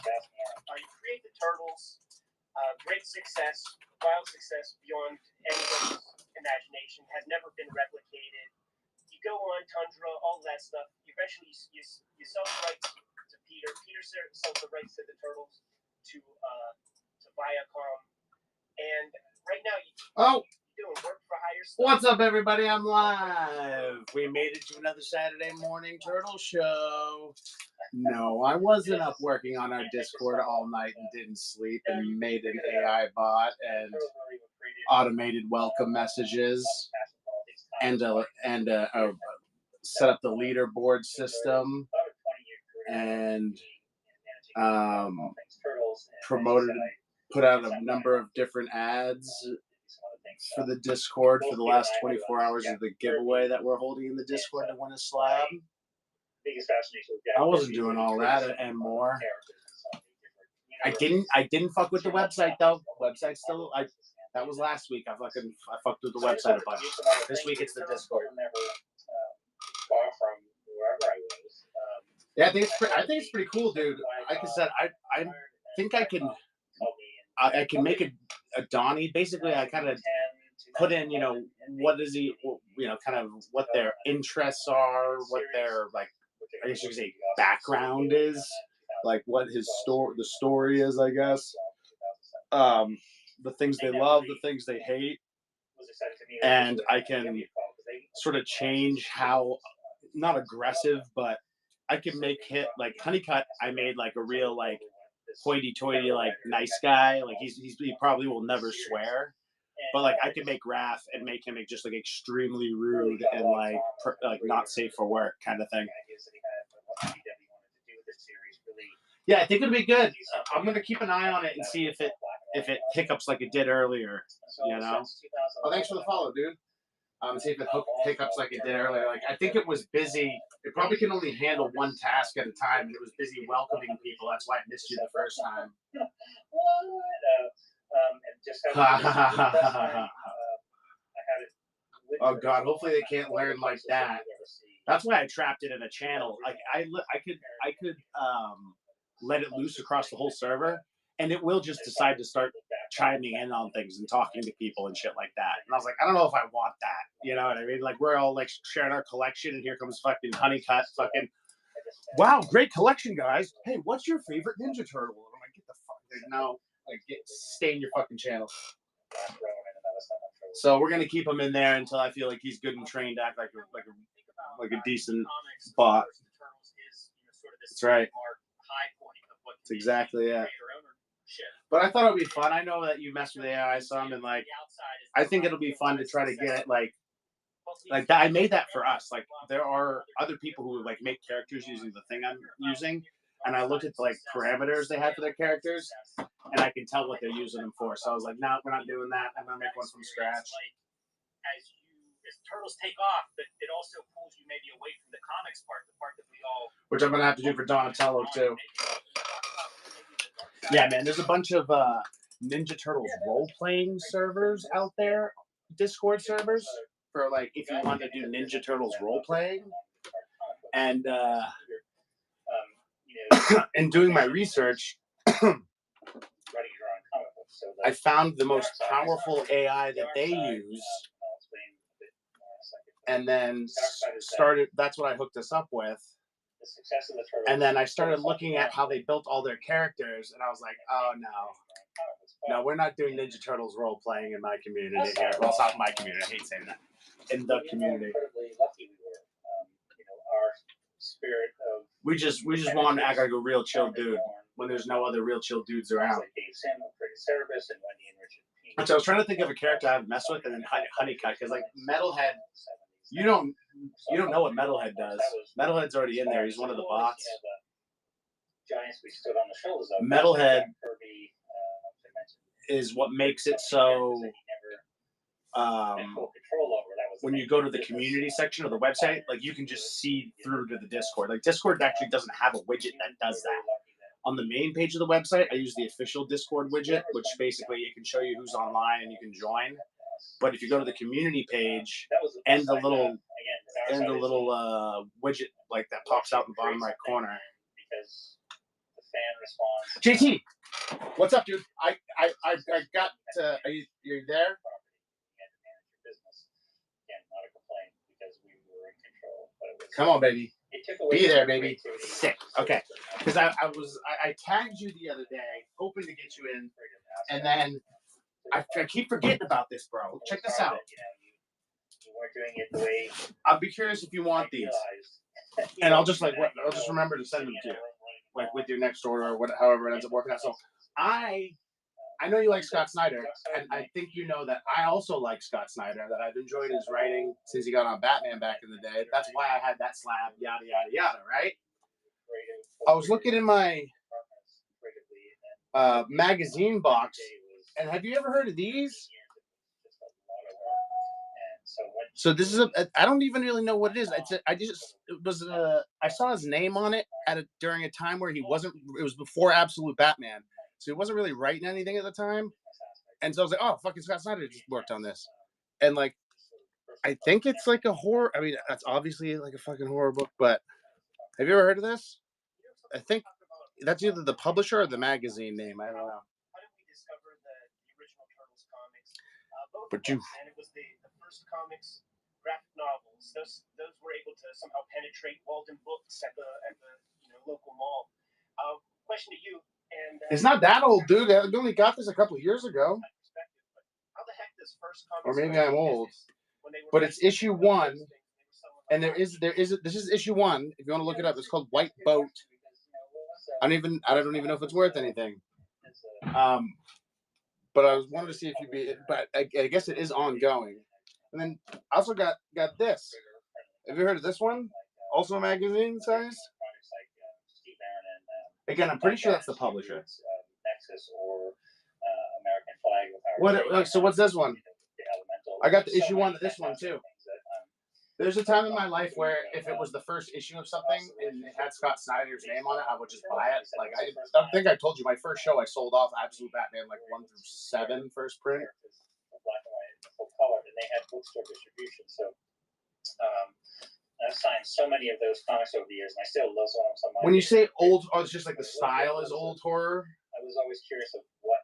You create the turtles. Great success, wild success beyond anyone's imagination. Has never been replicated. You go on Tundra, all that stuff. Eventually, you sell the rights to Peter. Peter sells the rights to the turtles to Viacom. And right now, you're doing work for hire stuff. What's up, everybody? I'm live. We made it to another Saturday morning turtle show. No, I wasn't up working on our Discord all night and didn't sleep and made an AI bot and automated welcome messages and set up the leaderboard system and put out a number of different ads for the Discord for the last 24 hours of the giveaway that we're holding in the Discord to win a slab. I wasn't doing all that and more. I didn't fuck with the website though. Website still, that was last week. I fucked with the website a bunch. This week it's the Discord. Yeah, I think it's pretty cool, dude. Like I said, I think I can make a Donnie. Basically, I kind of put in, what is he, kind of what their interests are, what their, like, I guess you could say background is, like what the story is, I guess. The things they love, the things they hate. And I can sort of change how, not aggressive, but I can make like Honeycutt, I made like a real like hoity-toity, like nice guy. Like he probably will never swear, but like I can make Raph and make him just like extremely rude and like not safe for work kind of thing. Yeah, I think it'll be good. I'm gonna keep an eye on it and see if it hiccups like it did earlier. Oh, thanks for the follow, dude. See if it hiccups like it did earlier. Like I think it was busy. It probably can only handle one task at a time, and it was busy welcoming people. That's why it missed you the first time. Oh God! Hopefully they can't learn like that. That's why I trapped it in a channel. Like I could let it loose across the whole server, and it will just decide to start chiming in on things and talking to people and shit like that. And I was like, I don't know if I want that. You know what I mean? Like we're all like sharing our collection, and here comes fucking Honeycutt. Fucking wow, great collection, guys. Hey, what's your favorite Ninja Turtle? And I'm like, get the fuck, no, like stay in your fucking channel. So we're gonna keep him in there until I feel like he's good and trained to act like a decent bot. That's right. That's exactly it. But I thought it would be fun. I know that you messed with AI some, and like, I think it'll be fun to try to get it like that. I made that for us. Like, there are other people who like make characters using the thing I'm using, and I looked at the like parameters they had for their characters, and I can tell what they're using them for. So I was like, no, we're not doing that. I'm gonna make one from scratch. As turtles take off, but it also pulls you maybe away from the comics part, the part that we all. Which I'm gonna have to do for Donatello too. Yeah, man, there's a bunch of Ninja Turtles role-playing servers out there, Discord servers, for like if you want to do Ninja Turtles role-playing. And in doing my research, I found the most powerful AI that they use, and then that's what I hooked us up with. And then I started looking at how they built all their characters, and I was like, oh no, we're not doing Ninja Turtles role playing in my community here. Well, it's not my community. I hate saying that. In the community, we just want to act like a real chill dude when there's no other real chill dudes around. So I was trying to think of a character I would mess with, and then Honeycutt, because like Metalhead. You don't know what Metalhead does. Metalhead's already in there. He's one of the bots. Metalhead is what makes it so when you go to the community section of the website, like you can just see through to the Discord. Like Discord actually doesn't have a widget that does that. On the main page of the website, I use the official Discord widget, which basically it can show you who's online and you can join. But if you go to the community page and the little widget like that pops out in the bottom right corner, fan response. JT, what's up, dude? I got. Are you there? Come on, baby. Be there, baby. Sick. Okay. Because I tagged you the other day, hoping to get you in, and then I keep forgetting about this, bro. Check this out. I'll be curious if you want these, and I'll just remember to send them to you, like with your next order or however it ends up working out. So I know you like Scott Snyder, and I think you know that I also like Scott Snyder, that I've enjoyed his writing since he got on Batman back in the day. That's why I had that slab, yada, yada, yada, right? I was looking in my magazine box, and have you ever heard of these? So this is I don't even really know what it is. I saw his name on it during a time where it was before Absolute Batman. So he wasn't really writing anything at the time. And so I was like, oh, fucking Scott Snyder just worked on this. And like, I think it's like a horror. I mean, that's obviously like a fucking horror book, but have you ever heard of this? I think that's either the publisher or the magazine name. I don't know. But you. And it was the first comics, graphic novels. Those were able to somehow penetrate Walden Books at the local mall. Question to you. And, it's not that old, dude. I only got this a couple of years ago. How the heck this first comics? Or maybe I'm old. But it's issue 1, and this is issue 1. If you want to look it up, it's called White Boat. I don't even know if it's worth anything. But I wanted to see if you'd be. But I guess it is ongoing. And then I also got this. Have you heard of this one? Also a magazine size. Again, I'm pretty sure that's the publisher. So what's this one? I got the issue 1 of this one too. There's a time in my life where if it was the first issue of something and it had Scott Snyder's name on it, I would just buy it. Like I don't think I told you my first show I sold off Absolute Batman like 1 through 7 first print. Black and white, full color, and they had bookstore distribution. So I've signed so many of those comics over the years, and I still love some. When you say old, it's just like the style is old horror. I was always curious of what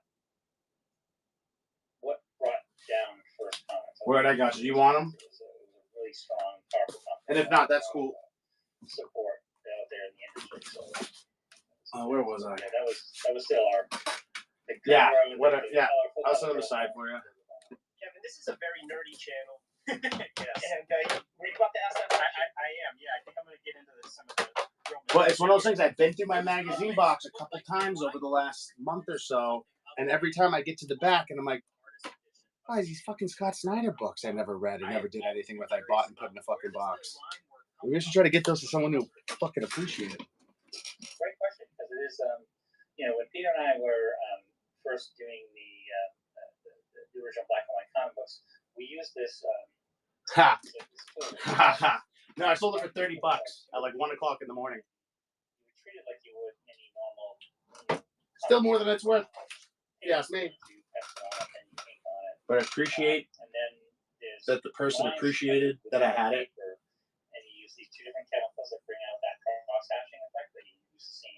brought down first comics. Where I got you? You want them? It was a really strong, powerful company. And if not, that's cool. Support out there in the industry. So, where was I? Yeah, that was still our. Yeah. I'll set them aside for you. Kevin, this is a very nerdy channel. Yes. And were you about to ask that? I am. Yeah, I think I'm going to get into some of the. Well, it's one of those things. I've been through my magazine box a couple times over the last month or so, and every time I get to the back, and I'm like, "Why these fucking Scott Snyder books I never read and never did anything with? I bought and put in a fucking box." We should try to get those to someone who fucking appreciate it. Great question, because it is. When Peter and I were first doing the original black and white comic books, we used this. Ha! No, I sold it for $30 at like 1 o'clock in the morning. You would treat it like you would any normal. Still more than it's worth. Yes, me. But I appreciate that the person appreciated that I had it. And you use these 2 different chemicals that bring out that cross-hatching effect that you used to see.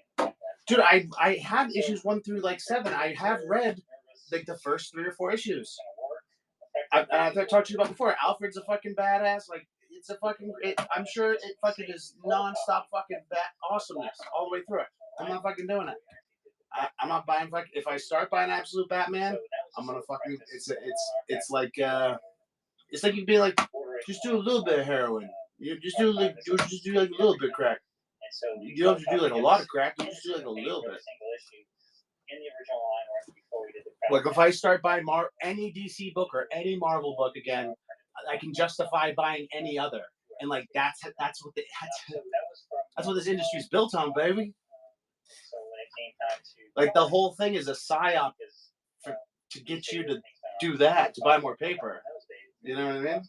Dude, I had issues 1 through like 7. I have read like the first 3 or 4 issues. I've talked to you about before. Alfred's a fucking badass. Like it's a fucking. I'm sure it fucking is non-stop fucking awesomeness all the way through it. I'm not fucking doing it. I'm not buying fucking. If I start buying Absolute Batman, I'm gonna fucking. It's like you'd be like, just do a little bit of heroin. You just do like a little bit of crack. You don't have to do like a lot of crack. You just do like a little bit. In the original line, before we did the like if I start buying any DC book or any Marvel book again, I can justify buying any other, and like that's what this industry is built on, baby. So when it came time to like the whole thing is a psyop to get you to do that, to buy more paper. You know what I mean?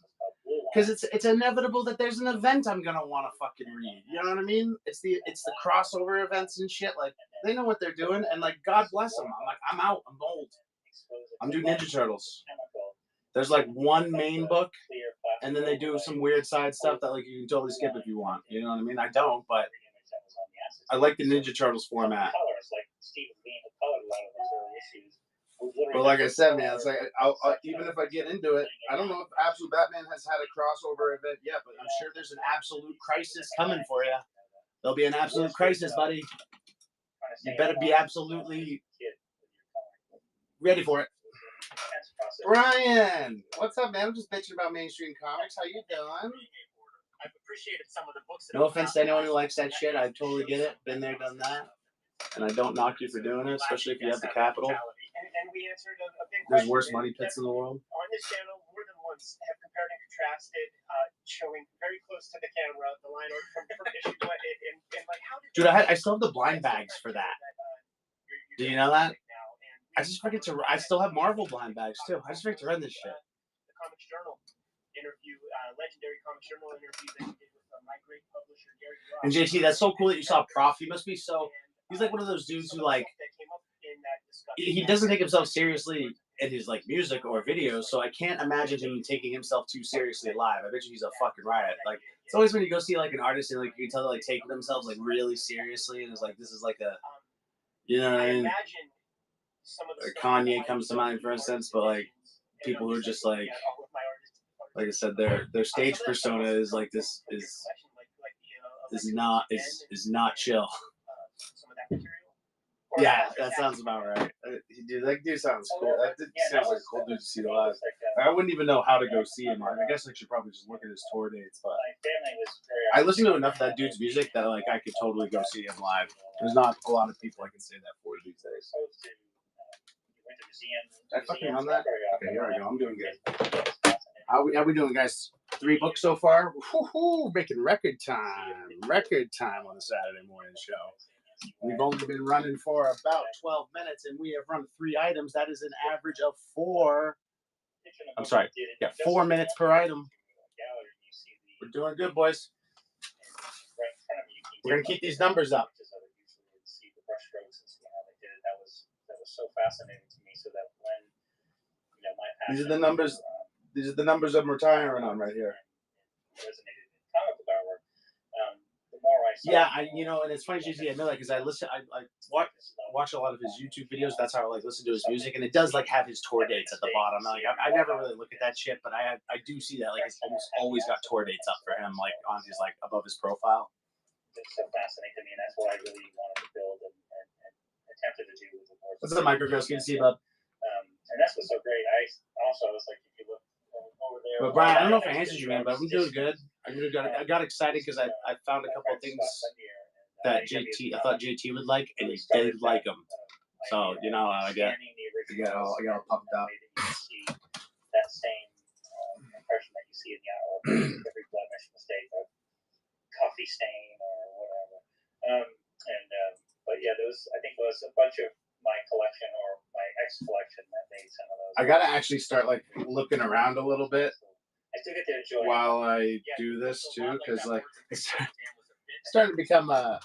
Because it's inevitable that there's an event I'm gonna want to fucking read. You know what I mean? It's the crossover events and shit. Like they know what they're doing, and like God bless them. I'm like I'm out. I'm old. I'm doing Ninja Turtles. There's like 1 main book, and then they do some weird side stuff that like you can totally skip if you want. You know what I mean? I don't, but I like the Ninja Turtles format. artists like Stephen Bean, who colored a lot of those early issues. But like I said, man, it's like even if I get into it, I don't know if Absolute Batman has had a crossover event yet, but I'm sure there's an absolute crisis coming for you. There'll be an absolute crisis, buddy. You better be absolutely ready for it. Brian, what's up, man? I'm just bitching about mainstream comics. How you doing? I've appreciated some of the books. No offense to anyone who likes that shit. I totally get it. Been there, done that. And I don't knock you for doing it, especially if you have the capital. And we answered a big There's question. worse money pits in the world. On this channel, more than once, have compared and contrasted, showing very close to the camera the line art from issue one, and like how did. Dude, I still have the blind bags for that. Do you know that? I just forget to. I still have Marvel blind bags too. I just forget to run this shit. The Comics Journal interview, legendary Comics Journal interview that you did with my great publisher Gary Ross. And JT, that's so cool that you saw Prof. He must be so. He's like one of those dudes who like. He doesn't take himself seriously in his like music or videos, so I can't imagine him taking himself too seriously live. I bet you he's a fucking riot. Like it's always when you go see like an artist and like you can tell they're like taking themselves like really seriously, and it's like this is like a, you know what I mean? Like Kanye comes to mind, for instance, but like people who are just like I said, their stage persona is like this is not chill. Yeah, that sounds about right. Dude, that dude sounds cool. That sounds like a cool dude to see live. I wouldn't even know how to go see him. I guess I should probably just look at his tour dates. But I listen to enough of that dude's music that like I could totally go see him live. There's not a lot of people I can say that for these days. Did I fucking run that? Okay, here I go. I'm doing good. How we doing, guys? 3 books so far. Woo-hoo, making record time on a Saturday morning show. We've only been running for about 12 minutes, and we have run 3 items. That is an average of 4. I'm sorry. Yeah, 4 minutes per item. We're doing good, boys. We're gonna keep these numbers up. That was so fascinating to me. So that when my these are the numbers. These are the numbers I'm retiring on right here. Resonated in comic book artwork. The more I saw, yeah, and it's funny, JT, I know that because I watch a lot of his YouTube videos. That's how I like listen to his music, and it does like have his tour dates at the bottom. Like I never really look at that shit, but I do see that like it's almost always got tour dates up for him, like on his like above his profile. It's so fascinating to me, and that's what I really wanted to build and attempted to do with the board. What's up, Microgirls? Good to see you, bub. And that's what's so great. I was like, if you look over there. But Brian, I don't know if I answered you, man, but I'm doing good. I got excited because I found a couple of things that I thought JT would like, and he did like them. So I got all pumped up. That same impression that you see in the artwork, every blemish, mistake, or coffee stain, or whatever. But yeah, I think there was a bunch of my collection or my ex collection that made some of those. I gotta actually start like looking around a little bit. I still get to enjoy while I do this too, because like it's starting to become a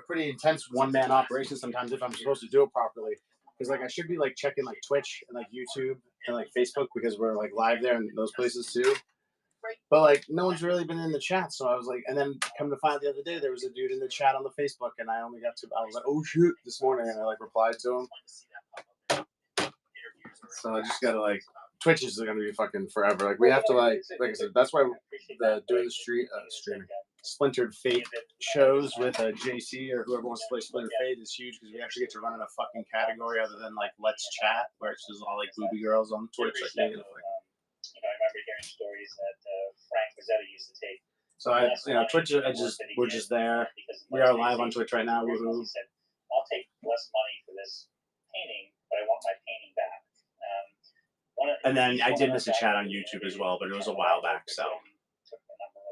pretty intense one-man operation sometimes if I'm supposed to do it properly. Because like I should be like checking like Twitch and like YouTube and like Facebook because we're like live there in those places too. But like no one's really been in the chat, so I was like, and then come to find the other day there was a dude in the chat on the Facebook, and I was like, oh shit, this morning, and I like replied to him. So I just gotta like. Twitch is gonna be fucking forever. Like we have to like I said, that's why doing the streaming Splintered Fate shows with JC or whoever wants to play Splintered Fate is huge because we actually get to run in a fucking category other than like Let's Chat, where it's just all like booby girls on Twitch. Like, I remember hearing stories that Frank Rossetti used to take. So Twitch, we're just there. We are live on Twitch right now. Woohoo! I'll take less money for this painting, but I want my painting back. And then I did miss a chat on YouTube as well, but it was a while back, so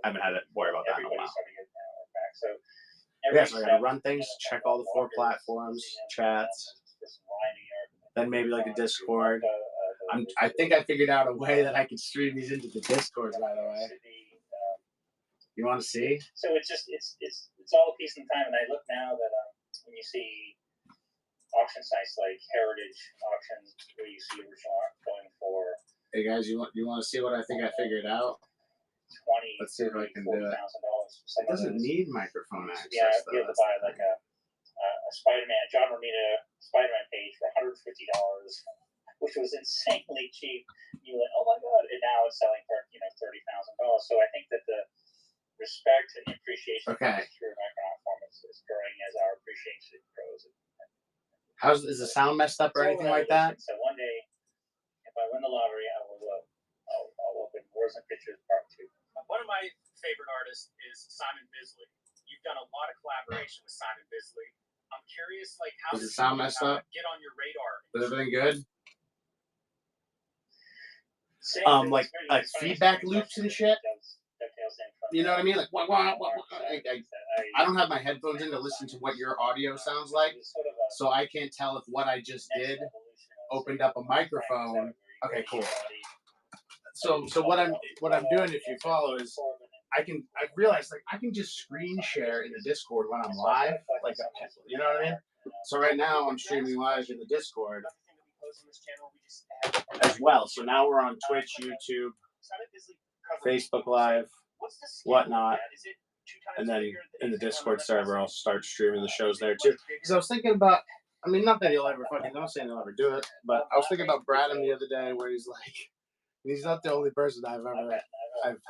I haven't had to worry about that in a while. So I gotta run things, check all the 4 platforms, chats, then maybe like a Discord. I think I figured out a way that I can stream these into the Discord, by the way. You want to see? So it's all a piece in time, and I look now that when you see auction sites like Heritage Auctions, where you see original art going for. Hey guys, you want to see what I think I figured out? Let's see if I can do it. It doesn't need microphone access. Yeah, you have to buy like a John Romita Spider-Man page for $150, which was insanely cheap. You went, oh my god! And now it's selling for $30,000. So I think that the respect and appreciation for true micronaut formats is growing as our appreciation grows. Is the sound messed up or anything like that? So one day, if I win the lottery, I'll open Wars and Pictures Part 2. One of my favorite artists is Simon Bisley. You've done a lot of collaboration with Simon Bisley. I'm curious, like, how does it sound messed up? Get on your radar. Is everything good? Like feedback loops and shit. You know what I mean? Like, I don't have my headphones in to listen to what your audio sounds like, so I can't tell if what I just did opened up a microphone. Okay, cool. So what I'm doing, if you follow, is I realized like I can just screen share in the Discord when I'm live, like, you know what I mean? So right now I'm streaming live in the Discord as well. So now we're on Twitch, YouTube, Facebook Live, whatnot, and then in the Discord server I'll start streaming the shows there too. Because I was thinking about, I mean, not that he'll ever fucking, I'm not saying he'll ever do it, but I was thinking about Bradham the other day where he's like, he's not the only person I've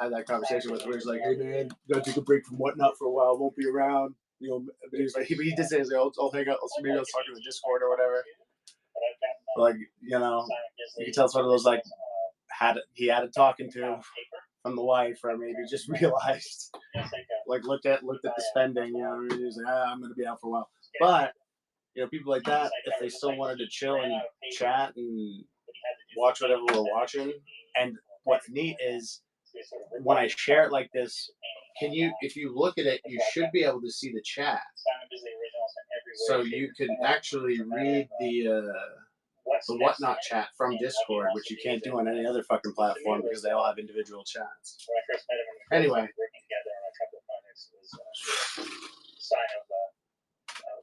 had that conversation with where he's like, hey man, gotta take a break from whatnot for a while, won't be around. You know, but he's like, he did say, I'll hang out, maybe I'll talk in the Discord or whatever. But like, you know, you can tell it's one of those like he had a talking to from the wife, or maybe just realized, like looked at the spending, you know, he was like, I'm gonna be out for a while. But you know, people like that, if they still wanted to chill and chat and watch whatever we're watching, and what's neat is when I share it like this, if you look at it, you should be able to see the chat. So you can actually read the whatnot chat from Discord, which you can't do on any other fucking platform because they all have individual chats. Anyway.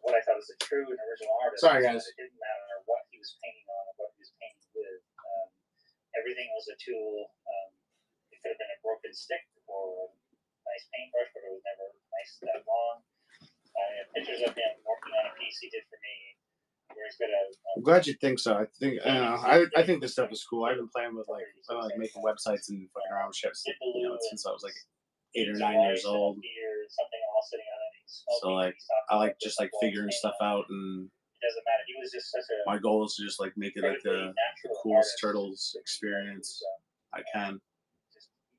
What I thought was a true and original artist. Sorry, guys. It didn't matter what he was painting on or what he was painting with. Everything was a tool. It could have been a broken stick or a nice paintbrush, but it was never nice that long. I have pictures of him working on a piece he did for me. Where he's gonna, I'm glad you think so. I think I think this stuff is cool. I've been playing with like making websites and fucking around with shit, you know, since I was like 8 or 9 years old. So like I like just like figuring stuff out, and doesn't matter. He was just such a. My goal is to just like make it like the coolest Turtles experience I can.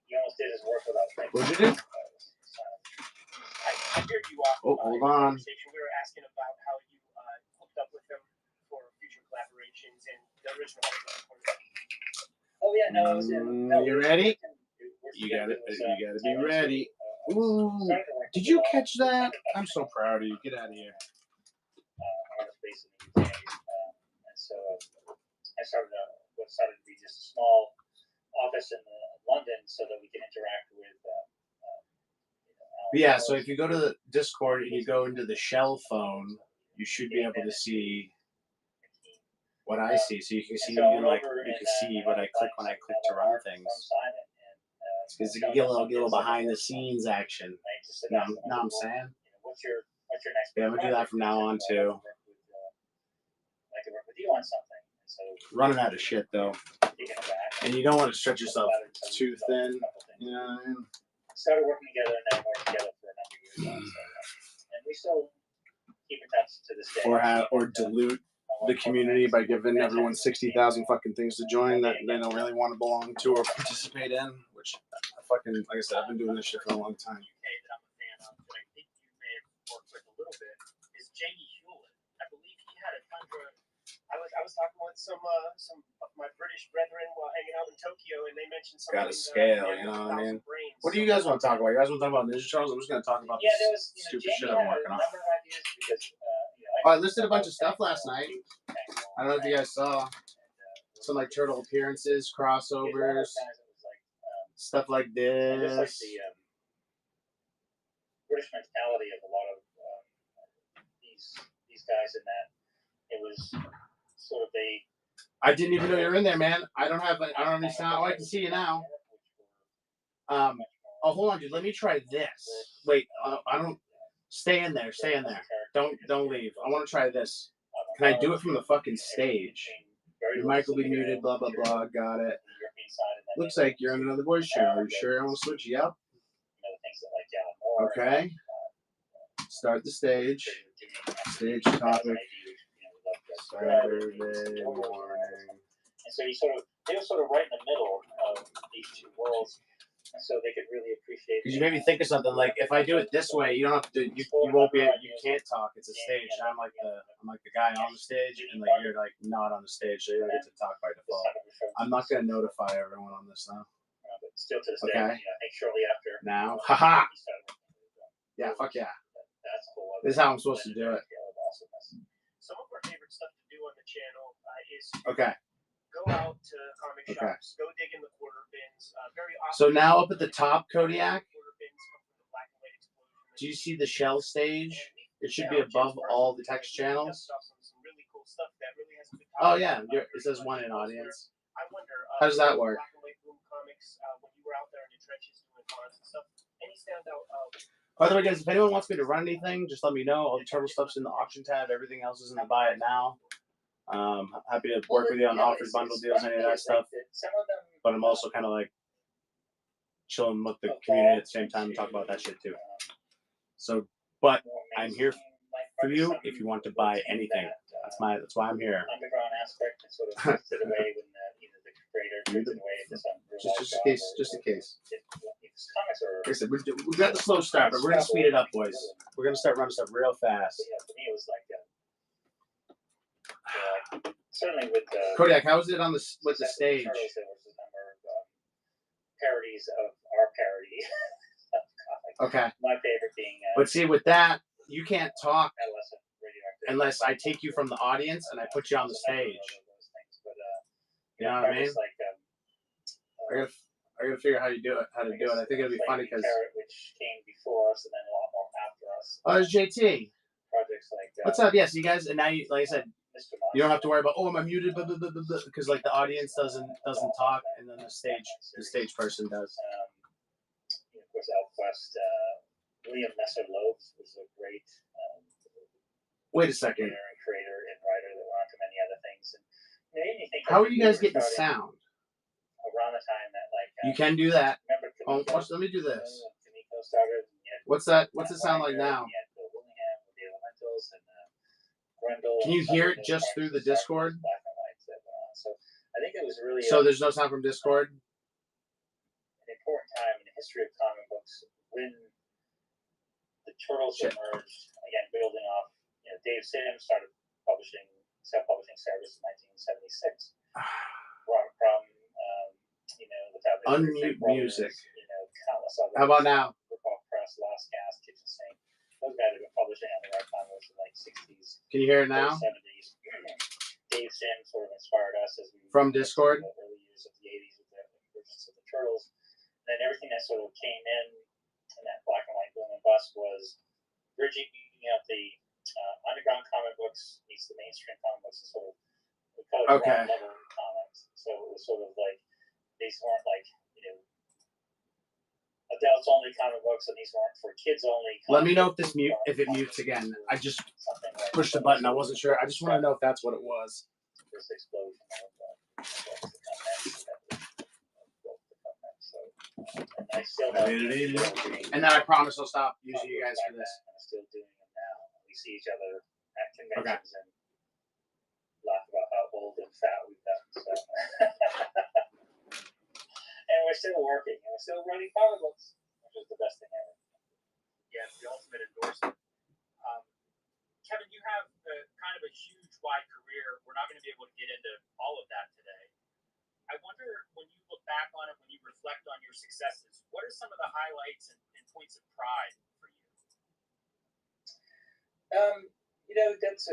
He almost did his work without thinking. What'd you do? I heard you off. Oh, hold on. We were asking about how you hooked up with him for future collaborations and the original. Oh yeah, no, it was you ready? You gotta be ready. Ooh, did you catch that? I'm so proud of you. Get out of here. And so I started what started to be just a small office in London so that we can interact with. Yeah, so if you go to the Discord and you go into the shell phone, you should be able to see what I see. So you can see what I click when I click to run things. Because you can get a little behind the scenes action. You know what I'm saying? What's your next? Yeah, I'm gonna do that from now on too. I can work with you on something. So running out of shit though, and you don't want to stretch yourself too thin. You know what I mean? Started working together and then worked together for a number of years. And we still keep in touch to this day. Or dilute the community by giving everyone 60,000 fucking things to join that they don't really want to belong to or participate in. Which I fucking, like I said, I've been doing this shit for a long time. That I'm a fan of, that I think you may have worked with a little bit, is Jamie Hewlett. I believe he had a Tundra. I was talking with some of my British brethren while hanging out in Tokyo, and they mentioned something. Got to scale, you know what I mean? What do you guys want to talk about? You guys want to talk about Ninja Turtles? I'm just going to talk about this stupid shit I'm working on. I listed a bunch of stuff last night. I don't know if you guys saw some like turtle appearances, crossovers, stuff like this. Just like the British mentality of a lot of these guys in that it was sort of I didn't even know you were in there, man. I don't have any sound. Oh, I can see you now. Oh, hold on, dude. Let me try this. Wait, I don't. Stay in there. Don't leave. I want to try this. Can I do it from the fucking stage? Your mic will be muted, blah, blah, blah. Got it. Looks like you're on another voice channel. Are you sure I want to switch? Yep. Okay. Start the stage. Stage topic. Saturday morning. And so they were sort of right in the middle of these two worlds. And so they could really appreciate. Because you made me think of something like, if I do it this way, you don't have to. You won't be. You can't talk. It's a stage. And I'm like the guy on the stage, and like you're like not on the stage, so you don't get to talk by default. I'm not gonna notify everyone on this now. But still to this day, I think shortly after. Now, haha. Yeah, fuck yeah. This is how I'm supposed to do it. Some of our favorite stuff to do on the channel is go out to comic shops, go dig in the quarter bins. Very often. So now up at the top, Kodiak, do you see the shell stage? It should be above all the text channels. Oh yeah, it says one in audience. How does that work? By the way, guys, if anyone wants me to run anything, just let me know. All the turtle stuff's in the auction tab. Everything else is in the buy it now. Happy to work with you on offers, bundle deals, any of that stuff. But I'm also kind of like chilling with the community at the same time and talk about that shit too. So, but I'm here for you if you want to buy anything. That's why I'm here. Underground aspect and sort of sit away when the creator turns it away into some just in case. Like I said, we got the slow start, but we're gonna speed it up, boys. We're gonna start running stuff real fast. Yeah, for me it was like certainly with Kodiak, how was it on with the stage? There was a number of parodies of our parody. Okay. My favorite being. But see, with that, you can't talk unless I take you from the audience and I put you on the stage. You know what I mean? I gotta figure out how to do it. I think it'll be funny because. Which came before us and then a lot more after us. Oh, it's JT. Projects like. What's up? Yes, you guys, and now you, like I said, you don't have to worry about am I muted, because like the audience doesn't talk, and then the stage person does. Of course, Elfquest, William Messer-Loeb was a great. Wait a second. Creator and writer that went on to many other things. And how are you guys getting sound? Around the time that you can do that. Remember, Let me do this. Kimiko started. What's that? What's it sound like now? Can you hear it just through the Discord? So I think it was really. So there's no sound from Discord. An important time in the history of comic books when the Turtles emerged again, building off. Dave Sims started self-publishing service in 1976. From unmute music. Countless other. How about now? Rip-Off Press, Lost Cast, Kitchen Sink. Those guys have been publishing on the right time was in like 60s. Can you hear it now? 70s. Dave Sims sort of inspired us as we from Discord. The early years of the 80s with the emergence of the Turtles. And then everything that sort of came in that black and white boom and bust was bridging the underground comic books meets the mainstream comic books and sort of the color level comics. So it was sort of like these weren't like adults only comic books, and these weren't for kids only. Let me know if it mutes again. I just pushed the button. I wasn't sure. I just want to know if that's what it was. This explosion and then I promise I'll stop using you guys for this. I'm still doing them now. We see each other at conventions and laugh about how old and fat we've gotten. So. And we're still working, and we're still running comic books, which is the best thing ever. Yeah, it's the ultimate endorsement. Kevin, you have kind of a huge, wide career. We're not going to be able to get into all of that today. I wonder, when you look back on it, when you reflect on your successes, what are some of the highlights and points of pride for you? That's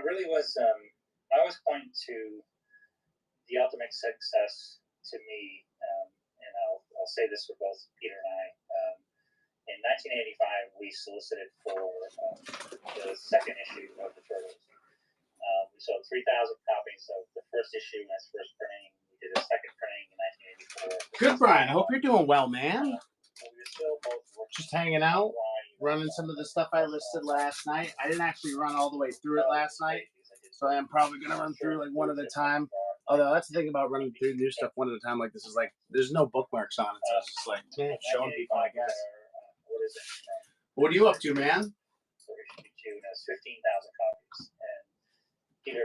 really was. I always point to the ultimate success to me, and I'll say this for both Peter and I. In 1985, we solicited for the second issue of the Turtles. We sold 3,000 copies of the first issue in its first printing. We did a second printing in 1984. Good, Brian. I hope you're doing well, man. We were still both working. Just hanging out. running some of the stuff I listed last night. I didn't actually run all the way through it last night, so I am probably gonna run through like one at a time. Although that's the thing about running through new stuff one at a time like this is like there's no bookmarks on it, so it's just like showing people, I guess. What are you up to, man? June has 15,000 copies, and Peter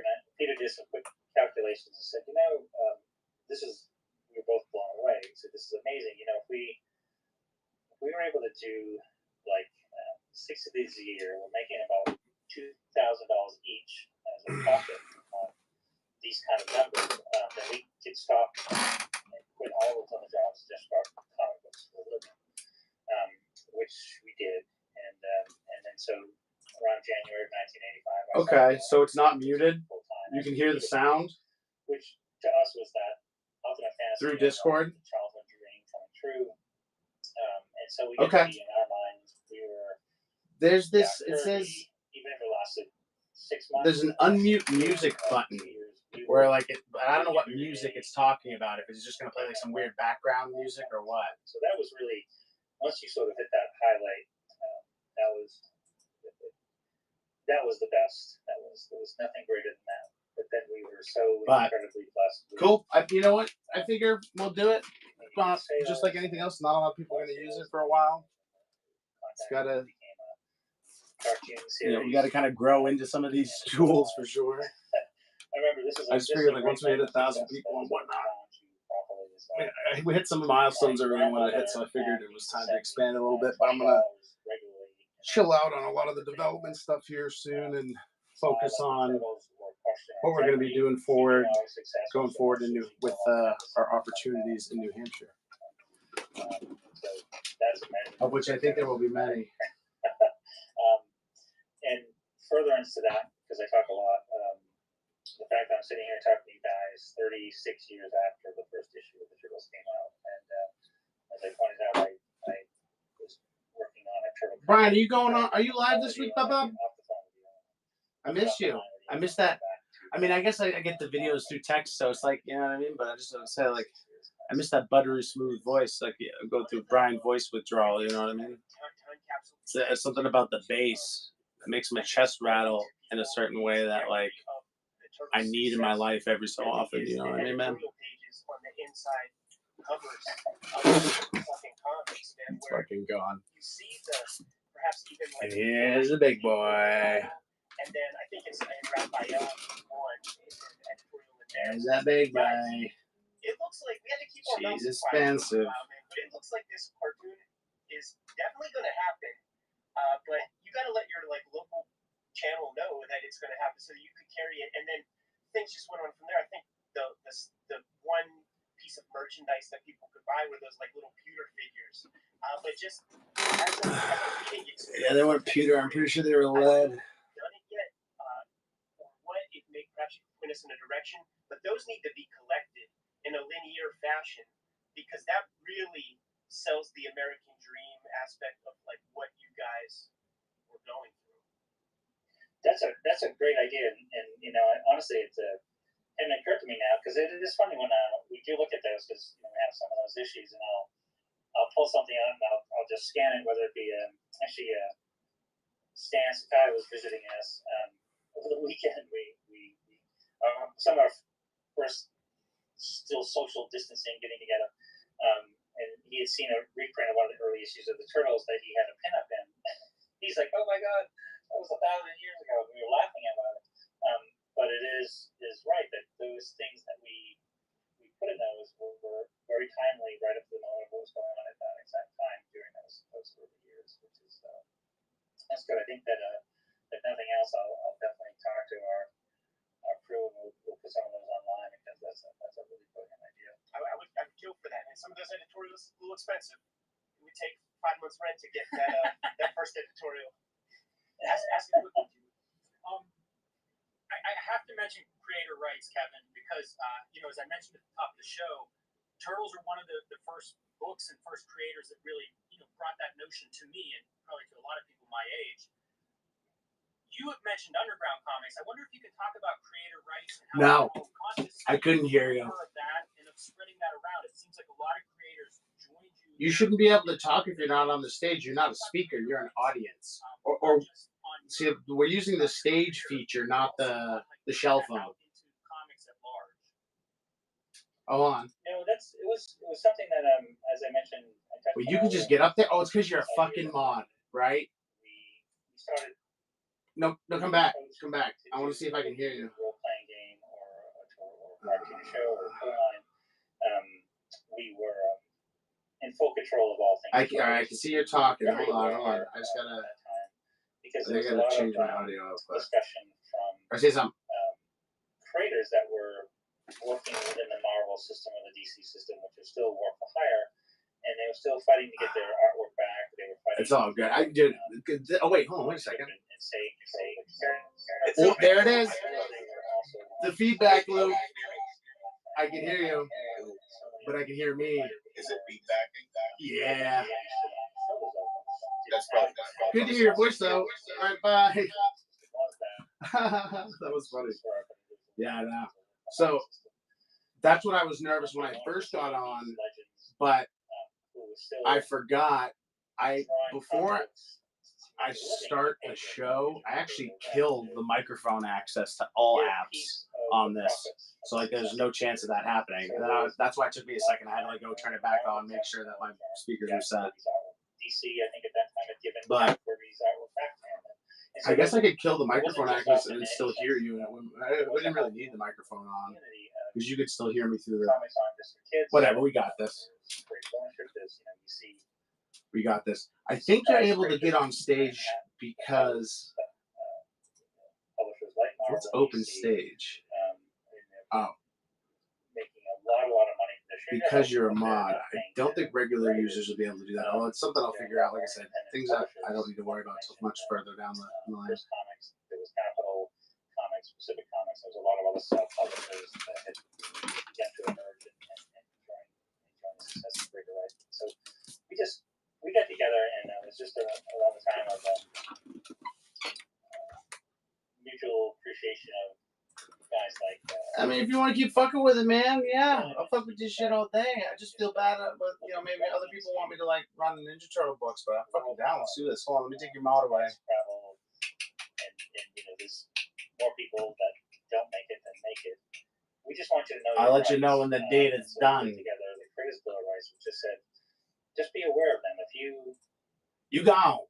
did some quick calculations and said, this is, we were both blown away. He said, this is amazing. If we were able to do like 6 of these a year, we're making about $2,000 each as a profit on these kind of numbers. Then we could stop and quit all of the jobs and just start comic books for a living, which we did. And then so around January of 1985. Okay, so it's not muted. You can hear the sound, which to us was that ultimate fantasy through Discord. Childhood dream coming true. And so we get to be in our minds. We were. There's this. It says even if it lasted 6 months. There's an unmute music button where like I don't know what music it's talking about. If it's just gonna play like some weird background music or what. So that was really once you sort of hit that highlight. That was the best. There was nothing greater than that. But then we were so incredibly blessed. Cool. You know what? I figure we'll do it. Just like anything else, not a lot of people are going to use it for a while. It's got to, we got to kind of grow into some of these tools for sure. I remember this is. I just figured like once we hit 1,000 people and whatnot, we hit some milestones everyone wanted to hit, so I figured it was time to expand a little bit. But I'm gonna chill out on a lot of the development stuff here soon and focus on what we're going to be doing going forward with our opportunities in New Hampshire, of which I think there will be many. And further into that, because I talk a lot, the fact that I'm sitting here talking to you guys 36 years after the first issue of the Turtles came out, and as I pointed out, I was working on a turtle. Brian, are you live this week, Bubba? I miss you. I miss that. I mean, I guess I get the videos through text, so it's like, you know what I mean? But I just want to say, like, I miss that buttery smooth voice. Like, go through Brian voice withdrawal, you know what I mean? It's something about the bass that makes my chest rattle in a certain way that, like, I need in my life every so often, you know what I mean, man? It's fucking gone. And here's the big boy. And then I think it's Raphael on editorial in there. There's that big boy. It looks like we had to keep our mouths She's quiet expensive. but it looks like this cartoon is definitely going to happen. But you got to let your local channel know that it's going to happen so that you could carry it. And then things just went on from there. I think the one piece of merchandise that people could buy were those little pewter figures. But just as a reading experience. Yeah, they weren't pewter. I'm pretty sure they were lead. Perhaps you can point us in a direction, but those need to be collected in a linear fashion because that really sells the American dream aspect of what you guys were going through. That's a great idea, and honestly, it occurred to me now because it is funny when we do look at those because we have some of those issues, and I'll pull something out and I'll just scan it, whether it be actually Stan Sakai was visiting us over the weekend. We some of our first still social distancing getting together, and he had seen a reprint of one of the early issues of the Turtles that he had a pinup in. He's like, "Oh my God, that was 1,000 years ago." We were laughing about it, but it is right that those things that we put in those were very timely, right up to the moment of what was going on at that exact time during those early years, which is that's good. I think that if nothing else, I'll definitely talk to our crew and we'll put some of those online because that's a really brilliant idea. I would kill for that, and some of those editorials a little expensive. It would take 5 months rent to get that first editorial. Ask a quick one. I have to mention creator rights, Kevin, because as I mentioned at the top of the show, Turtles are one of the first books and first creators that really brought that notion to me and probably to a lot of people my age. You have mentioned underground comics. I wonder if you could talk about creator rights and how I couldn't hear you. Of that and of spreading that around. It seems like a lot of creators joined you. You shouldn't be able to talk if you're not on the stage. You're not a speaker. You're an audience. Or see, we're using the stage feature, not the shell phone. Oh, on. No, it was something that as I mentioned. Well, you can just get up there. Oh, it's because you're a fucking mod, right? We started. No, come back. Come back. I want to see if I can hear you. Role playing game or cartoon show or line. We were in full control of all things. All right, I can see you're talking. Hold on. I just gotta. Because I gotta change my audio. Discussion from. Or say something. Creators that were working within the Marvel system or the DC system, which was still work for hire, and they were still fighting to get their artwork back. They were fighting. It's all good. I did. Oh wait, hold on. Wait a second. Oh, there it is. The feedback loop. I can hear you, but I can hear me. Is it feedbacking? Yeah. That's probably Good to hear your voice though. All right, bye. That was funny. Yeah, I know. So that's what I was nervous when I first got on, but I forgot. Before I start a show, I actually killed the microphone access to all apps on this. So like, there's no chance of that happening. And that's why it took me a second. I had to like go turn it back on, make sure that my speakers are set. DC, I think at that time had given But I guess I could kill the microphone access and still hear you. I didn't really need the microphone on because you could still hear me through the. Whatever, we got this. We got this. I think you're able to get on stage because what's open stage? Oh, because you're a mod. I don't think regular users will be able to do that. Although it's something I'll figure out. Like I said, things that I don't need to worry about until much further down the line. There was Capital Comics, Pacific Comics. There was a lot of other self-publishers that had begun to emerge and join the success of Greater Writing. So we got together, and it was just around the time of mutual appreciation of guys like. I mean, if you want to keep fucking with it, man, yeah, I'll fuck with this shit all day. I just feel bad, but maybe other people want me to like run the Ninja Turtle books, but I'm fucking down. Let's do this. Hold on, let me take your mod away. And there's more people that don't make it than make it. We just want you to know. I'll let you know when the date is done. Together, the Creators Bill of Rights, which just said, just be aware of them. If you gone.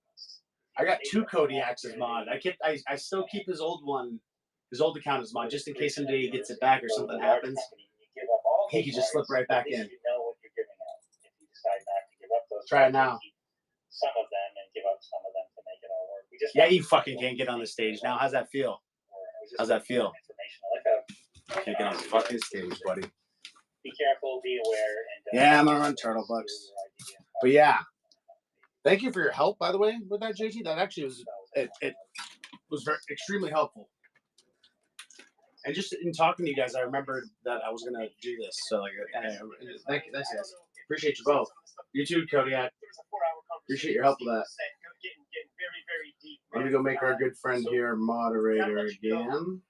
I got 2 Kodiaks as mod. I still keep his old one. His old account is mod, just in case someday he gets it back or something happens. He can just slip right back in. You know what you're giving up. If you decide not to give up those, try it now. Some of them and give up some of them to make it all work. Yeah, you fucking can't get on the stage now. How's that feel? How's that feel? Can't get on the fucking stage, buddy. Be careful, be aware, and yeah, I'm gonna run turtle books. But yeah, thank you for your help, by the way, with that, JT. That actually was it was extremely helpful. And just in talking to you guys, I remembered that I was gonna do this. So like, anyway, thank you, guys. Appreciate you both. You too, Kodiak. Appreciate your help with that. Let me go make our good friend here moderator again.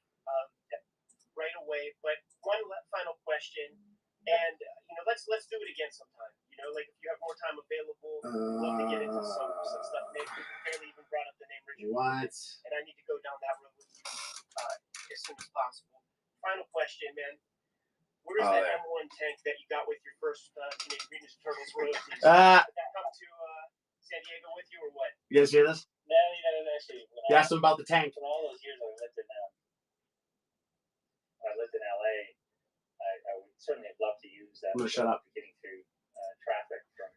Right away, but one final question, and let's do it again sometime. Like if you have more time available, love to get into some stuff. Maybe we barely even brought up the name Richard. What? And I need to go down that road with you as soon as possible. Final question, man. Where is that M1 tank that you got with your first Teenage Mutant Ninja Turtles royalties? Did that come to San Diego with you or what? You guys hear this? No, actually. You asked him about the tank. For all those years I lived in LA, I would certainly have loved to use that. I'm gonna shut up. Getting through traffic from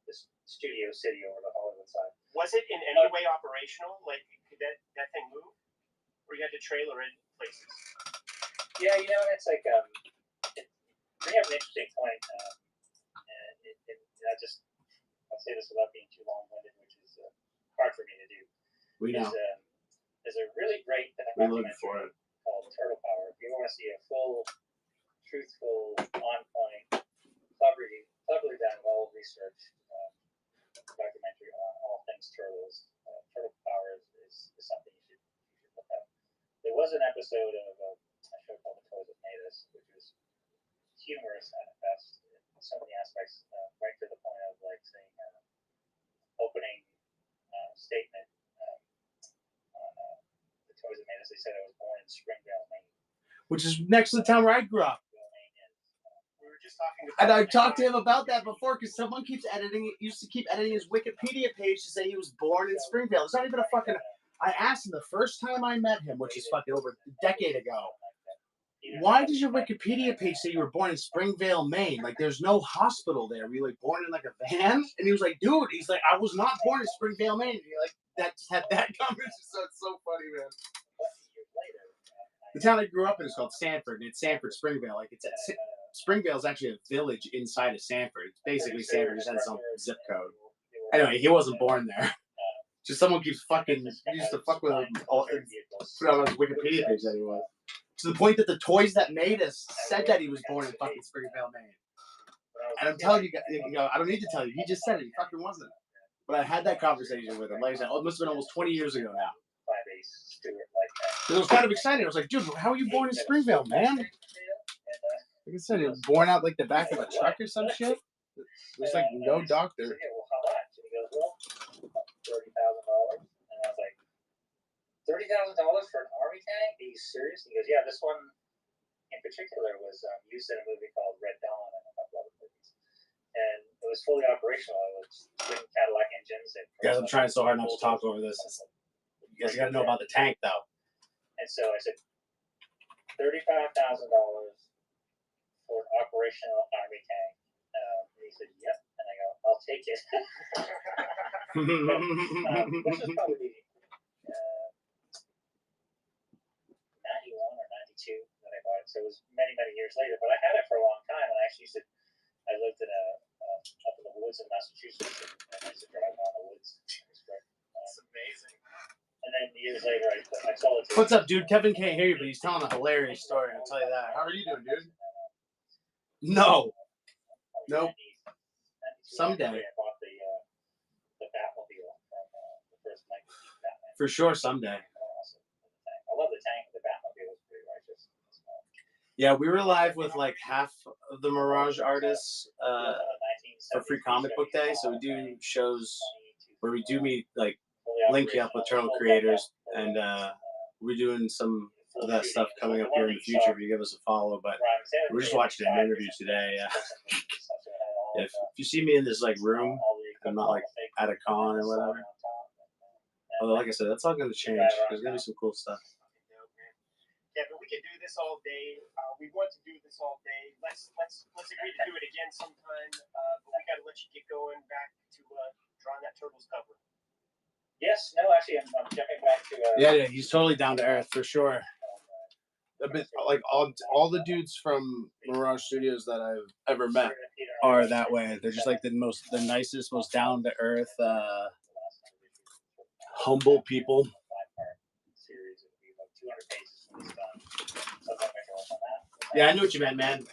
the studio city over the Hollywood side. Was it in any way operational? Like, could that thing move? Or you had to trailer it places? Yeah, it's like they have an interesting point. I'll say this without being too long-winded, which is hard for me to do. We know. There's a really great documentary called Turtle Power. If you want to see a full, truthful, on-point, cleverly done, well-researched documentary on all things turtles, Turtle Power is something you should look at. There was an episode of a show called The Toys That Made Us, which was humorous at best in so many aspects, right to the point of like saying opening statement on the toys that made us. They said I was born in Springdale, Maine. Which is next to the town where I grew up. We were just talking about And I talked to him about that before because someone keeps editing. Used to keep editing his Wikipedia page to say he was born in Springfield. It's not even a fucking. I asked him the first time I met him, which is fucking over a decade ago. Why does your Wikipedia page say you were born in Springvale, Maine? Like, there's no hospital there. Were you like born in like a van? And he was like, dude, he's like, I was not born in Springvale, Maine. And like, that just had that conversation. So it's so funny, man. The town I grew up in is called Sanford, and it's Sanford, Springvale. Like, it's at Springvale is actually a village inside of Sanford. It's basically Sanford just has its own zip code. Anyway, he wasn't born there. Just someone keeps fucking used to fuck with him. Put on his Wikipedia page that he was. To the point that the toys that made us said that he was born in fucking Springvale, Maine. And I'm telling you, I don't need to tell you. He just said it. He fucking wasn't. But I had that conversation with him. Like I said, it must have been almost 20 years ago now. It was kind of exciting. I was like, dude, how are you born in Springvale, man? Like I said, he was born out like the back of a truck or some shit. There's like no doctor. $30,000. And I was like, $30,000 for an army tank? Are you serious? He goes, yeah, this one in particular was used in a movie called Red Dawn and a couple other movies. And it was fully operational. It was twin Cadillac engines. Guys, I'm trying so hard not to talk over this. You guys got to know about the tank, though. And so I said, $35,000 for an operational army tank. And he said, yep. And I go, I'll take it. This was probably 91 or 92 that I bought it. So it was many, many years later. But I had it for a long time. And I actually used to, I lived in up in the woods in Massachusetts. And I used to drive around the woods. It was great. It's amazing. And then years later, I sold it to What's up, dude? Kevin can't hear you, but he's telling a hilarious story. I'll tell you that. How are you doing, dude? No. Nope. Someday. I bought the Batmobile from the first Batman. For sure, someday. I love the tank. The Batmobile was pretty righteous. Yeah, we were live with like half of the Mirage artists for Free Comic Book Day. So we do shows where we do meet, like, link you up with turtle creators, and we're doing some of that stuff coming up here in the future if you give us a follow. But we're just watching an interview today. If you see me in this like room, I'm not like at a con or whatever. Although, like I said, that's all going to change. There's going to be some cool stuff. Yeah, but we could do this all day. We want to do this all day. Let's agree to do it again sometime. But we got to let you get going back to drawing that Turtles cover. Yes, no, actually, I'm jumping back to. Yeah, he's totally down to earth for sure. A bit like all the dudes from Mirage Studios that I've ever met are that way. They're just like the nicest, most down to earth, humble people. Yeah, I knew what you meant, man.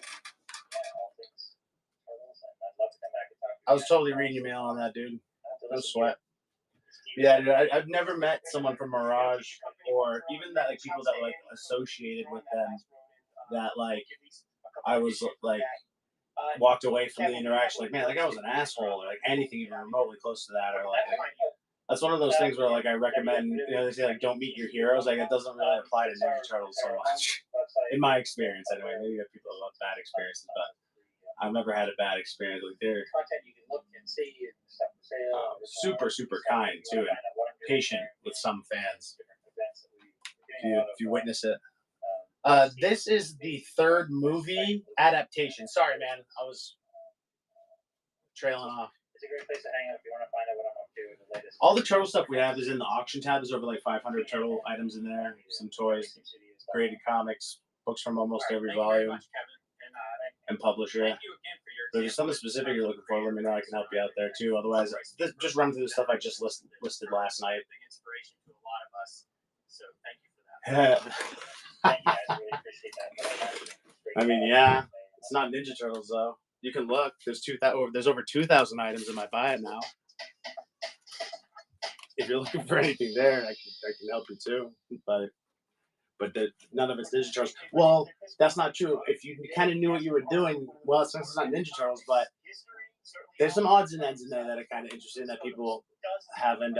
I was totally reading your mail on that, dude. No sweat. Yeah, dude, I've never met someone from Mirage, or even that like people that like associated with them, that like I was like walked away from the interaction like, man, like I was an asshole, or like anything even remotely close to that, or like that's one of those things where like I recommend, you know, they say like don't meet your heroes. Like it doesn't really apply to Ninja Turtles so much, in my experience anyway. Maybe you have people who have bad experiences, but I've never had a bad experience. Like they're super kind too, and patient with some fans. If you witness it. This is the third movie adaptation. Sorry, man, I was trailing off. It's a great place to hang out if you want to find out what I'm up to. The latest. All the turtle stuff we have is in the auction tab. There's over like 500 turtle items in there. Some toys, created comics, books from almost every volume, and publisher. Thank you again for your. If there's something specific you're looking for, let me know. I can help you out there too. Otherwise, just run through the stuff I just listed last night. Big inspiration to a lot of us. So thank you for that. Thank you guys. Really appreciate that. I mean, yeah, it's not Ninja Turtles though. You can look. There's over 2,000 items in my buy it now. If you're looking for anything there, I can help you too. But none of it's Ninja Turtles. Well, that's not true. If you kind of knew what you were doing, well, since it's not Ninja Turtles, but there's some odds and ends in there that are kind of interesting that people haven't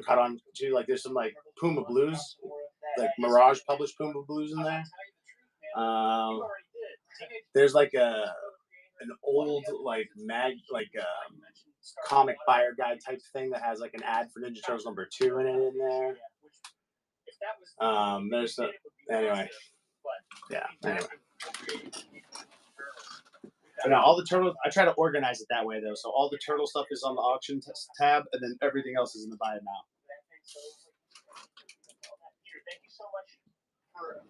caught on to. Like there's some like Puma Blues, like Mirage published Puma Blues in there. There's like an old like comic buyer guide type thing that has like an ad for Ninja Turtles #2 in there. There's the anyway. Yeah. Anyway. But now all the turtles, I try to organize it that way though. So all the turtle stuff is on the auction tab, and then everything else is in the buy it now.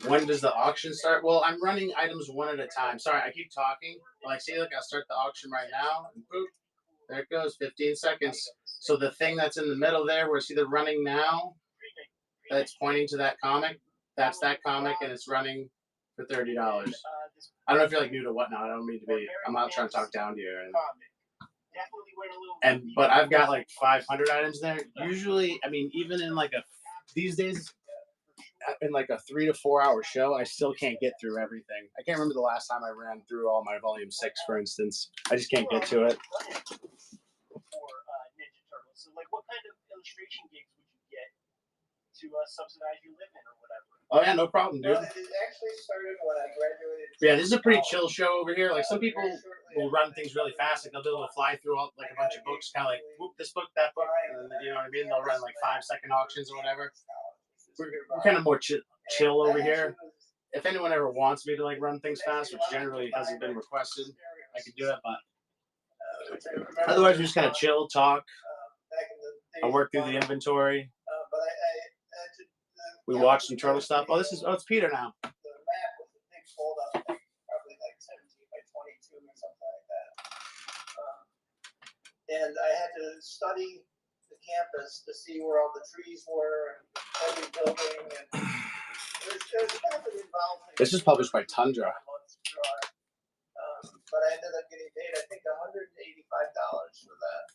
When does the auction start? Well, I'm running items one at a time. Sorry, I keep talking. Like, see, look, I'll start the auction right now, and boop, there it goes, 15 seconds. So the thing that's in the middle there, where it's either running now, that's pointing to that comic. That's that comic, and it's running for $30. I don't know if you're like new to whatnot. I don't mean to be. I'm not trying to talk down to you. But I've got like 500 items there. Usually, I mean, even in like these days, in like a 3 to 4 hour show, I still can't get through everything. I can't remember the last time I ran through all my volume 6, for instance. I just can't get to it. So, like, what kind of illustration gigs would you get to subsidize your living or whatever? Oh yeah, no problem, dude. Well, it actually started when I graduated. Yeah, this is a pretty chill show over here. Like some people will run things really fast. Like they'll be able to fly through all, like a bunch of books, kind of like whoop, this book, that book, and then, you know what I mean? They'll run like 5-second auctions or whatever. We're kind of more chill over here. If anyone ever wants me to like run things fast, which generally hasn't been requested, I could do it. But otherwise, we just kind of chill, talk. I work through the inventory. We watch some turtle stuff. Oh, it's Peter now. The map was a big fold up, probably like 17 by 22 or something like that. And I had to study the campus to see where all the trees were and every building. And there's nothing involved. This is published by Tundra. But I ended up getting paid, I think, $185 for that.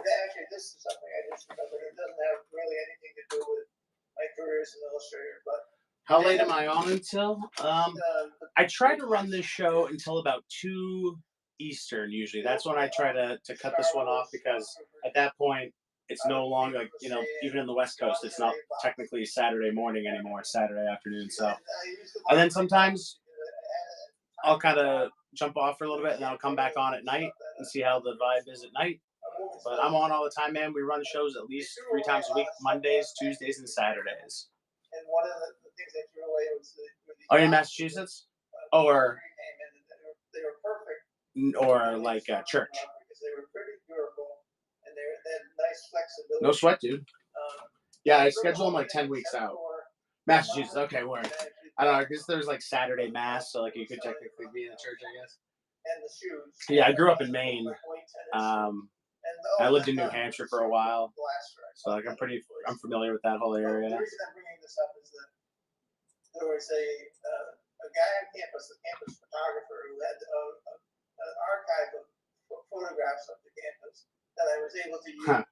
Actually, this is something I just remembered. It doesn't have really anything to do with my career as an illustrator, but. How late am I on until? I try to run this show until about 2 Eastern usually. That's when I try to cut this one off because at that point it's no longer like, you know, even in the West Coast, it's not technically Saturday morning anymore. It's Saturday afternoon. So, and then sometimes I'll kind of jump off for a little bit and then I'll come back on at night and see how the vibe is at night. But I'm on all the time, man. We run shows at least 3 times a week, Mondays, Tuesdays, and Saturdays. And one of the things that threw away was Are you in Massachusetts? Or they were perfect. Or like church? Because they were pretty durable and they had nice flexibility. No sweat, dude. Yeah, I schedule them like 10 weeks out. Massachusetts, okay, word. I don't know, I guess there's like Saturday mass, so like you could technically be in the church, I guess. And the shoes. Yeah, I grew up in Maine. I lived in New Hampshire for a while, so like I'm familiar with that whole area. The reason I'm bringing this up is that there was a guy on campus, a campus photographer, who had an archive of photographs of the campus that I was able to use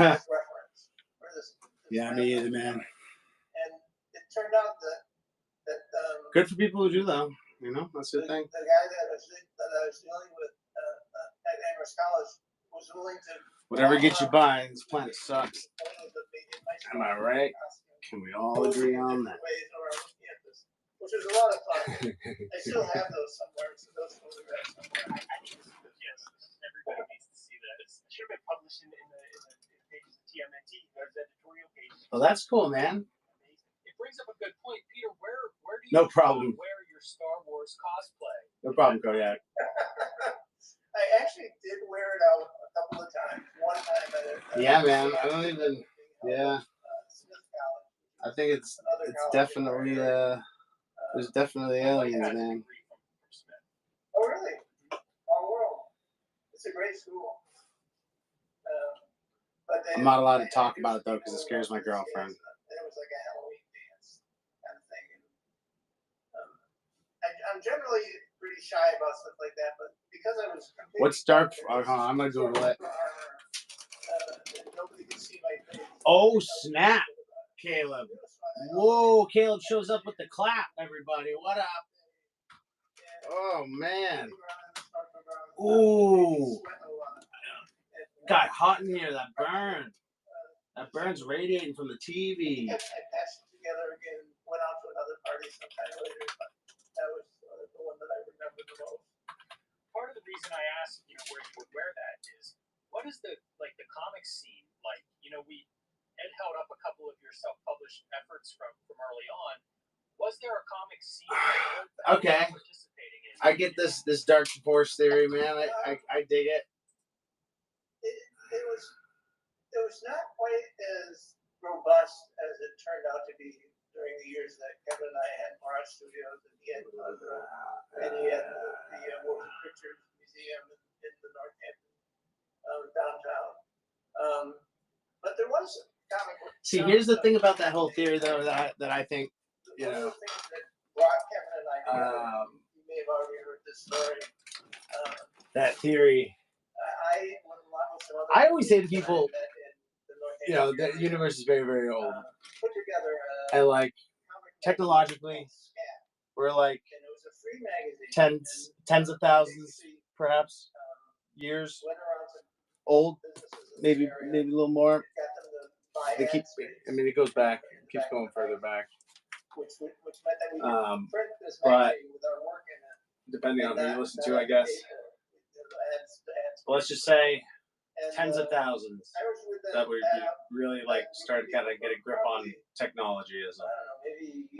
as reference for this. Yeah, me either, man. And it turned out that good for people who do though. You know, that's the thing. The guy that I was dealing with at Amherst College was willing to. Whatever gets you by, this planet sucks. Am I right? Can we all agree on that? Which was a lot of fun. I still have those somewhere. So those photographs somewhere. I think yes, everybody needs to see that. It should have been published in the pages of TMNT, those editorial pages. Well, that's cool, man. It brings up a good point, Peter. Where do you no problem. wear your Star Wars cosplay? No problem, Kodiak. I actually did wear it out a couple of times. One time at yeah, man. I don't even. Yeah. Smith College. I think it's definitely there's definitely aliens, man. Oh really? Our world. It's a great school. But I'm not allowed to talk about it though because it scares my girlfriend. There was like a Halloween dance kind of thing. I'm generally pretty shy about stuff like that, but because I was. What's dark? Oh, hold on, I'm gonna Google it. Nobody can see my face. Oh snap, Caleb! Whoa, Caleb shows up with the clap. Everybody, what up? Oh man. Ooh. Got hot in here. That burn. That burn's radiating from the TV. I patched it together again, went out to another party sometime later, but that was the one that I remember the most. Part of the reason I asked, where you would wear that is, what is the comic scene like? Ed held up a couple of your self-published efforts from early on. Was there a comic scene that Okay. participating in? I get this dark force theory, man. I dig it. It was not quite as robust as it turned out to be during the years that Kevin and I had Mirage Studios, and he had the World Pictures Museum in the Northampton downtown. But there was comic book. See, here's the thing about that whole theory, though, that I think, One of the things that brought Kevin and I together, you may have already heard this story. that theory. I always say to people, the universe is very, very old. Put together and like technologically, we're like tens of thousands, perhaps, years old, maybe a little more. They keep. I mean, it goes back. It keeps going further back. But depending on who you listen to, I guess. Well, let's just say tens of thousands that we really like start to kind of get a grip on technology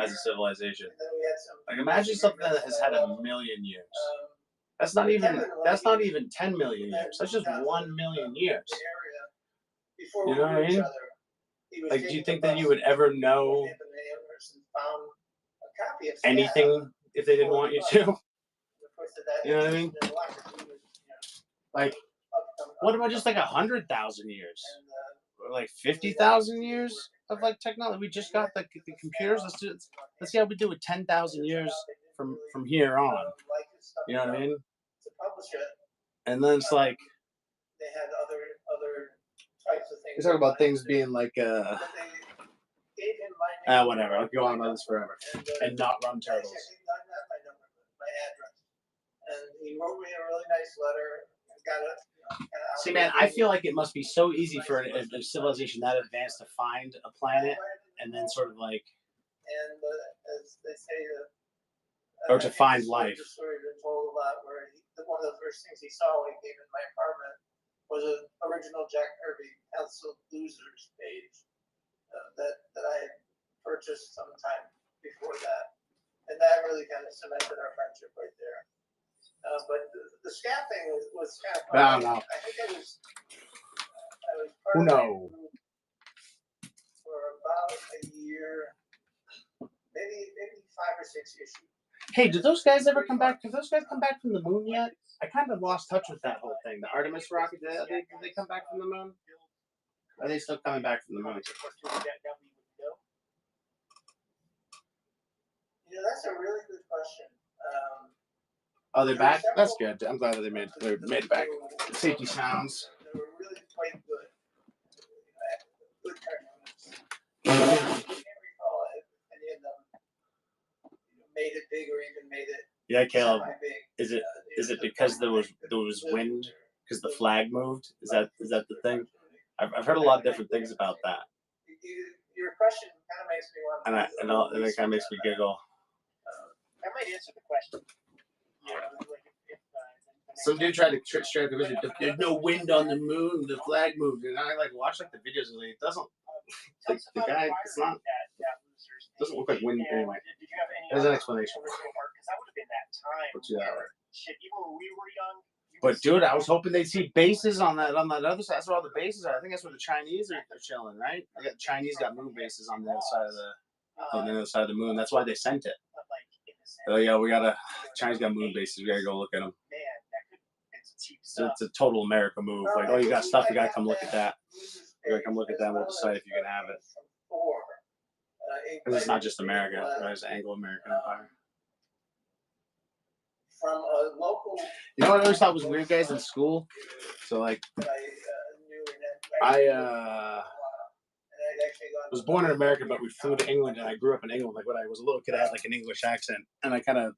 as a civilization. Like imagine something that has had 1 million years. That's not even 10 million years. That's just 1 million years. You know what I mean? Like, do you think that you would ever know anything if they didn't want you to? You know what I mean? Like, what about just like 100,000 years, or like 50,000 years of like technology? We just got the computers. Let's see how we do with 10,000 years from here on. You know what I mean? And then it's like they had other types of things. You're talking about things being like whatever. I'll go on about this forever and not run turtles. My address, and he wrote me a really nice letter. See, man, I feel like it must be so easy for a civilization that advanced to find a planet and then sort of like, as they say, or to find life. The story has been told a lot where one of the first things he saw when he came in my apartment was an original Jack Kirby Pencil Losers page that I had purchased sometime before that, and that really kind of cemented our friendship right there. But the scat thing was kind of fun. I don't know. I think I was part Who of knows? for about a year, maybe 5 or 6 issues. Hey, did those guys ever come back? Did those guys come back from the moon yet? I kind of lost touch with that whole thing. The Artemis rocket, did they come back from the moon? Or are they still coming back from the moon? That's a really good question. Oh, they're back? That's good. I'm glad that they made it back. Safety sounds. They were really quite good. Good cartoons. I can't recall if any of them made it big or even made it. Yeah, Caleb. Semi-big. Is it because there was wind? Because the flag moved? Is that the thing? I've heard a lot of different things about that. Your question kind of makes me want. And it kind of makes me giggle. I might answer the question. Some dude tried to straight the vision. There's no wind on the moon. The flag moved, and I like watch like the videos, and it doesn't. The guy, it's not. Doesn't look like wind anyway. There's an explanation. Because that would have been that time. Put you that way. Shit, even when we were young. But dude, I was hoping they'd see bases on that other side. That's where all the bases are. I think that's where the Chinese are chilling, right? The Chinese got moon bases on the other side of the moon. That's why they sent it. Oh yeah, Chinese got moon bases. We gotta go look at them. It's a total America move. Like, oh, you got stuff. You gotta come look at that. You gotta come look at that. And we'll decide if you can have it. Because it's not just America. Right? It's Anglo-American Empire. From a local. You know what I always thought was weird, guys, in school? So like, I was born in America, but we flew to England, and I grew up in England. Like when I was a little kid, I had like an English accent, and I kind of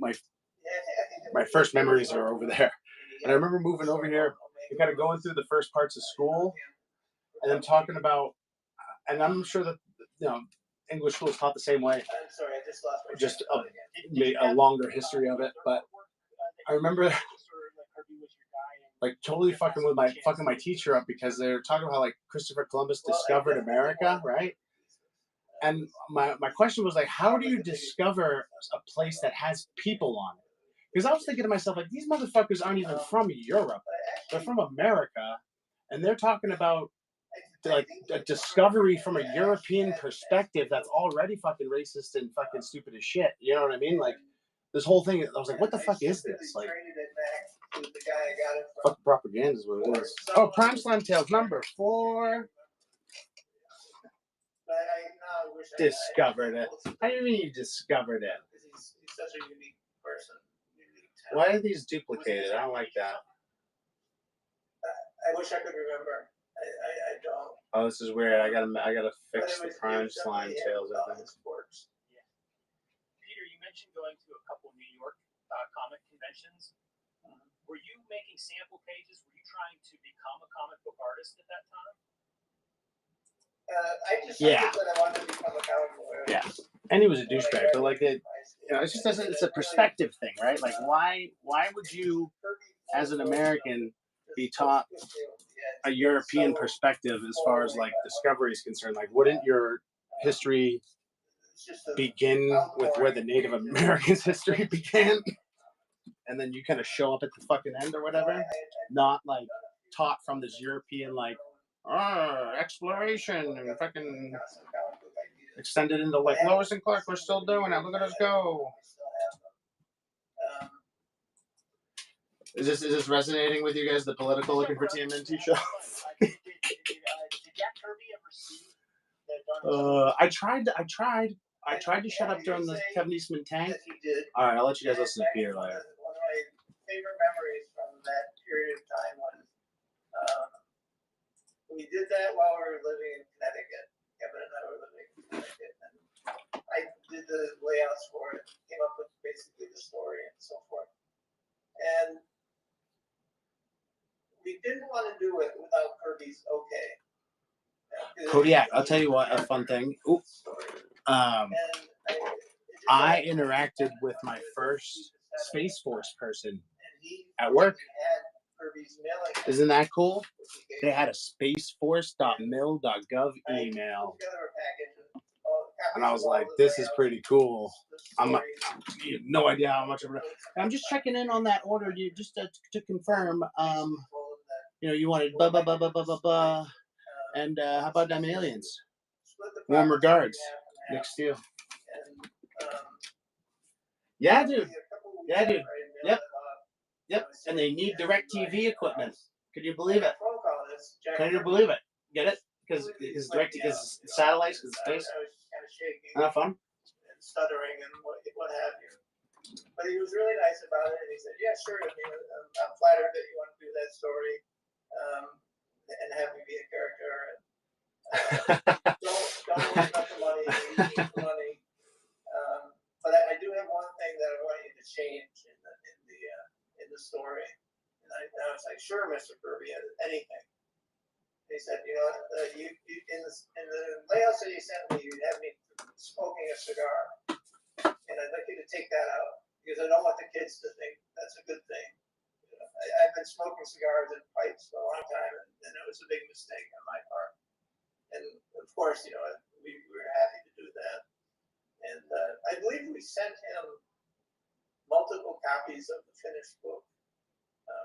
my first memories are over there. And I remember moving over here and kind of going through the first parts of school, and then talking about, and I'm sure that English school is taught the same way. I'm sorry, I just lost my Just train of thought again. a longer history of it, but I remember like totally fucking my teacher up because they're talking about how like Christopher Columbus discovered America, right? And my question was like, how do you discover a place that has people on it? Because I was thinking to myself, like, these motherfuckers aren't even from Europe; they're from America, and they're talking about like a discovery from a European perspective that's already fucking racist and fucking stupid as shit. You know what I mean? Like this whole thing. I was like, what the fuck is this? Like, fuck propaganda is what it is. Oh, Prime Slime Tales number 4. Discovered it. How do you mean you discovered it? He's such a unique person. Why are these duplicated? I don't like that. I wish I could remember. I don't. Oh, this is weird. I gotta fix the Prime Slime Tales. I think. Yeah. Peter, you mentioned going to a couple New York comic conventions. Were you making sample pages? Were you trying to become a comic book artist at that time? I just said that I wanted to become a comic book artist. Yeah, and he was a douchebag, but like it's just it's a perspective thing, right? Like why would you, as an American, be taught a European perspective as far as like discovery is concerned? Like, wouldn't your history begin with where the Native Americans' history began, and then you kind of show up at the fucking end or whatever? Not like taught from this European like exploration and fucking extended into like Lois and Clark. We're still doing it. Look at us go. Is this resonating with you guys? The political looking for TMNT show. Did Jack Kirby ever see the I tried to shut up during the Kevin Eastman tank. All right, I'll let you guys listen to Peter later. One of my favorite memories from that period of time was we did that while we were living in Connecticut. Kevin and I were living in Connecticut, and I did the layouts for it, came up with basically the story and so forth. And we didn't want to do it without Kirby's okay. Kodiak, I'll tell you what, a fun thing. Ooh. I interacted with my first Space Force person at work. Isn't that cool? They had a spaceforce.mil.gov email. And I was like, this is pretty cool. You have no idea how much I'm just checking in on that order just to confirm. You wanted blah blah blah blah blah blah blah. And how about them aliens? Warm regards. Nick Steele. Yeah, dude. Yep. And they need DirecTV equipment. Can you believe it? Can you believe it? Get it? Because satellites, because space. Isn't that fun? And stuttering and what have you. But he was really nice about it, and he said, "Yeah, sure. I'm flattered that you want to do that story, and have me be a character. And don't waste enough money. You need the money. But I do have one thing that I want you to change in the story." And I was like, "Sure, Mr. Kirby, anything." He said, "You know, you in the layouts that you sent me, you have me smoking a cigar, and I'd like you to take that out because I don't want the kids to think that's a good thing. I've been smoking cigars and pipes for a long time, and it was a big mistake on my part. And of course, we were happy to do that. And I believe we sent him multiple copies of the finished book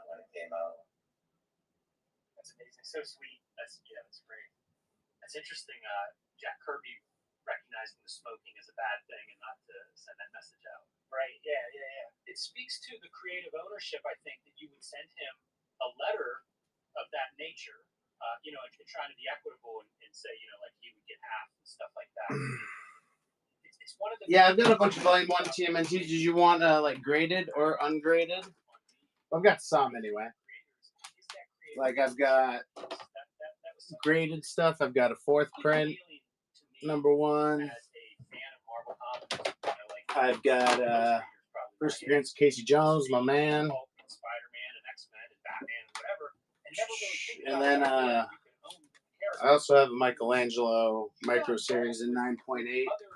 when it came out. That's amazing. So sweet. That's great. That's interesting. Jack Kirby recognizing the smoking as a bad thing and not to send that message out. Right. Yeah. It speaks to the creative ownership, I think, that you would send him a letter of that nature, and trying to be equitable and say, like he would get half and stuff like that. It's one of the I've got a bunch of Volume 1 TMNT. Did you want like graded or ungraded? I've got some anyway. Like I've got graded stuff. I've got a 4th print, number 1. I've got First appearance of Casey Jones, my man. Spider-Man and X-Men and Batman and whatever, and never really think And about then you could own I also have a Michelangelo Micro Series in 9.8. other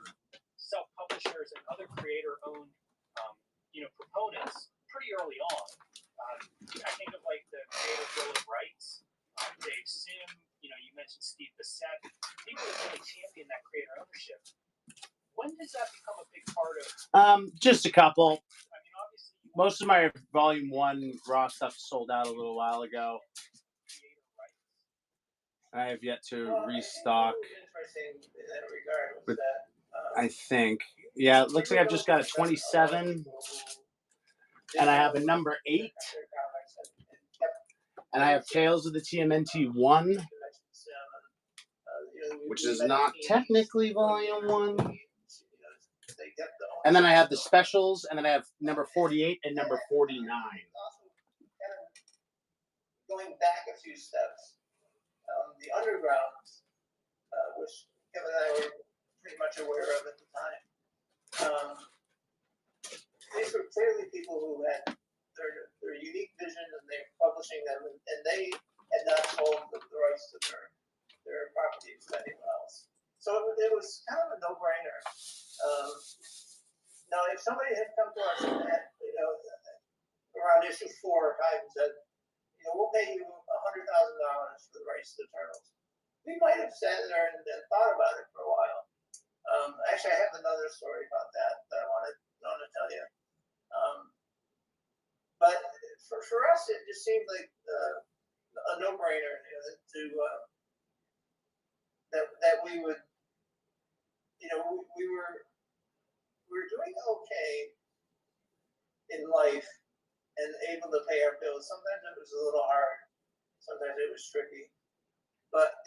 self-publishers and other creator-owned, proponents pretty early on. I think of like the creator Bill of Rights, Dave Sim. You mentioned Steve Bissett. People that really champion that creator ownership. When does that become a big part of? Just a couple. I mean, obviously, Most of my Volume 1 raw stuff sold out a little while ago. I have yet to restock. Interesting in that regard was But that I think, yeah, it looks like I've just got a 27, and I have a number 8, and I have Tales of the TMNT 1, which is not technically Volume 1. And then I have the specials, and then I have number 48 and number 49. Going back a few steps, the undergrounds, which Kevin and I were pretty much aware of at the time, these were clearly people who had their unique vision, and they were publishing them, and they had not sold the rights to their properties to anyone else. So it was kind of a no-brainer. Now, if somebody had come to us and had, around issue 4 or 5 and said, we'll pay you $100,000 for the rights to the Turtles, we might have sat there and thought about it for a while. Actually, I have another story about that I want to tell you. But for us, it just seemed like a no-brainer that we would, we were doing okay in life and able to pay our bills. Sometimes it was a little hard. Sometimes it was tricky. But,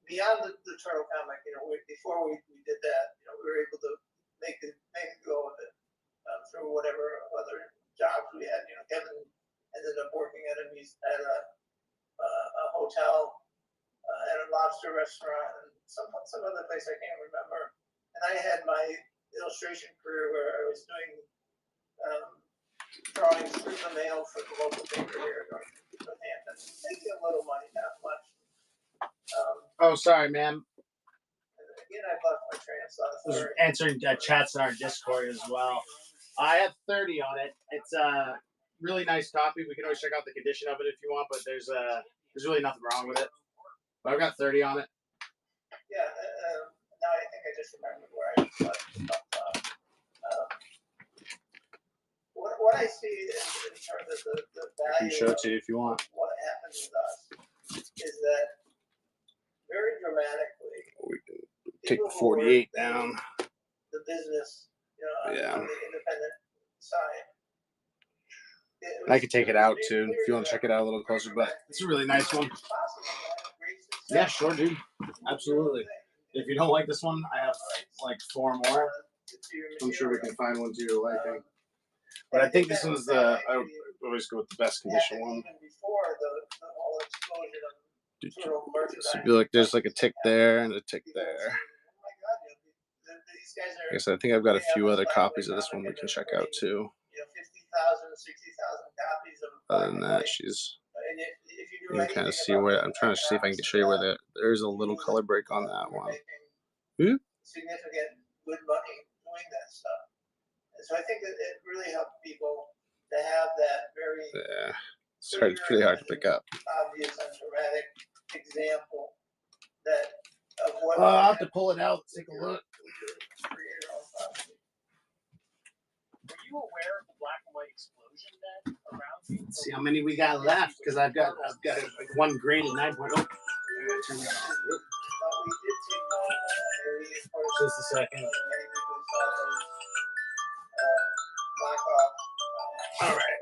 beyond the turtle comic, before we did that, we were able to make it go with it through whatever other jobs we had. Kevin ended up working at a hotel, at a lobster restaurant, and some other place I can't remember. And I had my illustration career where I was doing drawings through the mail for the local paper here in Northampton, making a little money, not much. Oh, sorry, ma'am. Again, I lost my train of thought. I was answering chats on our Discord as well. I have 30 on it. It's a really nice copy. We can always check out the condition of it if you want, but there's really nothing wrong with it. But I've got 30 on it. Yeah, now I think I just remembered where I left off. What I see in terms of the value, I can show it to you if you want. What happened with us is that very dramatically, We can take the 48 down. The business, on the independent side. I could take it out too if you want to check it out a little closer, but it's a really nice one. Yeah, sure, dude. Absolutely. If you don't like this one, I have like 4 more. I'm sure we can find one to your liking. But I think this one's I always go with the best condition one. So if you look, there's like a tick there and a tick there. I guess I think I've got a few other copies of this one we can check out too. 50,000, 60,000 copies of. Other than that, you can kind of see where I'm trying to see if I can show you where there's a little color break on that one. Significant good money doing that stuff. And so I think that it really helped people to have that very it's pretty hard to pick up. Obvious and dramatic example of what I'll have to pull it out, take a look. Were you aware of the black and white explosion then around you? Let's see how many we got left, because I've got one graded 9.0. Just a second. All right.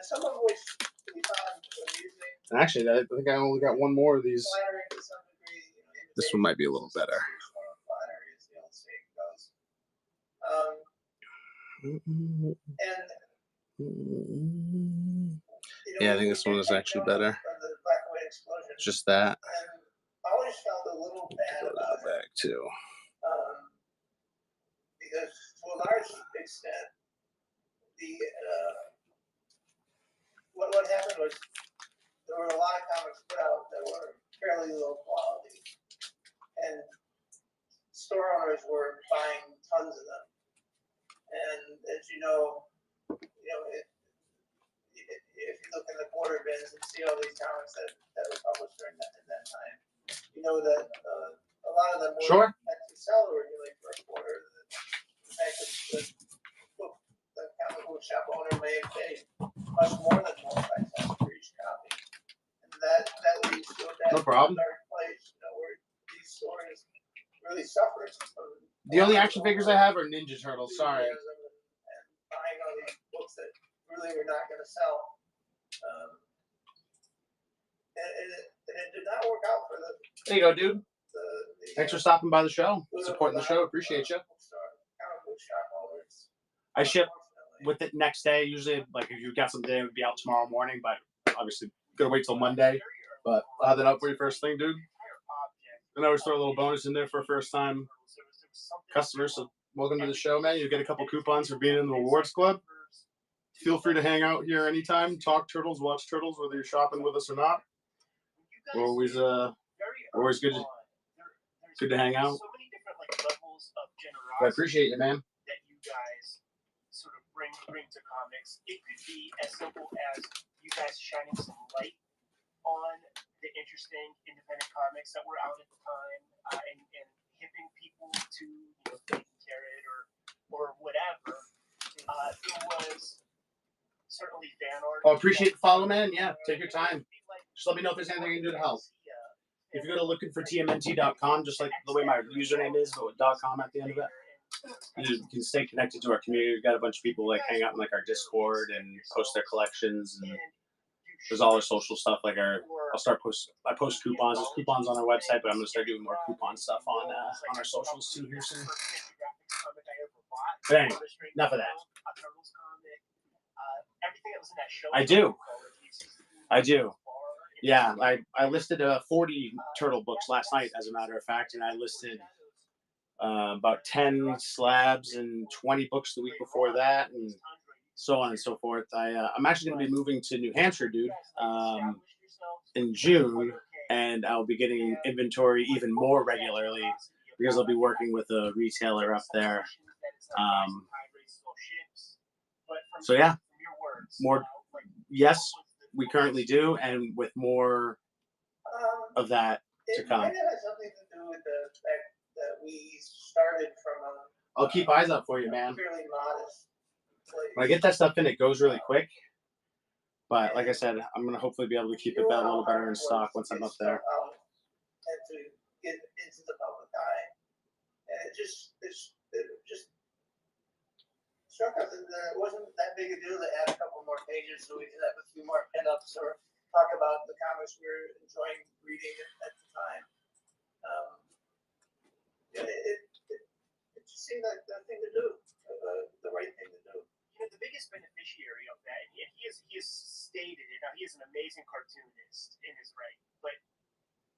Some of which we found amusing. Actually, I think I only got one more of these. This one might be a little better. Yeah, I think this one is actually better. The black and white explosion Just that. And I always felt a little bad Go to about the back too. because to a large extent, the what happened was there were a lot of comics put out that were fairly low quality, and store owners were buying tons of them. And as you know, if you look in the quarter bins and see all these comics that were published during that time, you know that a lot of them were actually sell originally for a quarter. The fact that the comic book shop owner may have paid much more than 25 cents for each copy, and that leads to a bad dark place, where these stories really suffer. The only action figures I have are Ninja Turtles. Sorry. And buying all these books that really were not going to sell. And it did not work out for the. There you go, dude. Thanks for stopping by the show, supporting the show. Appreciate you. I ship with it next day. Usually, like if you got something, it would be out tomorrow morning. But obviously, gotta wait till Monday. But I'll have that up for you first thing, dude. And I always throw a little bonus in there for first time customers. So welcome to the show, man. You get a couple coupons for being in the rewards club. Feel free to hang out here anytime. Talk Turtles, watch Turtles, whether you're shopping with us or not. We're always good to hang out. I appreciate you, man. That you guys sort of bring to comics. It could be as simple as you guys shining some light on the interesting independent comics that were out at the time, and hipping people to Carrot or whatever. There was certainly fan art. Oh, appreciate the follow, man. Yeah, take your time. Just let me know if there's anything I can do to help. If you go to lookingfortmnt.com, just like the way my username is, but with .com at the end of it, you can stay connected to our community. We've got a bunch of people like hang out in like our Discord and post their collections, and there's all our social stuff. Like I post coupons. There's coupons on our website, but I'm gonna start doing more coupon stuff on our socials too here soon. But anyway, enough of that. I do. Yeah, I listed 40 turtle books last night, as a matter of fact, and I listed about 10 slabs and 20 books the week before that, and so on and so forth. I'm actually going to be moving to New Hampshire, dude, in June, and I'll be getting inventory even more regularly because I'll be working with a retailer up there. So yeah, more. Yes, we currently do, and with more of that to come. It might have something to do with the fact that we started from a. I'll keep eyes out for you, man. Fairly modest place. When I get that stuff in, it goes really quick. But like I said, I'm gonna hopefully be able to keep it a little better in stock once I'm up there. And to get into the public eye, and it just struck us that it wasn't that big a deal to add a couple more pages so we could have a few more pinups or talk about the comics we were enjoying reading at the time. It just seemed like the thing to do, the right thing to do. The biggest beneficiary of that, and he has stated it. Now he is an amazing cartoonist in his right, but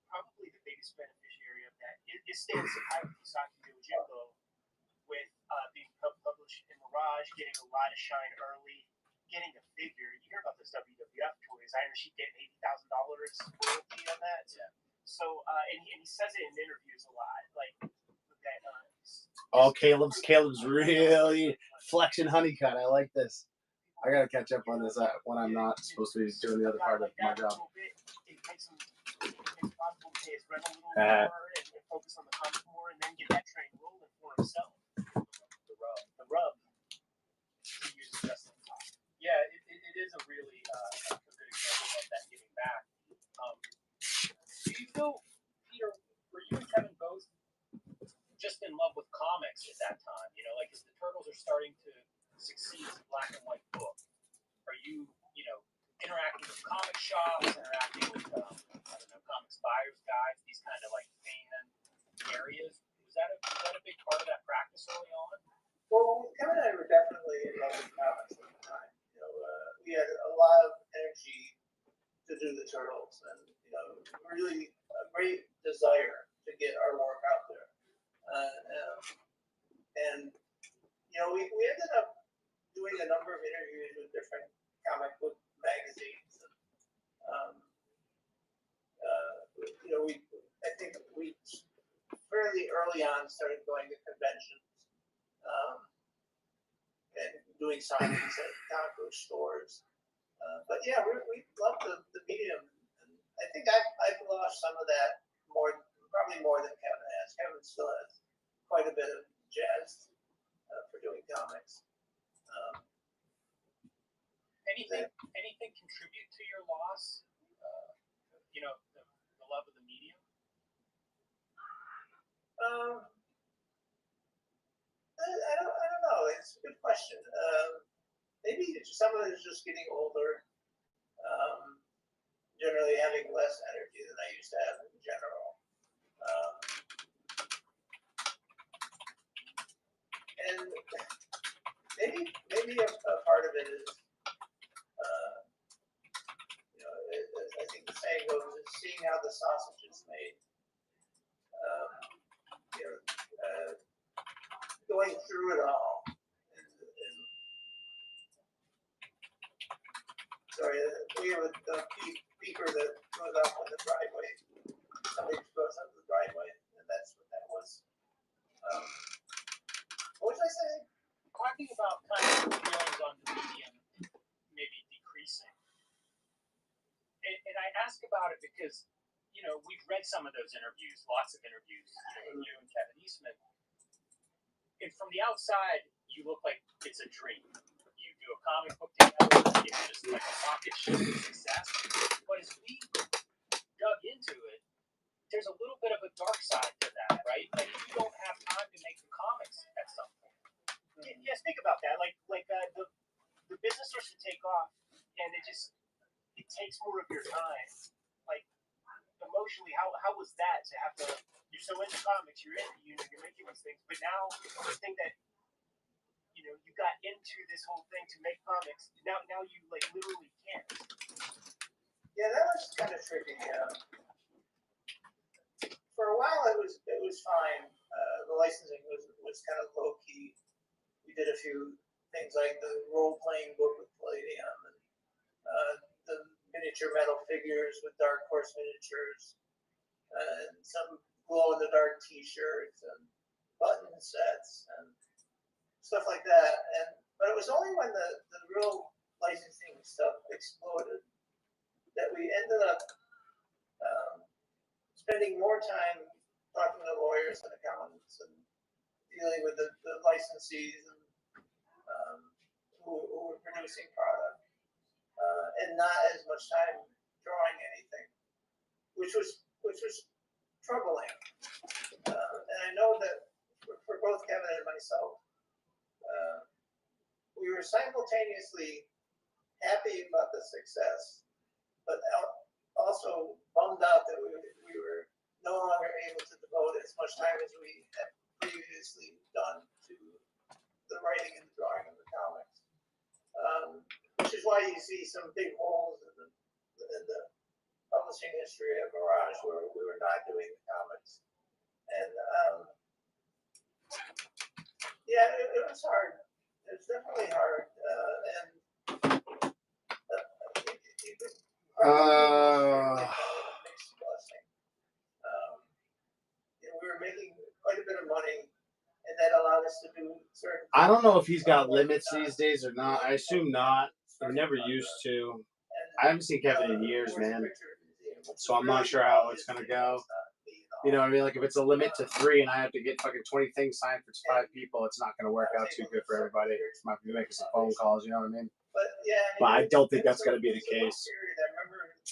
probably the biggest beneficiary of that is Stan Sakai with Saki Yojimbo, with being published in Mirage, getting a lot of shine early, getting a figure. You hear about those WWF toys. Iron Sheik getting $80,000 royalty on that. Yeah. So, and he says it in interviews a lot, like that. Caleb's really flexing Honeycut. I like this. I gotta catch up on this when I'm not supposed to be doing the other part of my job. It makes him possible to pay his rent a little more and focus on the comic more, and then get that train rolling for himself. The rub. To use the best on top. Yeah, it is a really a good example of that giving back. Do you feel, Peter, were you and Kevin both just in love with comics at that time? Like as the Turtles are starting to succeed as a black and white book, are you, interacting with comic shops, interacting with, comics buyers guides, these kind of like fan areas? Was that a big part of that practice early on? Well, Kevin and I were definitely in love with comics at the time. We had a lot of energy to do the Turtles, and we were doing signings at comic book stores. But yeah, we love the medium. And I think I've lost some of that probably more than Kevin has. Kevin still has quite a bit of jazz for doing comics. Anything contribute to your loss? The love of the medium. I don't know. It's a good question. Maybe some of it is just getting older. Generally having less energy than I used to have in general. And maybe a part of it is, I think the saying goes, is seeing how the sausage is made. Going through it all. Sorry, we have a beeper that goes off on the driveway. Somebody goes up the driveway, and that's what that was. What was I saying? Talking about kind of feelings on the medium maybe decreasing. And I ask about it because, we've read some of those interviews, lots of interviews, with you and Kevin Eastman. And from the outside, you look like it's a dream. You do a comic book together, it's just like a rocket ship of success. But as we dug into it, there's a little bit of a dark side to that, right? Like you don't have time to make the comics at some point. Yes, think about that. The business starts to take off, and it takes more of your time. Like emotionally, how was that to have to? You're so into comics, you're making these things, but now the thing that you got into this whole thing to make comics. Now you like literally can't. Yeah, that was kind of tricky. For a while, it was fine. The licensing was kind of low key. We did a few things like the role playing book with Palladium and the miniature metal figures with Dark Horse Miniatures and some glow in the dark T-shirts and button sets and stuff like that. But it was only when the real licensing stuff exploded that we ended up spending more time talking to lawyers and accountants and dealing with the licensees and who were producing product, and not as much time drawing anything, which was troubling. And I know that for both Kevin and myself, we were simultaneously happy about the success, but also bummed out that we were no longer able to devote as much time as we had previously done to the writing and the drawing of the comics. Which is why you see some big holes in the publishing history of Mirage where we were not doing the comics. And yeah, it was hard. It was definitely hard. Mixed blessing. We were making quite a bit of money, and that allowed us to do certain. I don't know if he's got limits these days or not. I assume not. I never used to. I haven't seen Kevin in years, man. So I'm not sure how it's gonna go. You know what I mean? Like if it's a limit to 3 and I have to get fucking 20 things signed for 5 people, it's not gonna work out too good for everybody. I might be making some phone calls, you know what I mean? But I don't think that's gonna be the case.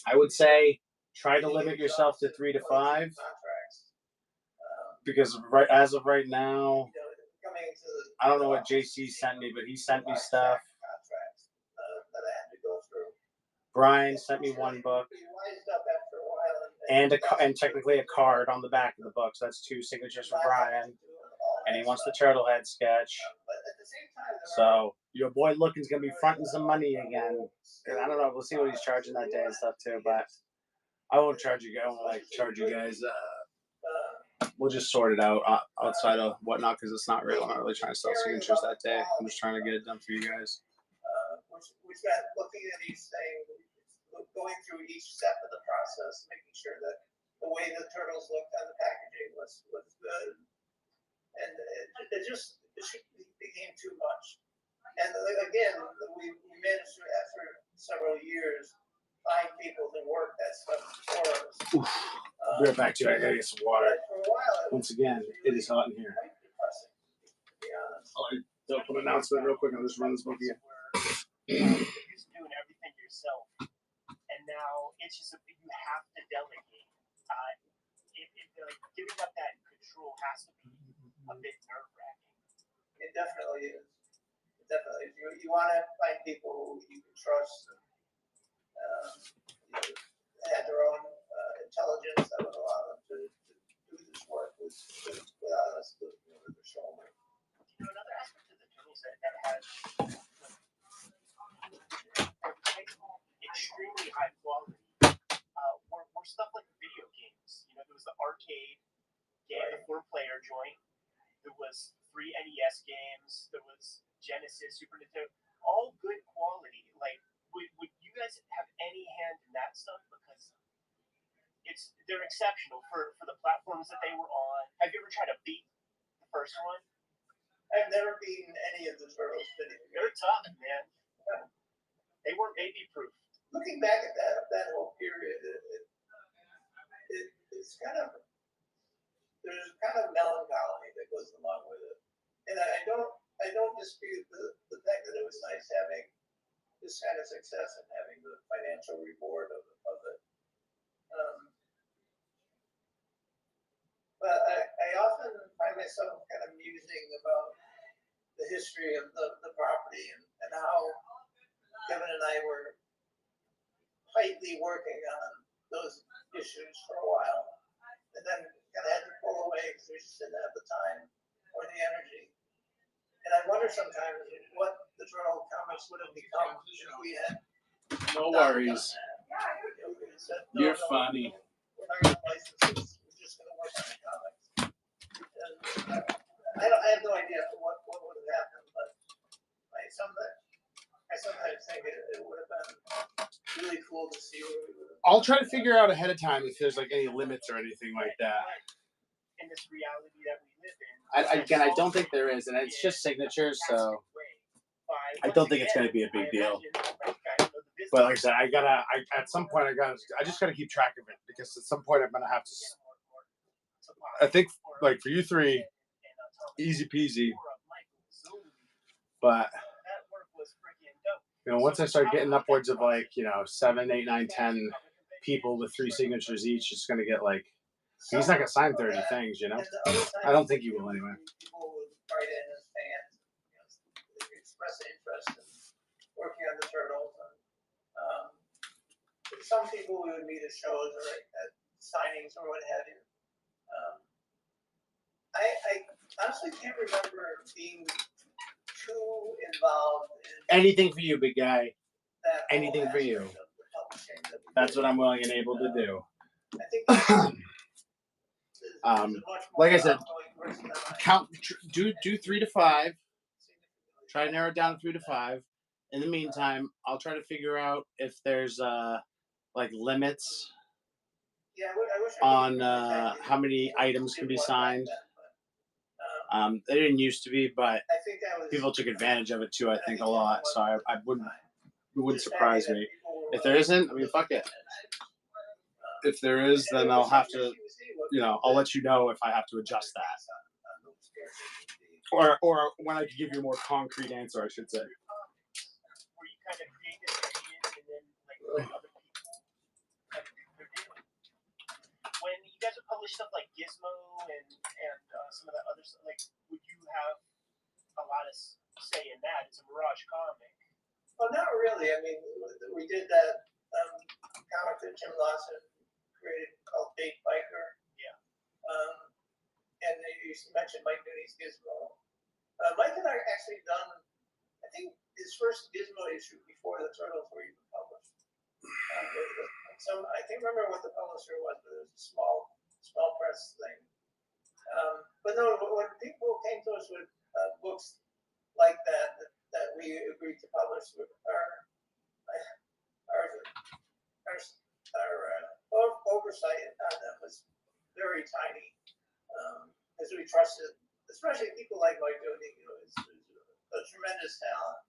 I would say try to limit yourself to 3 to 5. Because as of right now, I don't know what JC sent me, but he sent me stuff. Brian sent me one book, and technically a card on the back of the book. So that's 2 signatures for Brian, and he wants the turtle head sketch. So your boy Lookin's gonna be fronting some money again. And I don't know. We'll see what he's charging that day and stuff too. But I won't charge you guys. I won't charge you guys. We'll just sort it out outside of whatnot because it's not real. I'm not really trying to sell signatures that day. I'm just trying to get it done for you guys. Which got looking at each thing, going through each step of the process, making sure that the way the turtles looked on the packaging was good, and it became too much. And again, we managed to, after several years, find people to work that stuff for us. I'll be right back to you. I gotta get some water. For a while, Once again, it is hot in here. quite depressing, to be honest. I'll put an announcement real quick. I'll just run this book again. You're used to doing everything yourself, and now it's just you have to delegate. Giving up that control has to be a bit nerve-wracking. It definitely is. It definitely is. You want to find people you can trust and had their own intelligence that would allow them to do this work without us looking over their shoulder. Another aspect of the turtles that has extremely high quality were stuff like video games. There was the arcade game, the 4-player joint. There was 3 NES games. There was Genesis, Super Nintendo. All good quality. Like, would you guys have any hand in that stuff? Because they're exceptional for the platforms that they were on. Have you ever tried to beat the first one? I've never beaten any of the Turtles video games. They're tough, man. They were baby-proof. Looking back at that whole period, it's kind of, there's kind of melancholy that goes along with it, and I don't dispute the fact that it was nice having this kind of success and having the financial reward of it. But I often find myself kind of musing about the history of the property and how Kevin and I were tightly working on those issues for a while, and then kind of had to pull away because we just didn't have the time or the energy. And I wonder sometimes what the Turtle comics would have become if we had. No worries. You're funny. We're not going to license this. We're just going to work on the comics. And I have no idea what would have happened, but I sometimes think it would have been really cool to see where we would have. I'll try to figure out ahead of time if there's like any limits or anything like that. In this reality that we live in. I don't think there is, and it's just signatures, so I don't think it's going to be a big deal. But like I said, at some point I just gotta keep track of it, because at some point I'm gonna have to. I think like for you 3, easy peasy. But once I start getting upwards of like 7, 8, 9, 10 people with 3 signatures each, it's gonna get like. He's not gonna sign 30 things, I don't think he will anyway. People would write in as fans, express interest in working on the Turtles. And, some people we would meet at shows or at signings or what have you. I honestly can't remember being too involved in anything for you, big guy. Anything for you. That's what I'm willing and able to do. I think like I said, do 3 to 5. Try to narrow it down to 3 to 5. In the meantime, I'll try to figure out if there's like limits on how many items can be signed. They didn't used to be, but people took advantage of it too. I think a lot. So it wouldn't surprise me if there isn't. I mean, fuck it. If there is, then I'll have to. I'll let you know if I have to adjust that, or when I can give you a more concrete answer, I should say. Where you kind of create this gradient and then let other people kind of do their deal. When you guys would publish stuff like Gizmo and some of that other stuff, like, would you have a lot of say in that? It's a Mirage comic. Well, not really. I mean, we did that comic that Jim Lawson created called Bait Biker. And you mentioned Mike Mooney's Gizmo. Mike and I actually done, I think, his first Gizmo issue before the Turtles were even published. I can't remember what the publisher was, but it was a small press thing. But no, when people came to us with books like that we agreed to publish, our oversight on them was very tiny. Because we trusted, especially people like Mike Dooney, who's a tremendous talent.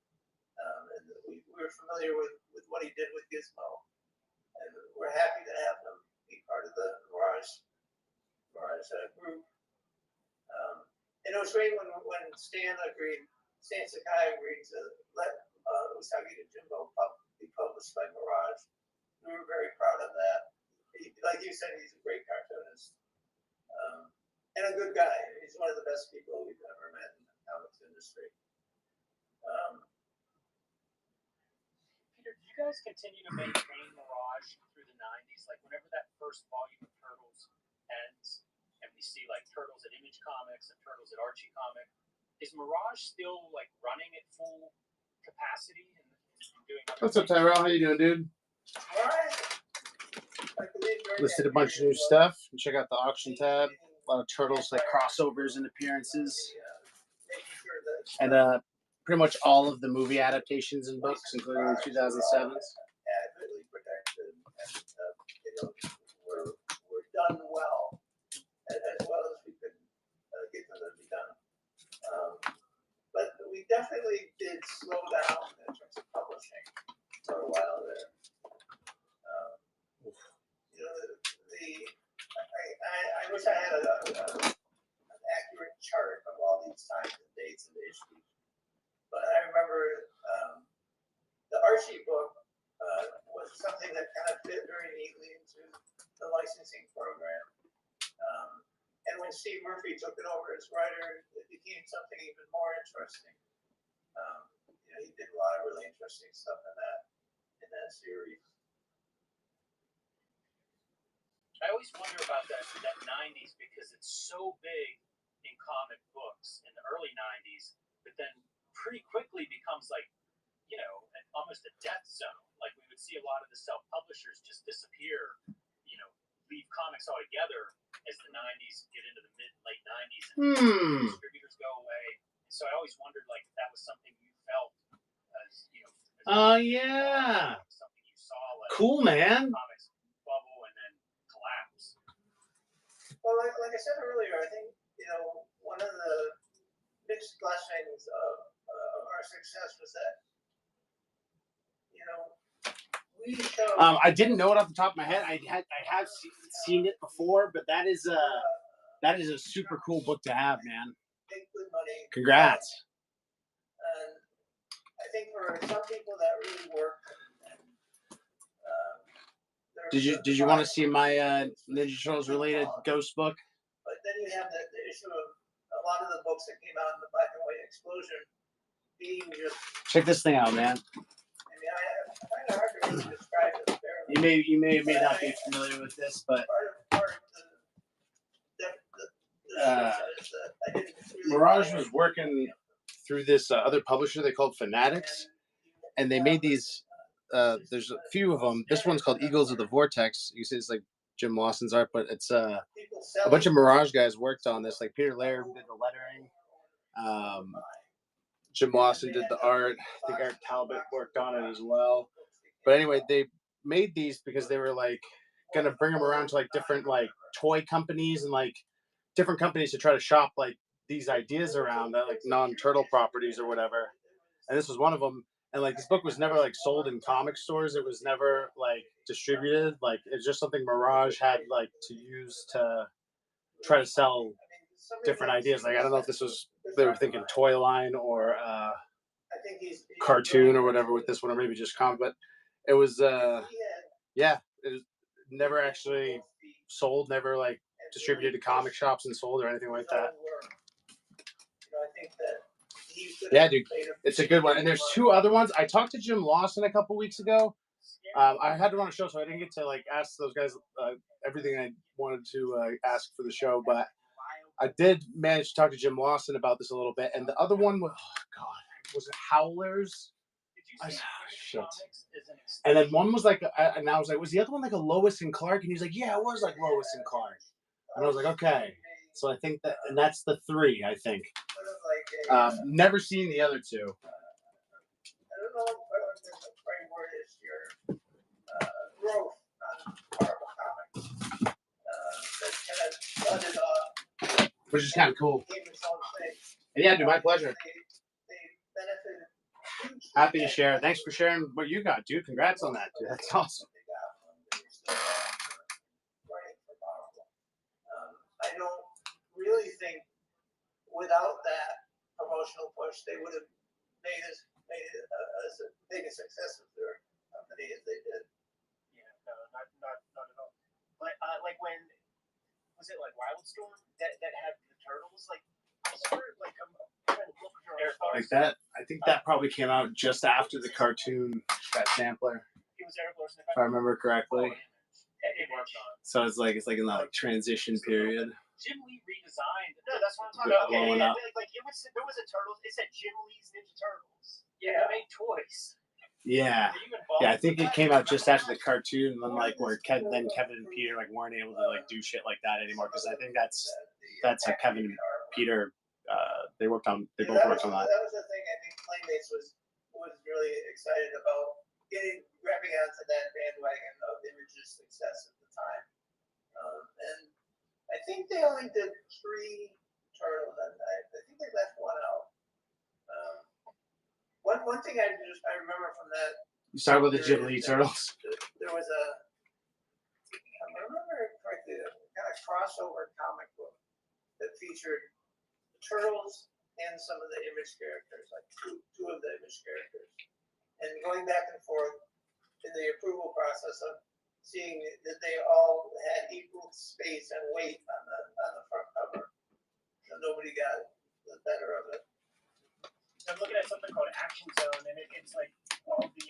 familiar with what he did with Gizmo, and we're happy to have him be part of the Mirage group. And it was great when Stan Sakai agreed to let Usagi to Jimbo be published by Mirage. We were very proud of that. Like you said, he's a great cartoonist. And a good guy. He's one of the best people we've ever met in the comics industry. Peter, do you guys continue to maintain Mirage through the 90s? Like, whenever that first volume of Turtles ends, and we see, like, Turtles at Image Comics and Turtles at Archie Comics, is Mirage still, like, running at full capacity and doing other What's up, Tyrell? How you doing, dude? All right. Listed a bunch of new stuff. Check out the auction tab. A lot of Turtles, like crossovers and appearances. And pretty much all of the movie adaptations and books, including the 2007s. Adequately protected, and were done well, as well as we could get them to be done. But we definitely did slow down in terms of publishing for a while there. I wish I had an accurate chart of all these times and dates and issues. But I remember the Archie book was something that kind of fit very neatly into the licensing program. And when Steve Murphy took it over as writer, it became something even more interesting. He did a lot of really interesting stuff in that series. I always wonder about that 90s because it's so big in comic books in the early 90s, but then pretty quickly becomes like, almost a death zone. Like we would see a lot of the self-publishers just disappear, leave comics altogether as the 90s get into the late 90s and distributors go away. And so I always wondered like if that was something you felt as, yeah. Something you saw like cool, man. Comics bubble and then collapse. Well, like I said earlier, I think, one of the mixed blessings of our success was that, we chose. I didn't know it off the top of my head. I have seen it before, but that is a super cool book to have, man. Make good money. Congrats. And I think for some people that really worked. Did you want to see my Ninja Turtles related ghost book? But then you have the issue of a lot of the books that came out in the Black and White explosion being just. Check this thing out, man. I mean, I find it hard to really describe it fairly. You may or may not be familiar with this, but part of the Mirage was working through this other publisher they called Fanatics, and they made these. There's a few of them. This one's called Eagles of the Vortex. You see, it's like Jim Lawson's art, but it's a bunch of Mirage guys worked on this. Like Peter Laird did the lettering. Jim Lawson did the art. I think Eric Talbot worked on it as well. But anyway, they made these because they were like gonna bring them around to like different like toy companies and like different companies to try to shop like these ideas around like non-turtle properties or whatever. And this was one of them. And like this book was never like sold in comic stores. It was never like distributed. Like it's just something Mirage had like to use to try to sell different ideas. Like I don't know if this was they were thinking toy line or cartoon or whatever with this one, or maybe just comic. But it was it was never actually sold, never like distributed to comic shops and sold or anything like that. Yeah, dude, it's a good one. And there's two other ones. I talked to Jim Lawson a couple weeks ago. I had to run a show, so I didn't get to like ask those guys everything I wanted to ask for the show. But I did manage to talk to Jim Lawson about this a little bit. And the other one was, was it Howlers? Shit. And then one was like, and I was like, was the other one like a Lois and Clark? And he was like, yeah, it was like Lois and Clark. And I was like, okay. So I think that, and that's the three, I think. Never seen the other two. I don't know what the right word is here. Growth on Marvel Comics. That kind of started off. Which is kind of cool. Became its own thing. And yeah, dude, my pleasure. They benefited hugely Happy to share. Thanks for sharing what you got, dude. Congrats on that, dude. That's awesome. I don't really think without that promotional push, they would have made it as big a success of their company as they did. Yeah, no, not at all. But like when was it like Wildstorm that had the turtles? Like I swear, like I'm trying to look through like that. I think that probably came out just after the cartoon, that sampler, It was Eric Larson. if I remember correctly. So it's like in that like transition period. Jim Lee redesigned. No, that's what I'm talking about. Blowing up. Like it was there was a turtles. It said Jim Lee's Ninja Turtles. Yeah, they made toys. Yeah. Yeah, I think it came out just after the cartoon, and then like where Kevin and Peter like weren't able to like do shit like that anymore, because I think that's how Kevin and Peter they both worked on that. That was the thing. I think Playmates was really excited about grabbing onto that bandwagon of Image's success at the time, and I think they only did 3 turtles, and I think they left one out. One thing I remember from that. You talk about the Jim Lee turtles. There was a, I remember correctly, a kind of crossover comic book that featured the turtles and some of the Image characters, like two of the Image characters, and going back and forth in the approval process of seeing that they all had equal space and weight on the front cover, so nobody got the better of it. I'm looking at something called Action Zone, and it's like all the.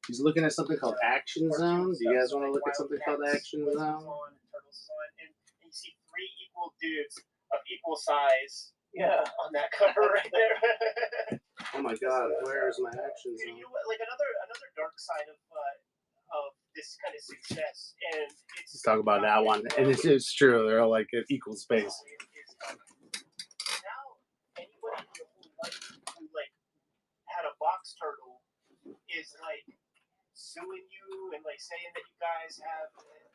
He's looking at something called Action Zone. Do you guys want to look at something called Action Zone? And you see 3 equal dudes of equal size. Yeah, on that cover right there. Oh my God, where is my Action Zone? You know, like another dark side of this kind of success, and it's. Let's talk about that one, and it's true. They're all like at equal space. Now anybody who like had a box turtle is like suing you and like saying that you guys have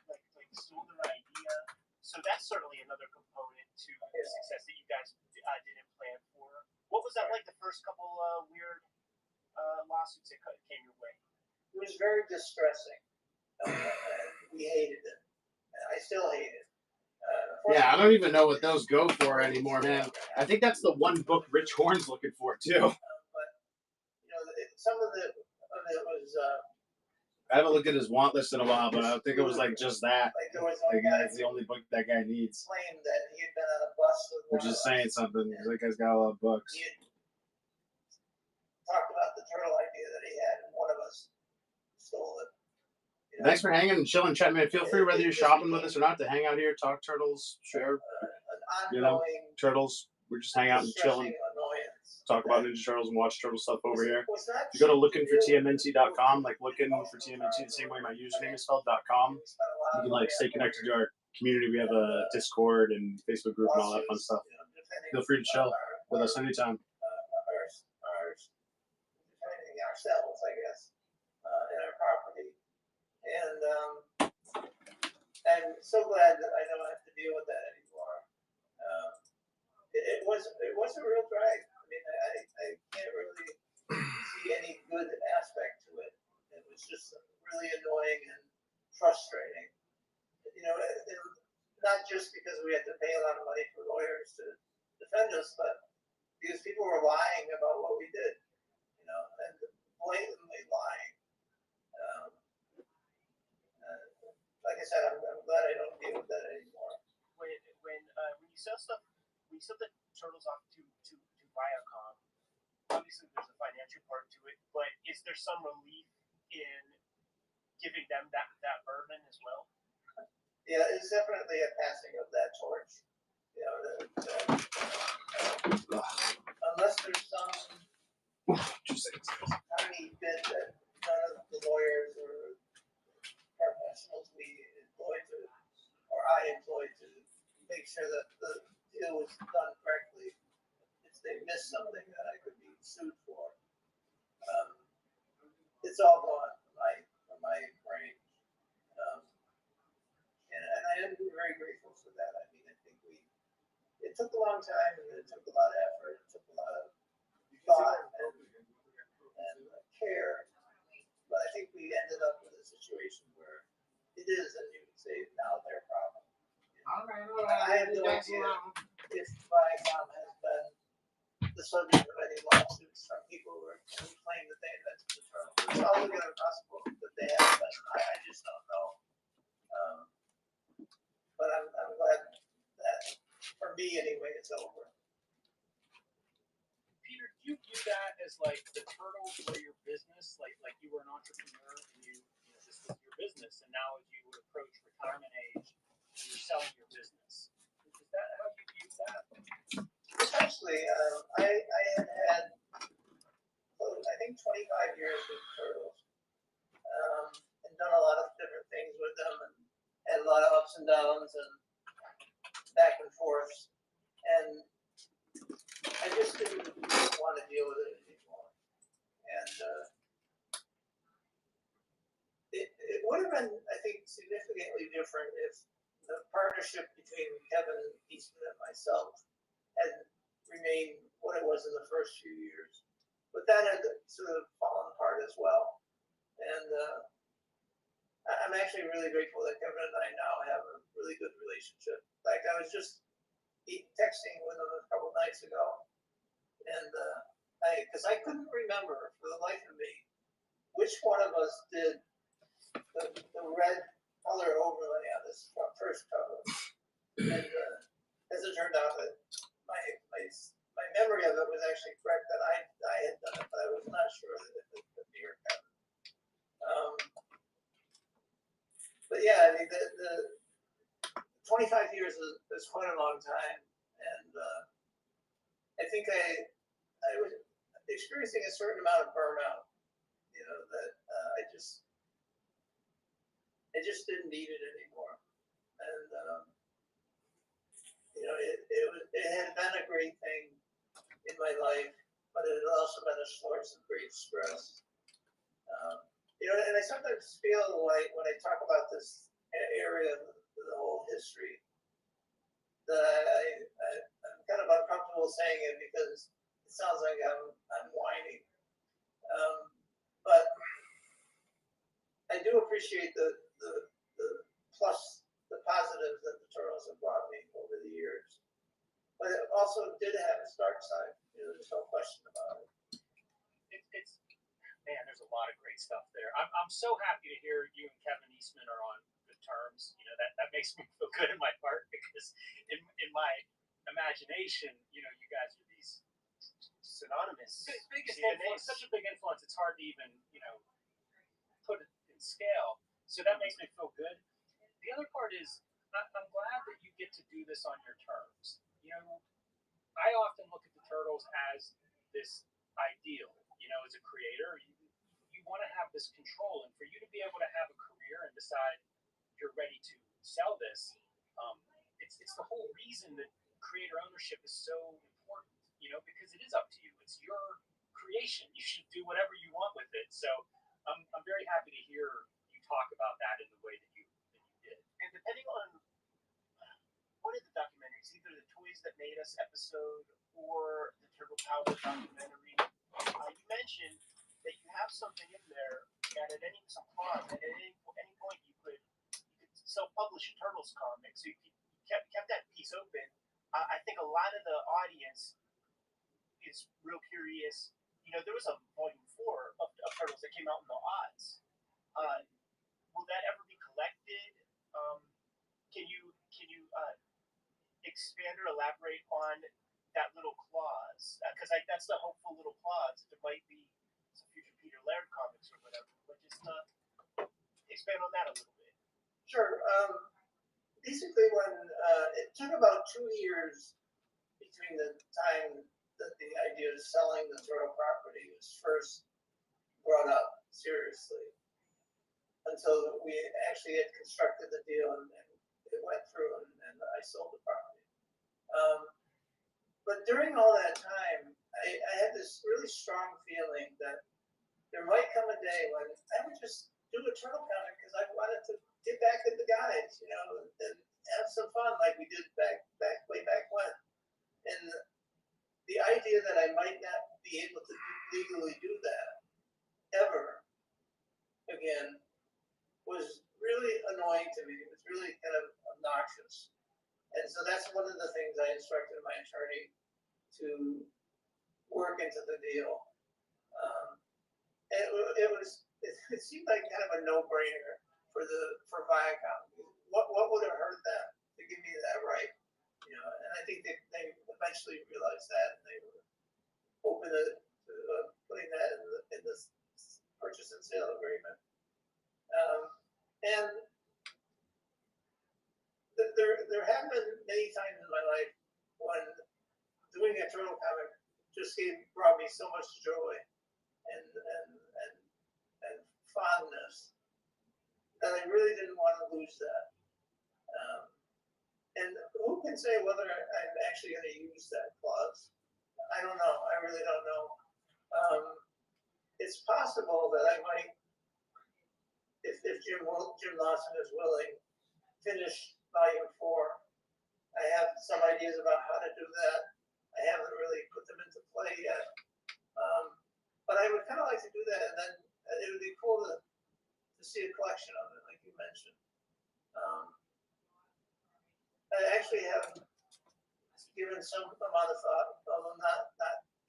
like stole their idea. So that's certainly another component to the success that you guys didn't plan for. What was that like? The first couple weird lawsuits that came your way. It was very distressing. We hated it. I still hate it. Yeah, I don't even know what those go for anymore, man. I think that's the one book Rich Horn's looking for too. But you know, some of it was. I haven't looked at his want list in a while, but I think it was like just that. Like there was like that's the only book that guy needs. Claimed that he had been on a bus with. Which is saying something. That guy's got a lot of books. He had talked about the turtle idea that he had, and one of us stole it. You know? Thanks for hanging and chilling, chat, man. Feel free, whether you're shopping with us or not, to hang out here, talk turtles, share. An ongoing, turtles. We're just hanging out and chilling. Annoyance. Talk about Ninja Turtles and watch turtle stuff over here. Was that You go to lookingfortmnt.com, like looking for TMNT the same way my username is spelled.com. You can like stay connected to our community. We have a Discord and Facebook group and all that fun stuff. Feel free to chill with us anytime. Ourselves, I guess, in our property, and I'm so glad that I don't have to deal with that anymore. It was a real drag. I mean, I can't really see any good aspect to it. It was just really annoying and frustrating. You know, not just because we had to pay a lot of money for lawyers to defend us, but because people were lying about what we did. You know, and blatantly lying. Like I said, I'm glad I don't deal with that anymore. When you sell stuff, when you sell the turtles off to Viacom, obviously there's a financial part to it, but is there some relief in giving them that burden as well? Yeah, it's definitely a passing of that torch. You know, unless there's some tiny bit that none of the lawyers or professionals we employed or I employed to make sure that the deal was done correctly. If they missed something that I could be sued for, it's all gone from my brain. And I am very grateful for that. I mean, I think it took a long time, and it took a lot of effort, it took a lot of thought and care is, then you would say now their problem. All right. I have no idea if Viacom has been the subject of any lawsuits from people who claim that they invented the term. It's altogether possible that they have been. I just don't know. But I'm glad that, for me anyway, it's over. Peter, do you view that as like the turtles were your business? Like you were an entrepreneur and this was your business, and now as you would approach retirement age, you're selling your business. Is that how you view that? Essentially, I had I think 25 years with turtles, and done a lot of different things with them, and had a lot of ups and downs and back and forth, and I just didn't want to deal with it anymore. And it would have been, I think, significantly different if the partnership between Kevin Eastman and myself had remained what it was in the first few years. But that had sort of fallen apart as well. And I'm actually really grateful that Kevin and I now have a really good relationship. Like, I was just texting with him a couple nights ago, and because I couldn't remember for the life of me which one of us did the red color overlay on this first cover. And as it turned out, that my memory of it was actually correct, that I had done it, but I was not sure that it was me or Kevin. But yeah, I mean, the 25 years is quite a long time, and I think I was experiencing a certain amount of burnout. That I just didn't need it anymore, and it had been a great thing in my life, but it had also been a source of great stress. And I sometimes feel like when I talk about this area of the whole history, that I'm kind of uncomfortable saying it because it sounds like I'm whining. But I do appreciate the positives that the turtles have brought me over the years. But it also did have its dark side. There's no question about it. It's man, there's a lot of great stuff there. I'm so happy to hear you and Kevin Eastman are on good terms. That makes me feel good in my heart, because in my imagination, you guys are these synonymous. Biggest influence, such a big influence. It's hard to even put it in scale. So that makes me feel good. The other part is I'm glad that you get to do this on your terms. I often look at the turtles as this ideal. As a creator, you want to have this control, and for you to be able to have a career and decide you're ready to sell this, it's the whole reason that creator ownership is so important. Because it is up to you. It's your creation. You should do whatever you want with it. So I'm very happy to hear you talk about that in the way that you did. And depending on one of the documentaries, either the Toys That Made Us episode or the Turtle Power documentary, you mentioned that you have something in there that at any point you could self-publish a Turtles comic. So you kept that piece open. I think a lot of the audience is real curious. There was a volume 4 of Turtles that came out in the odds. Will that ever be collected? Can you expand or elaborate on that little clause? Because that's the hopeful little clause. There might be some future Peter Laird comics or whatever, but just expand on that a little bit. Sure. Basically, when it took about 2 years between the time that the idea of selling the Turtle property was first brought up seriously, until we actually had constructed the deal and it went through and I sold the property. But during all that time, I had this really strong feeling that there might come a day when I would just do a Turtle comic because I wanted to get back at the guys, and have some fun like we did way back when. And the idea that I might not be able to legally do that ever again was really annoying annoying to me. It was really kind of obnoxious. And so that's one of the things I instructed my attorney to work into the deal. It seemed like kind of a no-brainer for Viacom. What would have hurt them to give me that right? You know, and I think they eventually realized that, and they were open to putting that in this purchase and sale agreement. And there have been many times in my life when doing a turtle comic just brought me so much joy and fondness that I really didn't want to lose that. And who can say whether I'm actually going to use that clause? I don't know. I really don't know. It's possible that I might, if Jim Lawson is willing, finish volume 4. I have some ideas about how to do that. I haven't really put them into play yet. But I would kind of like to do that, and then it would be cool to see a collection of it, like you mentioned. I actually have given some amount of thought, although not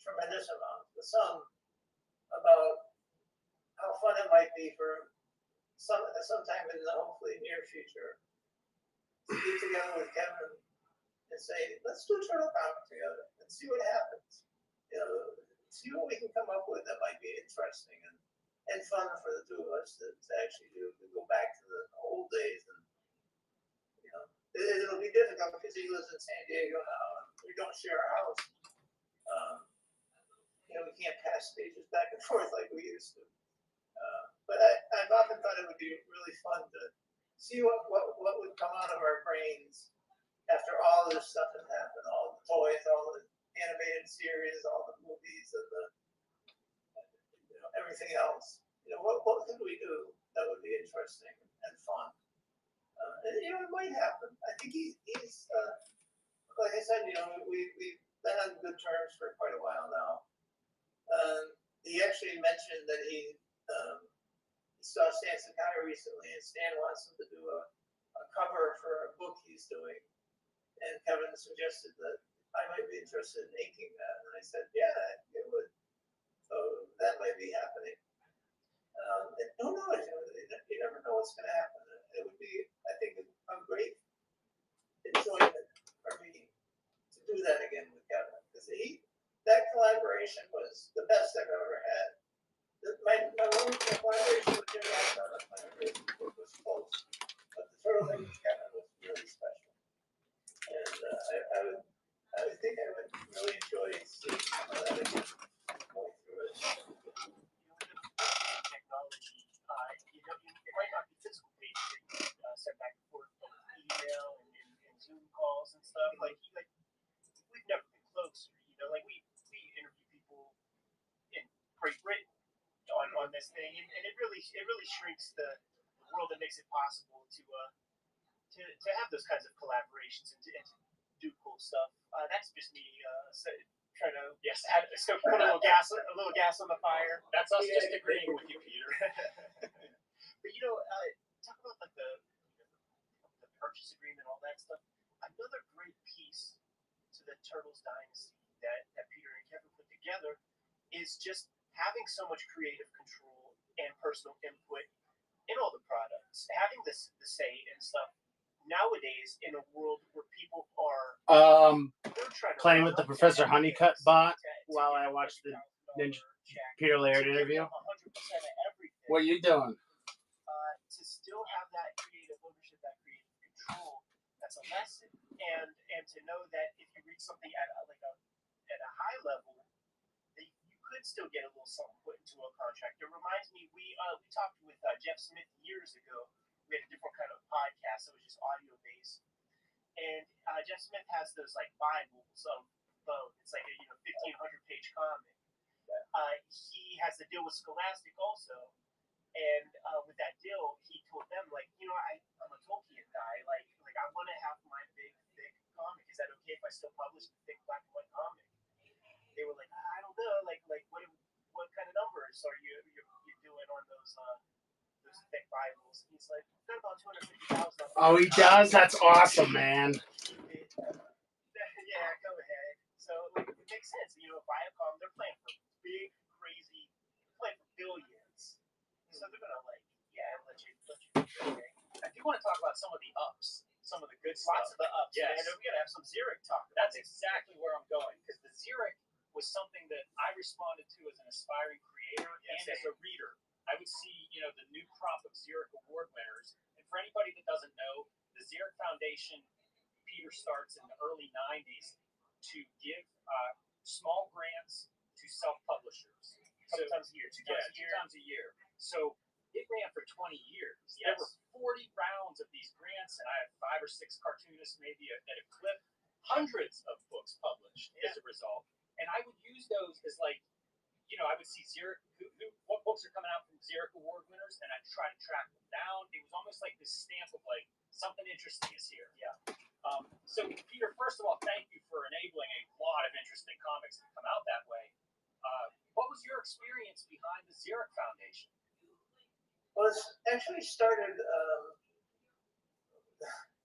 tremendous amount, but some, about how fun it might be for sometime in the hopefully near future to get together with Kevin and say, let's do a turtle comic together and see what happens. You know, see what we can come up with that might be interesting and fun for the two of us to actually do. To go back to the old days, and you know, it'll be difficult because he lives in San Diego now, and we don't share a house. You know, we can't pass stages back and forth like we used to. But I've often thought it would be really fun to see what would come out of our brains after all this stuff has happened, all the toys, all the animated series, all the movies, and everything else. You know, what could we do that would be interesting and fun? And you know, it might happen. I think he's like I said, you know, we've been on good terms for quite a while now. He actually mentioned that he saw Stan Sakai recently, and Stan wants him to do a cover for a book he's doing. And Kevin suggested that I might be interested in inking that, and I said, yeah, it would. So that might be happening. And who knows? You never know what's going to happen. It would be, I think, a great enjoyment for me to do that again with Kevin, because that collaboration was the best I've ever had. My collaboration with Jim Lawson was close, but the turtle thing with Kevin was really special. And I would think I would really enjoy seeing some of that again, going through it. Technology, you know, it might not be physical pages that you send back and forth, but email and Zoom calls and stuff. Like we've never been closer. You know, like we interview people in Great Britain on this thing, and it really shrinks the world that makes it possible to have those kinds of collaborations and to do cool stuff. That's just me trying to put a little gas on the fire. That's us just agreeing with you, Peter. But you know, talk about like the purchase agreement, all that stuff. Another great piece to the Turtles Dynasty that Peter and Kevin put together is just having so much creative control and personal input in all the products, having the say and stuff. Nowadays, in a world where people are playing with the Professor Honeycutt bot while I watch the Ninja Peter Laird interview. 100% of everything. What are you doing? To still have that creative ownership, that creative control, that's a lesson. And to know that if you reach something at a high level, that you could still get a little something put into a contract. It reminds me, we talked with Jeff Smith years ago. We had a different kind of podcast that was just audio based, and Jeff Smith has those like Bibles of Bone. It's like a 1,500-page comic. He has a deal with Scholastic also, and with that deal, he told them like, I'm a Tolkien guy. Like I want to have my big thick comic. Is that okay if I still publish the thick black and white comic? They were like, I don't know. Like what kind of numbers are you doing on those those thick Bibles. He's like, got about 250,000. Oh, he does. That's awesome, man. Yeah, go ahead. So like, it makes sense. You know, Viacom, they're playing for big, crazy, playing for billions. So they're gonna like, yeah, let you do your thing. I do want to talk about some of the ups, some of the good stuff. Lots of the ups. Yes. Man, we gotta have some Zurich talk. That's exactly where I'm going, because the Zurich was something that I responded to as an aspiring creator and as a reader. I would see, you know, the new crop of Zurich Award winners, and for anybody that doesn't know, the Zurich Foundation, Peter starts in the early '90s to give small grants to self-publishers. Sometimes a year, two times a year. So it ran for 20 years. Yes. There were 40 rounds of these grants, and I had 5 or 6 cartoonists maybe that had clipped hundreds of books published as a result. And I would use those as like, you know, I would see Zurich, what books are coming out from Zurich Award winners, and I'd try to track them down. It was almost like this stamp of like, something interesting is here. Yeah. So Peter, first of all, thank you for enabling a lot of interesting comics to come out that way. What was your experience behind the Zurich Foundation? Well, it's actually started.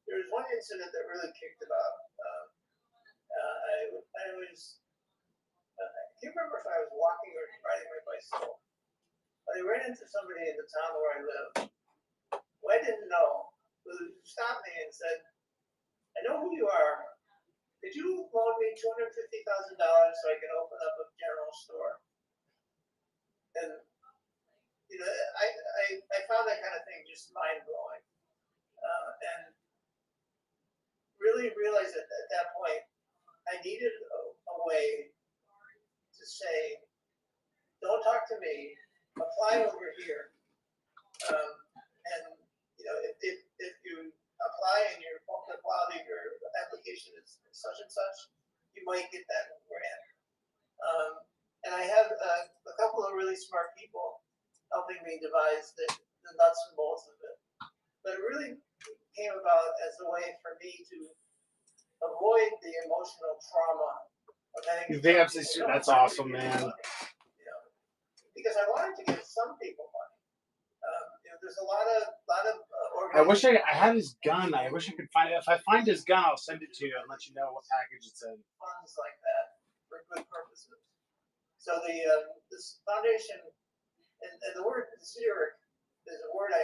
There was one incident that really kicked it off. I was. I can't remember if I was walking or riding my bicycle. But I ran into somebody in the town where I live, who I didn't know, who stopped me and said, "I know who you are. Could you loan me $250,000 so I can open up a general store?" And you know, I found that kind of thing just mind blowing, and really realized that at that point I needed a way to say, "Don't talk to me. Apply over here." And you know, if you apply and the quality of your application is such and such, you might get that grant. And I had a couple of really smart people helping me devise the nuts and bolts of it. But it really came about as a way for me to avoid the emotional trauma of having to tell people, That's awesome, man. you know, because I wanted to give some people money. You know, there's a lot of I wish I had his gun. I wish I could find it. If I find his gun, I'll send it to you and let you know what package it's in. funds like that for good purposes. So this foundation, and the word Zurich is a word I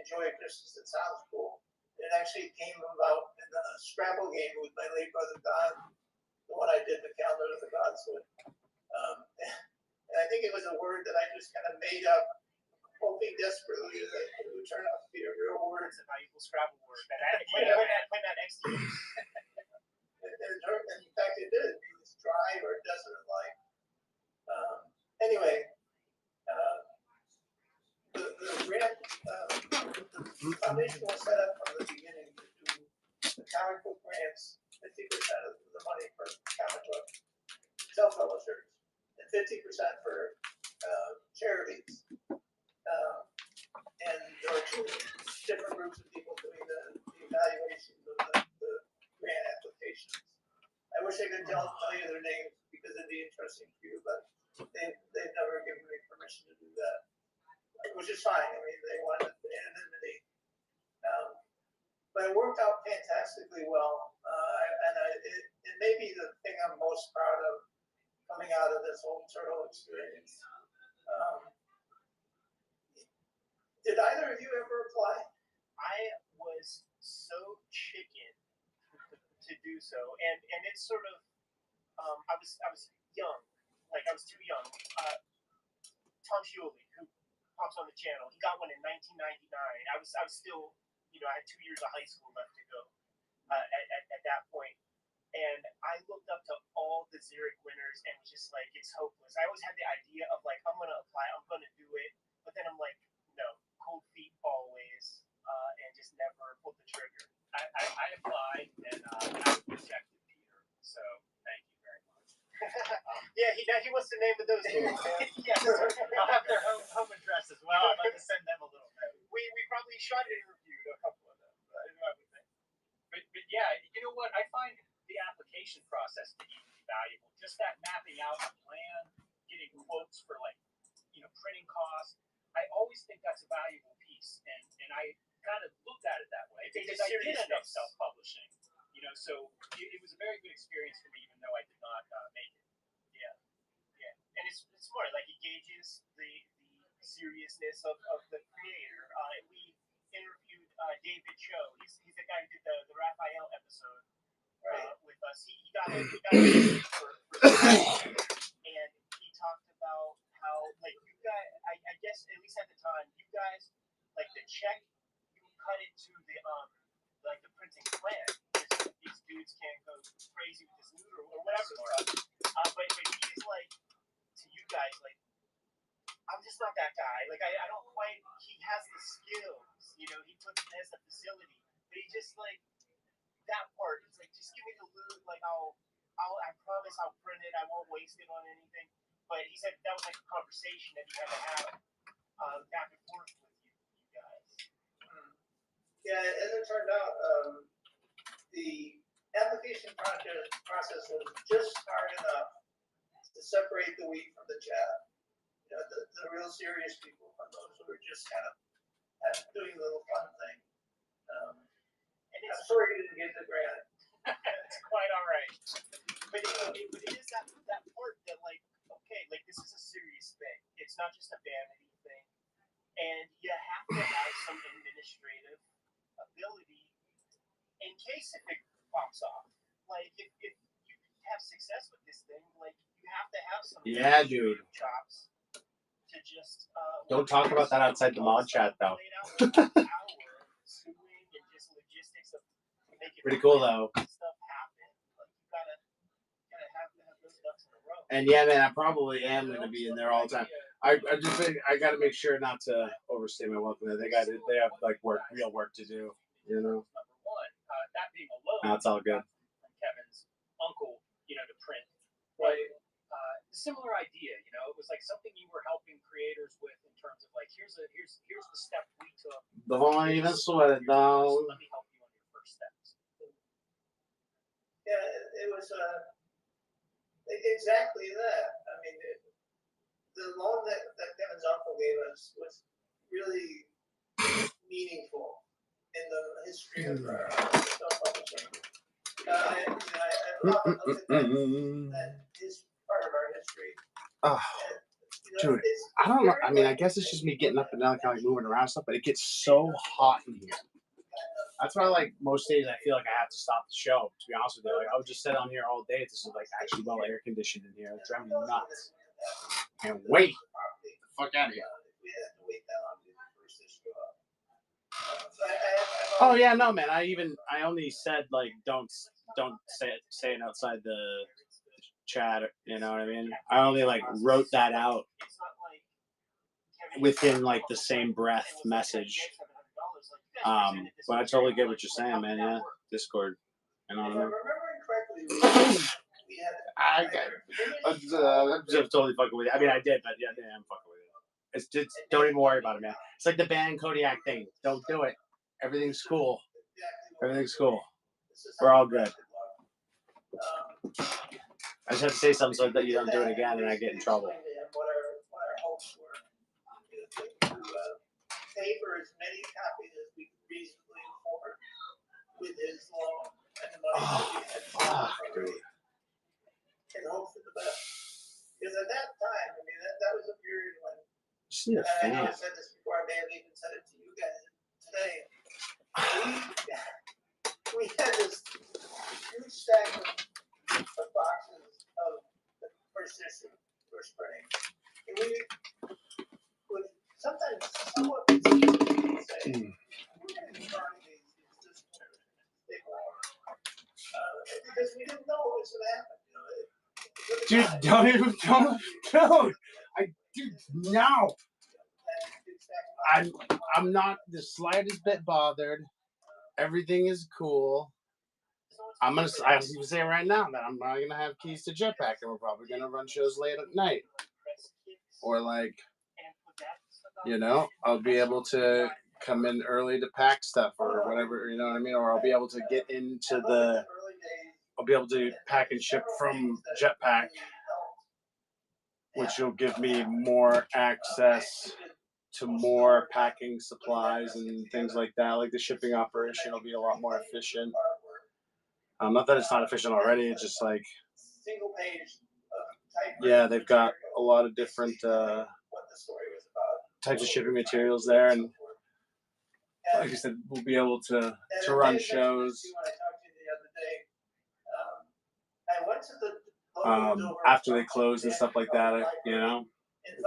enjoy just because it sounds cool. It actually came about in a Scrabble game with my late brother Don, the one I did the calendar of the gods with. And I think it was a word that I just kind of made up, hoping desperately that it would turn out to be a real word. It's a valuable Scrabble word. When that X to use. And in fact, it did. It was dry or desert-like. Anyway, the grant, the foundation was set up from the beginning to do the comic book grants, 50% of the money for comic book self-publishers, and 50% for charities. And there were 2 different groups of people doing the evaluations of the grant applications. I wish I could tell you their names because it'd be interesting for you, but they've never given me permission to do that, which is fine. I mean, they wanted anonymity. But it worked out fantastically well. It may be the thing I'm most proud of coming out of this whole turtle experience. Did either of you ever apply? I was so chicken to do so, and it's sort of I was young, like I was too young. Tom Schiuli, who pops on the channel, he got one in 1999. I was still, you know, I had 2 years of high school left to go at that point. And I looked up to all the Zurich winners and was just like, it's hopeless. I always had the idea of like, I'm gonna apply, I'm gonna do it, but then I'm like, no, cold feet always, and just never pulled the trigger. I applied and I rejected Peter, so thank you very much. Yeah, he wants to name those names. Yes, I'll have their home address as well. I'd like to send them a little note. We probably shot and reviewed a couple of them, I would think. But yeah, you know what? I find the application process to be valuable. Just that mapping out a plan, getting quotes for like, you know, printing costs. I always think that's a valuable piece, and I kind of looked at it that way because I did serious end up mix. self-publishing. So it was a very good experience for me, even though I did not make it. And it's smart. Like he gauges the seriousness of the creator. We interviewed David Cho. He's the guy who did the Raphael episode with us. He got a for and he talked about how like you guys. I guess at least at the time, you guys like the check. You cut it to the like the printing plant. These dudes can't go crazy with this loot or whatever. But he's like to you guys like. I'm just not that guy. Like I don't quite. He has the skills, he has the facility, but he just like that part. It's like just give me the loot. Like I promise I'll print it. I won't waste it on anything. But he said that was like a conversation that he had to have back and forth with you guys. Yeah, as it turned out, the application process was just hard enough to separate the wheat from the chaff. The real serious people from those who were just kind of doing a little fun thing. And I'm sorry you didn't get the grant. It's quite all right. But it is that part that like, okay, like this is a serious thing. It's not just a vanity thing. And you have to have some administrative ability in case if it pops off. Like if you have success with this thing, like you have to have some chops. To just, don't talk about that outside the mod chat, though. Pretty cool, though. And yeah, man, I probably am going to be in there all the time. I just think I got to make sure not to overstay my welcome. They have like real work to do, That's all good. Kevin's uncle, to print, right? Similar idea, it was like something you were helping creators with in terms of like here's the step we took. Don't even sweat it, dog. Let me help you on your first steps. Yeah, it was exactly that. I mean, the loan that Kevin's uncle gave us was really meaningful in the history of our self-publishing. I often look at that is part of our history. Dude, I don't know. I mean, I guess it's just me getting up and down, kind of like moving around and stuff, but it gets so hot in here. That's why, like, most days I feel like I have to stop the show, to be honest with you. Like, I would just sit on here all day. This is, like, actually well air conditioned in here. It's driving me nuts. Can't wait. Get the fuck out of here. Oh, yeah, no, man. I only said, like, don't say it outside the chat, you know what I mean? I only like wrote that out within like the same breath message. But I totally get what you're saying, man. Yeah, Discord. You know what I mean? I'm totally fucking with you. I mean, I did, but yeah, I'm fucking with you. It's just don't even worry about it, man. It's like the band Kodiak thing. Don't do it. Everything's cool. Everything's cool. We're all good. I just have to say something so that you don't do it again and I get in trouble. What our hopes were to pay for as many copies as we could reasonably afford with his loan and the money that we had in hopes of the best. Because at that time, I mean, that was a period when, I know I said this before, I may have even said it to you guys today, we had this huge stack of boxes of the first issue, first printing. And we would sometimes somewhat say, we're going to be burning these big wars. Because we didn't know what was going to happen. Dude, dude, no. I'm not the slightest bit bothered. Everything is cool. I even say right now that I'm probably gonna have keys to Jetpack, and we're probably gonna run shows late at night, or like, I'll be able to come in early to pack stuff or whatever, you know what I mean, or I'll be able to get into I'll be able to pack and ship from Jetpack, which will give me more access to more packing supplies and things like that. Like the shipping operation will be a lot more efficient. Not that it's not efficient already. It's just like, single page. yeah, they've got a lot of different types of shipping materials there, and like I said, we'll be able to run shows. After they close and stuff like that, you know,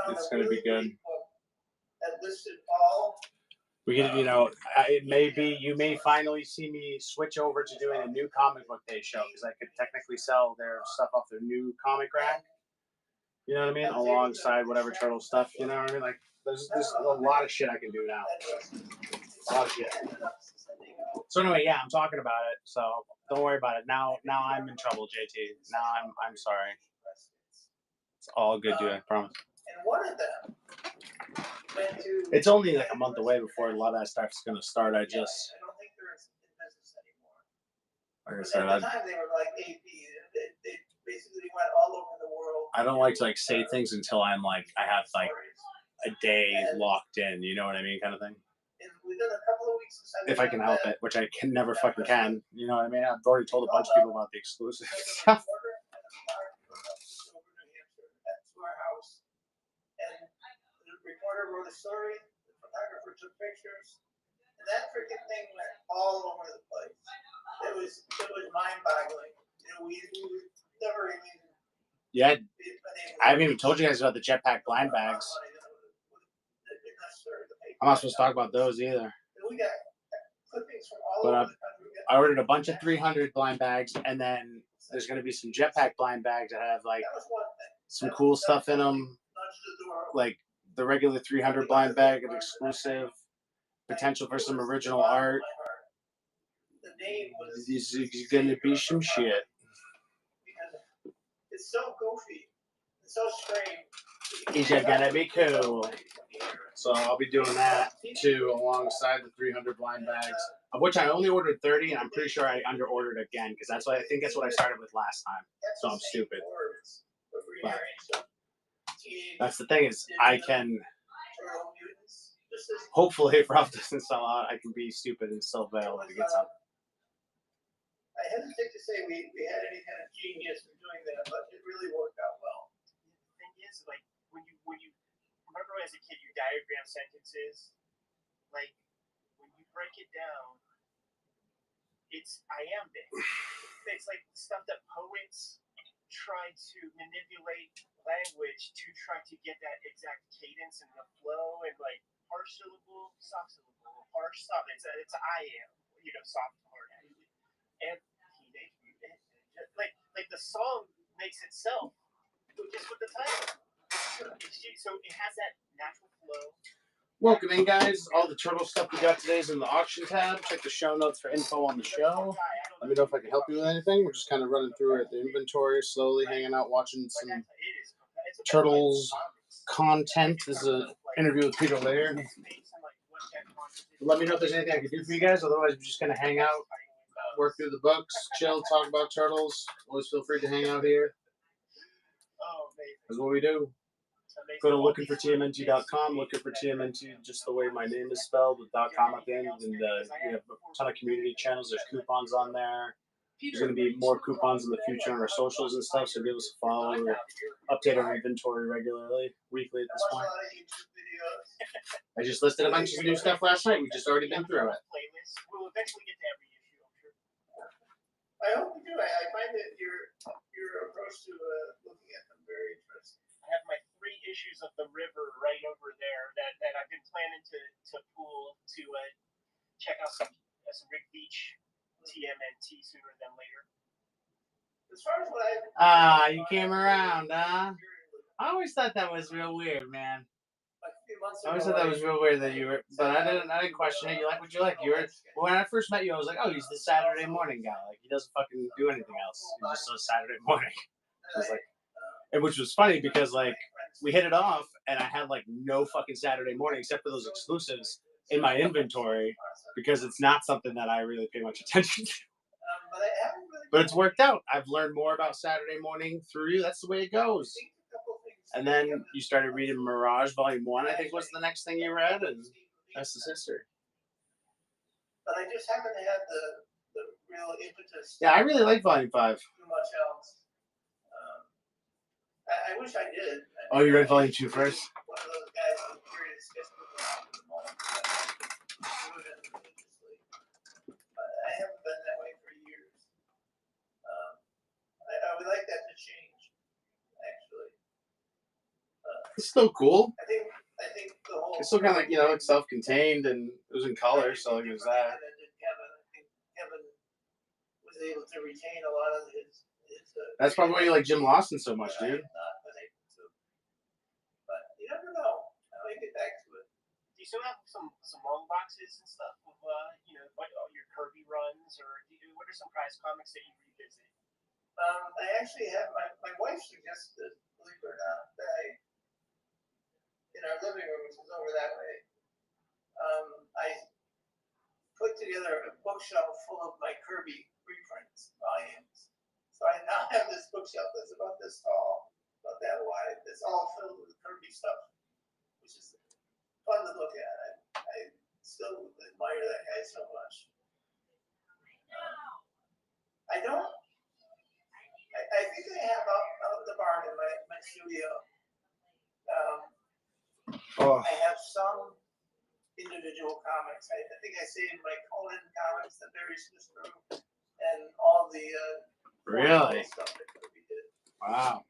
it's going to be good. We can, you know, it may be, you may finally see me switch over to doing a new comic book day show, because I could technically sell their stuff off their new comic rack. You know what I mean? Alongside whatever turtle stuff, you know what I mean? Like, there's a lot of shit I can do now. A lot of shit. So anyway, yeah, I'm talking about it. So don't worry about it. Now I'm in trouble, JT. Now I'm sorry. It's all good, dude. I promise. And one of them went to. It's only like a month away before a lot of that stuff's gonna start. I don't think they're in business anymore. Like I said, at the time they were like AP. They basically went all over the world. I don't like to like say things until I'm like I have like a day locked in. You know what I mean, kind of thing. Within a couple of weeks, if I can help it, which I can never fucking can. You know what I mean? I've already told a bunch of people about the exclusive stuff. Reporter wrote a story, the photographer took pictures, and that freaking thing went all over the place. It was mind-boggling. You know, we never even. Yeah, I haven't even told you guys about the jetpack blind bags. I'm not supposed to talk about those either. We got clippings from all over the country. I ordered a bunch of 300 blind bags, and then there's going to be some jetpack blind bags that have like some cool stuff in them, like the regular 300 blind bag, an exclusive, potential for some original art. This is gonna be some shit. It's so goofy. It's so strange. Is it gonna be cool? So I'll be doing that too, alongside the 300 blind bags, of which I only ordered 30, and I'm pretty sure I under-ordered again, because that's what I think that's what I started with last time. So I'm stupid. But that's the thing, is I can, hopefully if Ralph doesn't sell out, I can be stupid and still be able to get some. I hesitate to say we had any kind of genius in doing that, but it really worked out well. The thing is, like, when you remember as a kid, you diagram sentences, like, when you break it down, it's iambic. It's like stuff that poets try to manipulate language to try to get that exact cadence and the flow, and like harsh syllable, soft syllable, harsh soft. It's I am, you know, soft hard. And Teenage Mutant Ninja, like the song makes itself just with the title. So it has that natural flow. Welcome in, guys. All the turtle stuff we got today is in the auction tab. Check the show notes for info on the show. Let me know if I can help you with anything. We're just kind of running through the inventory, slowly hanging out, watching some Turtles content. This is an interview with Peter Laird. Let me know if there's anything I can do for you guys. Otherwise, we're just going to hang out, work through the books, chill, talk about turtles. Always feel free to hang out here. That's what we do. Go to lookingfortmnt.com, looking for TMNT just the way my name is spelled, with .com at the end. And we have a ton of community channels. There's coupons on there. There's going to be more coupons in the future on our socials and stuff, so give us a follow. We update our inventory regularly, weekly at this point. I just listed a bunch of new stuff last night. We've just already been through it. We'll eventually get to every issue, I'm sure. I hope you do. I find that your approach to looking at them very interesting. I have my 3 issues of The River right over there that I've been planning to pull to check out some Rick Beach TMNT sooner than later. As far as what I you came around, huh? I always thought that was real weird, man. I always thought that was real weird that you were, but I didn't question it. You like what you like. When I first met you, I was like, oh, he's the Saturday morning guy. Like, he doesn't fucking do anything else. He just does Saturday morning. I was like, and which was funny because like we hit it off, and I had like no fucking Saturday morning except for those exclusives in my inventory, because it's not something that I really pay much attention to. But it's worked out. I've learned more about Saturday morning through you. That's the way it goes. And then you started reading Mirage Volume 1, I think was the next thing you read, and that's the history. But I just haven't had the real impetus. Yeah, I really like Volume 5. Too much else. I wish I did. Oh, you read Volume 2 first? One of those guys who curious gets to the moment. But I haven't been that way for years. I would like that to change, actually. It's still cool. I think the whole. It's still kind of like, it's self-contained and it was in color, so there's that. I think Kevin was able to retain a lot of his. That's probably why you like Jim Lawson so much, dude. But you never know. I might get back to it. Do you still have some long boxes and stuff of like all your Kirby runs, or what are some prize comics that you revisit? I actually have my wife suggested, believe it or not, that in our living room, which is over that way, I put together a bookshelf full of my Kirby reprints volumes. So I now have this bookshelf that's about this tall, about that wide. It's all filled with Kirby stuff, which is fun to look at. I still admire that guy so much. I don't. I think I have out in the barn in my studio. I have some individual comics. I think I saved my Conan comics that Barry Smith drew, and all the really stuff that Kirby did. Wow.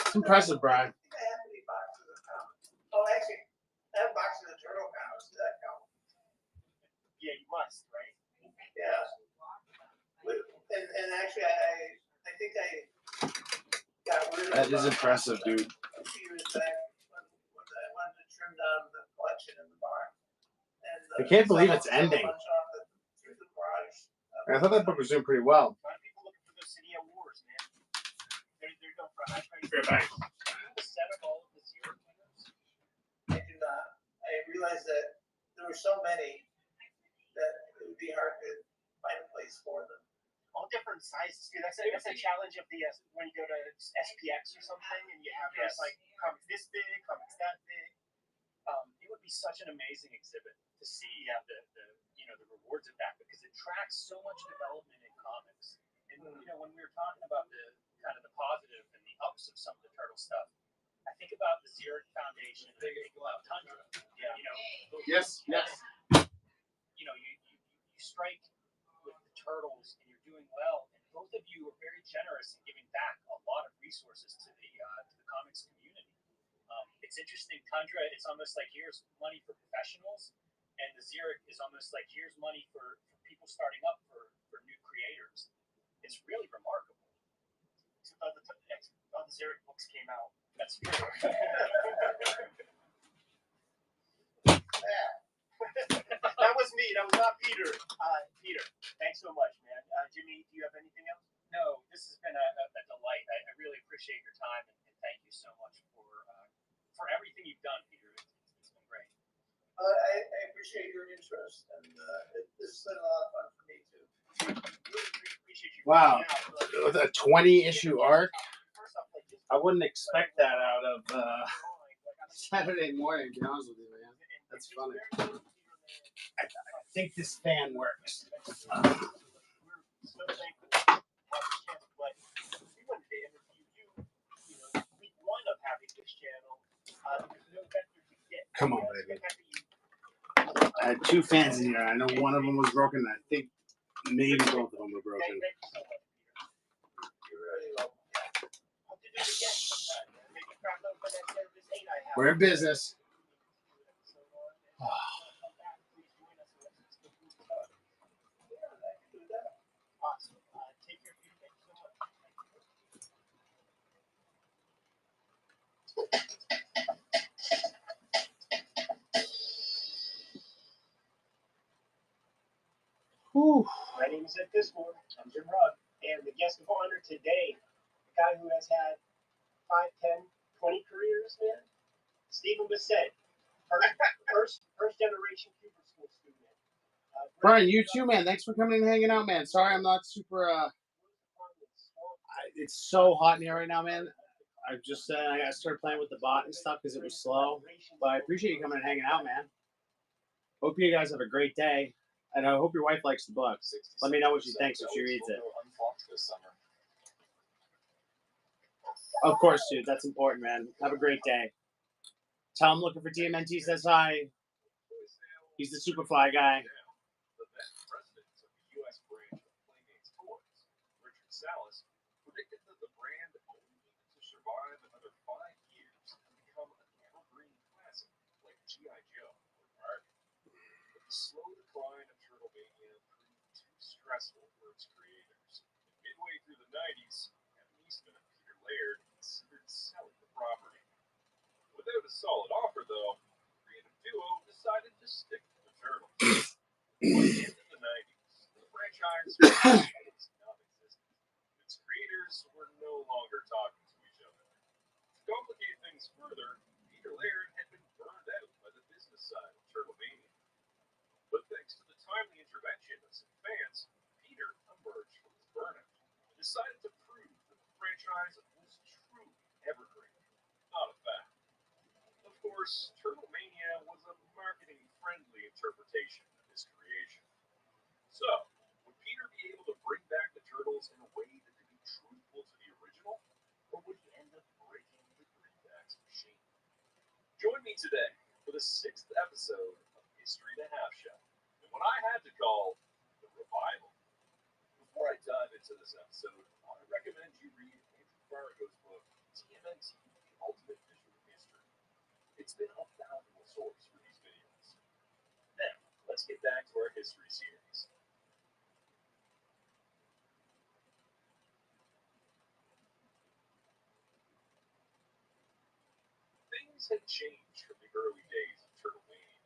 It's impressive, Brian. I think I have any boxes of comics. Oh, actually, I have boxes of Turtle comics. Does that count? Yeah, you must, right? Yeah. And actually, I think I got rid of That is impressive, dude. a few years back when I wanted to trim down the collection in the barn. And, I can't believe it's ending. Through the garage. I thought that book was doing pretty well. A lot of people looking for those City of Wars, man. They're going for a high price. The set of all of the Zero winners. I do not. I realized that there were so many that it would be hard to find a place for them. All different sizes, dude. That's a challenge of the when you go to SPX or something, and you have this like comics this big, comics that big. It would be such an amazing exhibit to see the rewards of that, because it tracks so much development in comics. And when we were talking about the kind of the positive and the ups of some of the Turtle stuff, I think about the Zero Foundation. I think about Tundra. Yeah. Yes. You strike with the Turtles and you're doing well, and both of you are very generous in giving back a lot of resources to the comics community. It's interesting, Tundra, it's almost like here's money for professionals, and the Xeric is almost like here's money for people starting up for new creators. It's really remarkable. All the Xeric books came out. That's true. That was me. That was not Peter. Peter, thanks so much, man. Jimmy, do you have anything else? No, this has been a delight. I really appreciate your time, and thank you so much for everything you've done, Peter. It's been great. I appreciate your interest, and this has been a lot of fun for me too. Really appreciate you. Wow, with a 20-issue arc, I wouldn't expect that out of Saturday morning. To be honest with you, man, that's funny. I think this fan works. Come on, baby. I had two fans in here. I know one of them was broken. I think maybe both of them were broken. We're in business. My name is Ed Bismore. I'm Jim Rugg. And the guest of honor today, the guy who has had 5, 10, 20 careers, man, Stephen Bissett. First generation Cooper School student. Brian, you too, man. Thanks for coming and hanging out, man. Sorry I'm not super... it's so hot in here right now, man. I just said I got to start playing with the bot and stuff because it was slow. But I appreciate you coming and hanging out, man. Hope you guys have a great day. And I hope your wife likes the book. Let me know what she thinks if she reads it. Of course, dude. That's important, man. Have a great day. Tell him looking for TMNT says hi. He's the Superfly guy. The then president of the U.S. branch of Playmates Toys, Richard Salas, predicted that the brand only needed to survive another 5 years and become an evergreen classic like G.I. Joe or Barbie. But the slow decline of Turtlemania proved too stressful for its creators. Midway through the 90s, Kevin Eastman and Peter Laird considered selling the property. Without a solid offer, though, the creative duo decided to stick to the Turtles. By the end of the 90s, the franchise was non-existent. Its creators were no longer talking to each other. To complicate things further, Peter Laird had been burned out by the business side of Turtlemania. But thanks to the timely intervention of some fans, Peter emerged from his burnout and decided to prove that the franchise was truly evergreen, not a fact. Of course, Turtlemania was a marketing-friendly interpretation of his creation. So, would Peter be able to bring back the Turtles in a way that could be truthful to the original, or would he end up breaking the Greenback's machine? Join me today for the 6th episode of History and a Half Show, and what I had to call the revival. Before I dive into this episode, I recommend you read Andrew Farrago's book, TMNT, The Ultimate Visual History. It's been a valuable source for these videos. Now, let's get back to our history series. Things had changed from the early days of Turtlemania.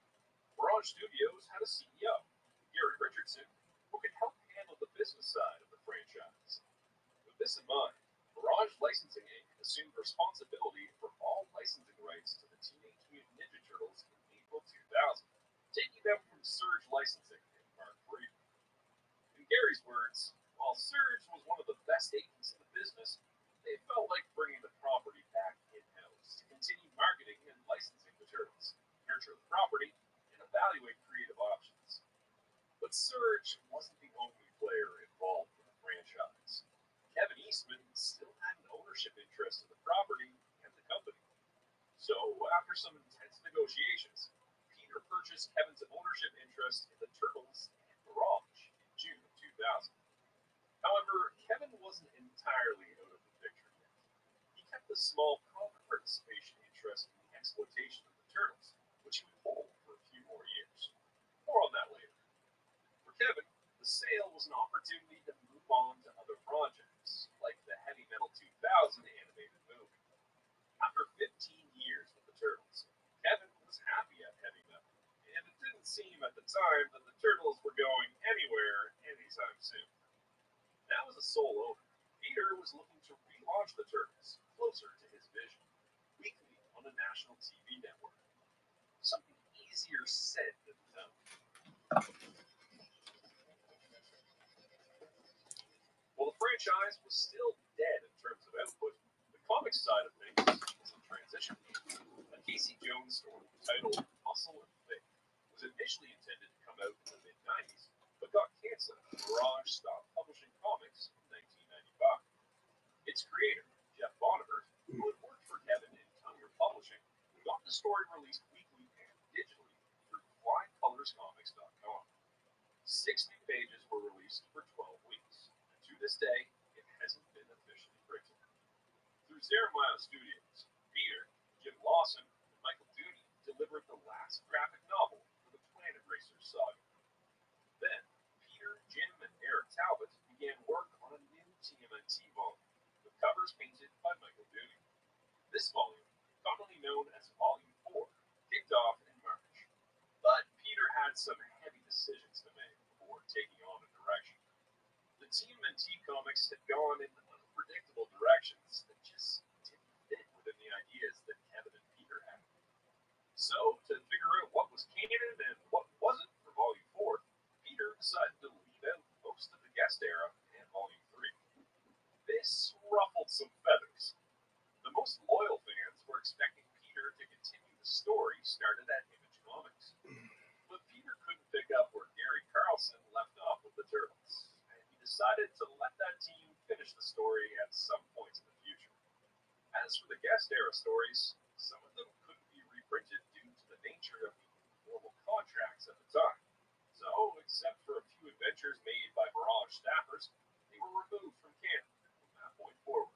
Mirage Studios had a CEO, Gary Richardson, who could help handle the business side of the franchise. With this in mind, Mirage Licensing Inc. assumed responsibility for all licensing rights to the Teenage Mutant Ninja Turtles in April 2000, taking them from Surge Licensing in Mark Freeman. In Gary's words, while Surge was one of the best agents in the business, they felt like bringing the property back in-house to continue marketing and licensing the Turtles, nurture the property, and evaluate creative options. But Surge wasn't the only player involved in the franchise. Kevin Eastman still had an ownership interest in the property and the company. So, after some intense negotiations, Peter purchased Kevin's ownership interest in the Turtles and Mirage in June of 2000. However, Kevin wasn't entirely out of the picture yet. He kept a small profit participation interest in the exploitation of the Turtles, which he would hold for a few more years. More on that later. For Kevin, the sale was an opportunity to move on to other projects, like the Heavy Metal 2000 animated movie. After 15 years with the Turtles, Kevin was happy at Heavy Metal, and it didn't seem at the time that the Turtles were going anywhere anytime soon. Now as a sole owner, Peter was looking to relaunch the Turtles closer to his vision, weekly on a national TV network. Something easier said than done. While the franchise was still dead in terms of output, the comics side of things was in transition. A Casey Jones story titled Muscle and Faith was initially intended to come out in the mid-90s, but got canceled when Mirage stopped publishing comics in 1995. Its creator, Jeff Bonnevert, who had worked for Kevin in Tonguer Publishing, got the story released weekly and digitally through FlyColorsComics.com. 6 new pages were released for 12 weeks, and to this day, it hasn't been officially printed. Through Jeremiah Studios, Peter, Jim Lawson, and Michael Dooney delivered the last graphic novel for the Planet Racers saga. Then, Peter, Jim, and Eric Talbot began work on a new TMNT volume, with covers painted by Michael Dooney. This volume, commonly known as Volume 4, kicked off in March. But Peter had some heavy decisions to make before taking on a direction. The TMNT comics had gone in unpredictable directions that just didn't fit within the ideas that Kevin and Peter had. So, to figure out what was canon and what wasn't for Volume 4, Peter decided to leave out most of the guest era and Volume 3. This ruffled some feathers. The most pick up where Gary Carlson left off with the Turtles, and he decided to let that team finish the story at some point in the future. As for the guest era stories, some of them couldn't be reprinted due to the nature of the formal contracts at the time. So, except for a few adventures made by Mirage staffers, they were removed from canon from that point forward.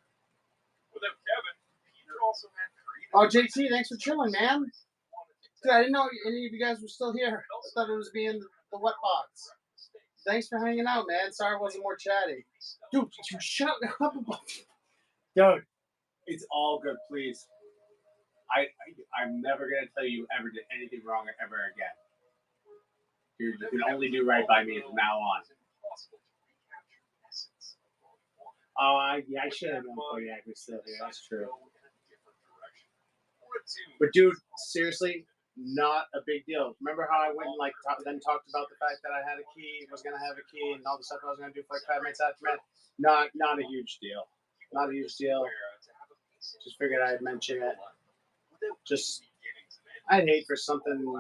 Without Kevin, Peter also had creative... Oh, JT, thanks for chilling, man. Dude, I didn't know any of you guys were still here. I thought it was being the wet box. Thanks for hanging out, man. Sorry I wasn't more chatty. Dude, you shut up. Dude, it's all good, please. I'm never going to tell you ever did anything wrong ever again. Dude, you can only do right by me from now on. Oh, I should have known Kodiak was still here. That's true. But dude, seriously, not a big deal. Remember how I went and then talked about the fact that I had a key, was gonna have a key, and all the stuff I was gonna do for like 5 minutes after that? Not a huge deal. Not a huge deal. Just figured I'd mention it. Just I'd hate for something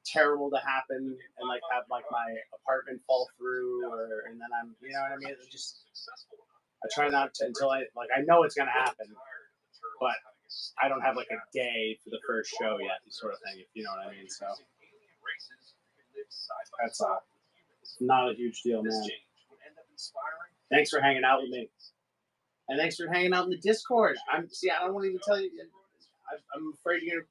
terrible to happen and like have like my apartment fall through and then I'm you know what I mean? It just I try not to until I know it's gonna happen, but I don't have like a day for the first show yet, sort of thing, if you know what I mean. So that's all. It's not a huge deal, man. Thanks for hanging out with me, and thanks for hanging out in the Discord. I don't want to even tell you. I'm afraid you're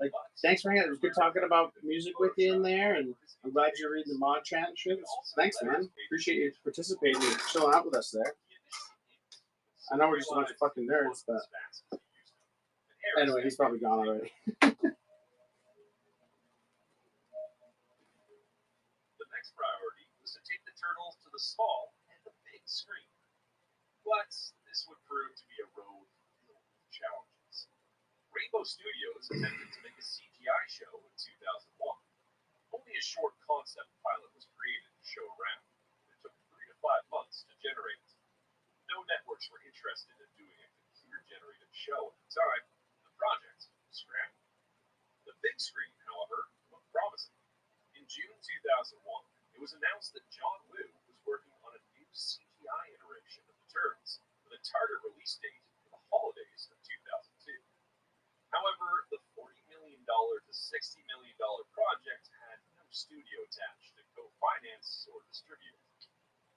like. Thanks for hanging out. It was good talking about music with you in there, and I'm glad you're reading the mod chat and shit. Thanks, man. Appreciate you participating and chilling out with us there. I know we're just a bunch of fucking nerds, but anyway, he's probably gone already. The next priority was to take the Turtles to the small and the big screen. But this would prove to be a road filled with challenges. Rainbow Studios attempted to make a CGI show in 2001. Only a short concept pilot was created to show around. It took 3 to 5 months to generate it. No networks were interested in doing a computer-generated show at the time. The project was scrambled. The big screen, however, looked promising. In June 2001, it was announced that John Woo was working on a new CGI iteration of the Turtles with a target release date for the holidays of 2002. However, the $40 million to $60 million project had no studio attached to co-finance or distribute it.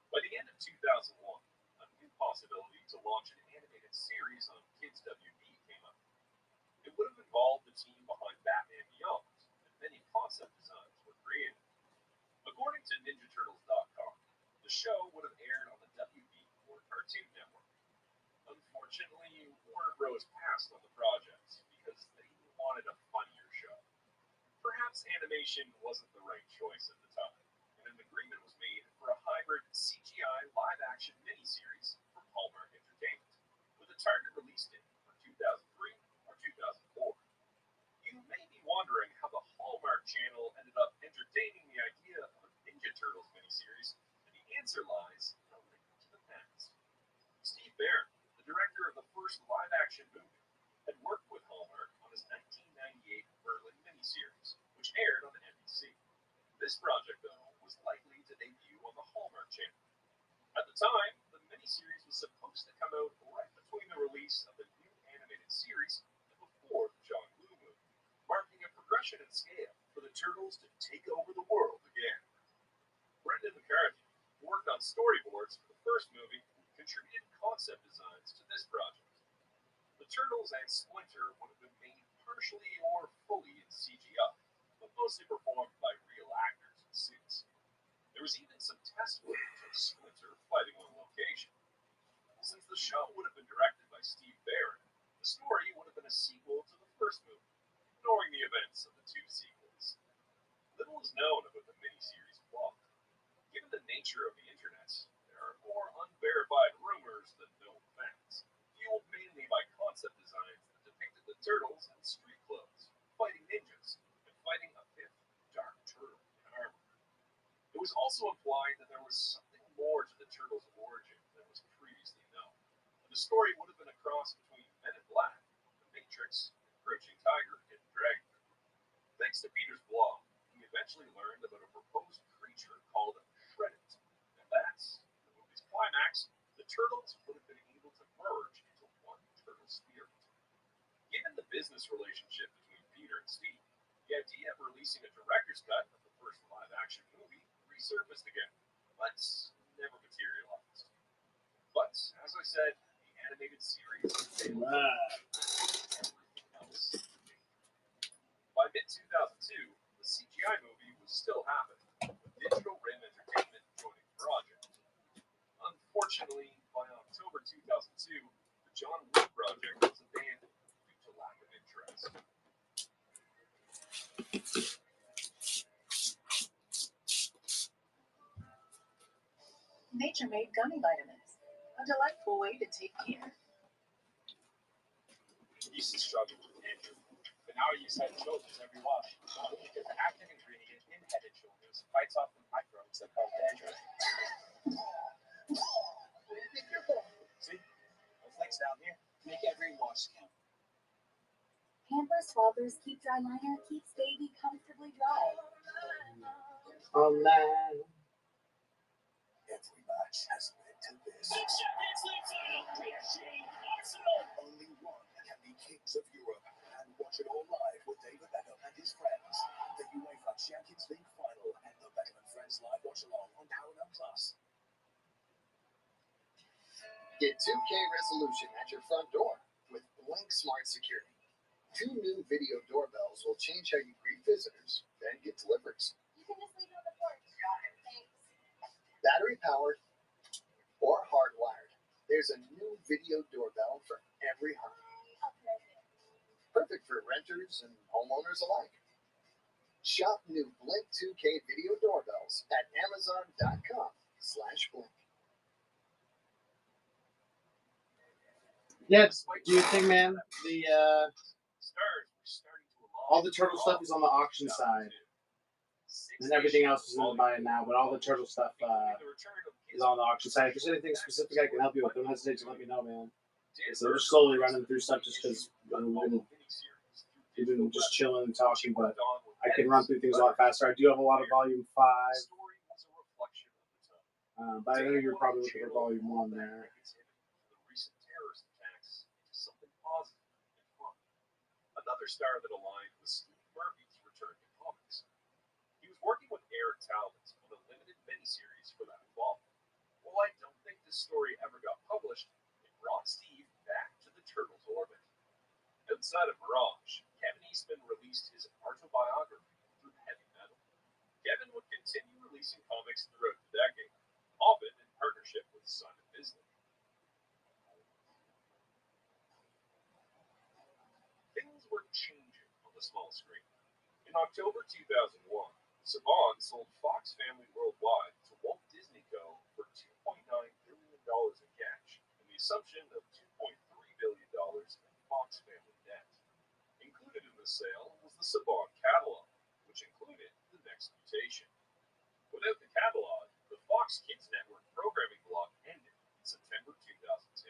By the end of 2001, a new possibility to launch an animated series on Kids WB came up. It would have involved the team behind Batman Beyond, and many concept designs were created. According to NinjaTurtles.com, the show would have aired on the WB or Cartoon Network. Unfortunately, Warner Bros. Passed on the project because they wanted a funnier show. Perhaps animation wasn't the right choice at the time, and an agreement was made for a hybrid CGI live-action miniseries from Hallmark Entertainment, with a target release date for 2003 or 2004. You may be wondering how the Hallmark Channel ended up entertaining the idea of a Ninja Turtles miniseries, and the answer lies in a link to the past. Steve Barron, the director of the first live-action movie, had worked with Hallmark on his 1998 Merlin miniseries, which aired on NBC. This project, though, was likely to debut on the Hallmark Channel. At the time, the miniseries was supposed to come out right between the release of the new animated series and before the John Woo movie, marking a progression in scale for the Turtles to take over the world again. Brendan McCarthy, who worked on storyboards for the first movie, contributed concept designs to this project. The Turtles and Splinter would have been made partially or fully in CGI, but mostly performed by real actors in suits. There was even some test footage of Splinter fighting on location. Since the show would have been directed by Steve Barron, the story would have been a sequel to the first movie, ignoring the events of the two sequels. Little is known about the miniseries plot. Given the nature of the internet, there are more unverified rumors than known facts, fueled mainly by concept designs that depicted the Turtles in street clothes, fighting ninjas, and fighting a fifth Dark Turtle in armor. It was also implied that there was something more to the Turtles' origin than was previously known, and the story would have been a cross between Men in Black, The Matrix, and Crouching Tiger, Hidden Dragon. Thanks to Peter's blog, he eventually learned about a proposed creature called Shreddit. And that's the movie's climax. The turtles would have been able to merge into one turtle spirit. Given the business relationship between Peter and Steve, the idea of releasing a director's cut of the first live-action movie resurfaced again, but never materialized. But, as I said, the animated series failed everything else. By mid-2002, the CGI movie was still happening, with Digital Rim Entertainment joining the project. Unfortunately, by October 2002, the John Wick project was abandoned due to lack of interest. Nature made gummy vitamins, a delightful way to take care. Used to struggle with Andrew, but now I use Head and Shoulders every wash. Because the active ingredient in Head and Shoulders fights off the microbes that cause dandruff. See? Those legs down here make every wash count. Pampers Swabbers Keep Dry Liner keeps baby comfortably dry. On that. Every match has led to this. Only one can be kings of Europe and watch it all live with David Beckham and his friends. The UEFA Champions League final and the Beckham and Friends live watch along on Paramount Plus. Get 2K resolution at your front door with Blink Smart Security. 2 new video doorbells will change how you greet visitors and get deliveries. You can just leave it on the porch. Thanks. Battery powered or hardwired, there's a new video doorbell for every home. Perfect for renters and homeowners alike. Shop new Blink 2K video doorbells at Amazon.com/Blink. Yeah, do you think, man, the Stars were starting to align. all the turtle stuff is on the auction side, and everything else is in the buy now. But all the turtle stuff is on the auction side. If there's anything specific I can help you with, don't hesitate to let me know, man. So we're slowly running through stuff just because we've been just chilling and talking, but I can run through things a lot faster. I do have a lot of Volume 5, but I know you're probably looking for Volume 1 there. Another star that aligned was Steve Murphy's return to comics. He was working with Eric Talbot on a limited miniseries for that fall. While I don't think this story ever got published, it brought Steve back to the Turtles' orbit. Outside of Mirage, Kevin Eastman released his autobiography through Heavy Metal. Kevin would continue releasing comics throughout the decade, often in partnership with Simon Bisley. Things were changing on the small screen. In October 2001, Saban sold Fox Family Worldwide to Walt Disney Co. for $2.9 billion in cash, and the assumption of $2.3 billion in Fox Family debt. Included in the sale was the Saban catalog, which included The Next Mutation. Without the catalog, the Fox Kids Network programming block ended in September 2002.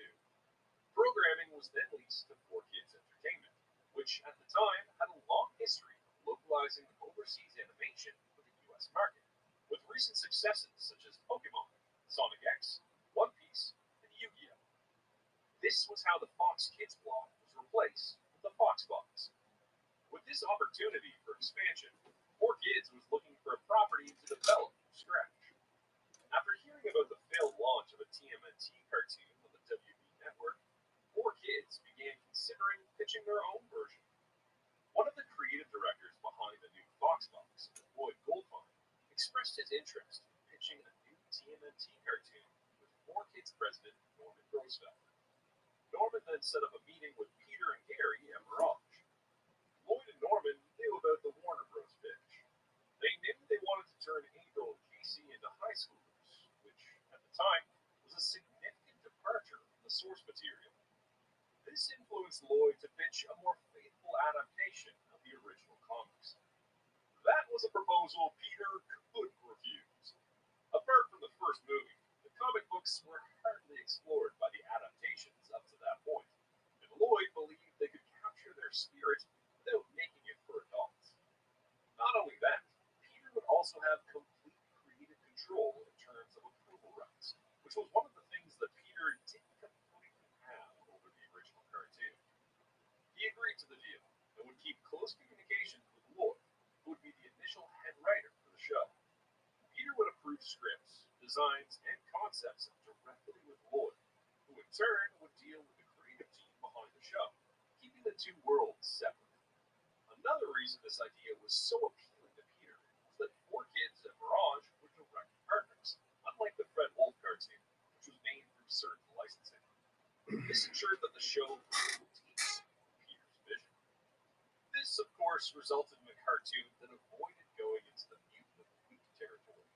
Programming was then leased to 4Kids Entertainment, which at the time had a long history of localizing overseas animation for the US market, with recent successes such as Pokemon, Sonic X, One Piece, and Yu-Gi-Oh! This was how the Fox Kids block was replaced with the Fox Box. With this opportunity for expansion, 4Kids was looking for a property to develop from scratch. After hearing about the failed launch of a TMNT cartoon on the WB network, 4Kids began considering pitching their own version. One of the creative directors behind the new Fox Box, Lloyd Goldfine, expressed his interest in pitching a new TMNT cartoon with 4Kids president Norman Grossfelder. Norman then set up a meeting with Peter and Gary at Mirage. Lloyd and Norman knew about the Warner Bros. Pitch. They knew they wanted to turn April and Casey into high schoolers, which at the time was a significant departure from the source material. This influenced Lloyd to pitch a more faithful adaptation of the original comics. That was a proposal Peter couldn't refuse. Apart from the first movie, the comic books were hardly explored by the adaptations up to that point, and Lloyd believed they could capture their spirit without making it for adults. Not only that, Peter also have complete creative control in terms of approval rights, which was one of the things that Peter didn't completely have over the original cartoon. He agreed to the deal and would keep close communications with Lloyd, who would be the initial head writer for the show. Peter would approve scripts, designs, and concepts directly with Lloyd, who in turn would deal with the creative team behind the show, keeping the two worlds separate. Another reason this idea was so appealing to Peter was that 4Kids and Mirage were direct partners, unlike the Fred Wolf cartoon, which was made through certain licensing. This ensured that the show would take Peter's vision. This, of course, resulted in a cartoon that avoided going into the mutant of the week territory.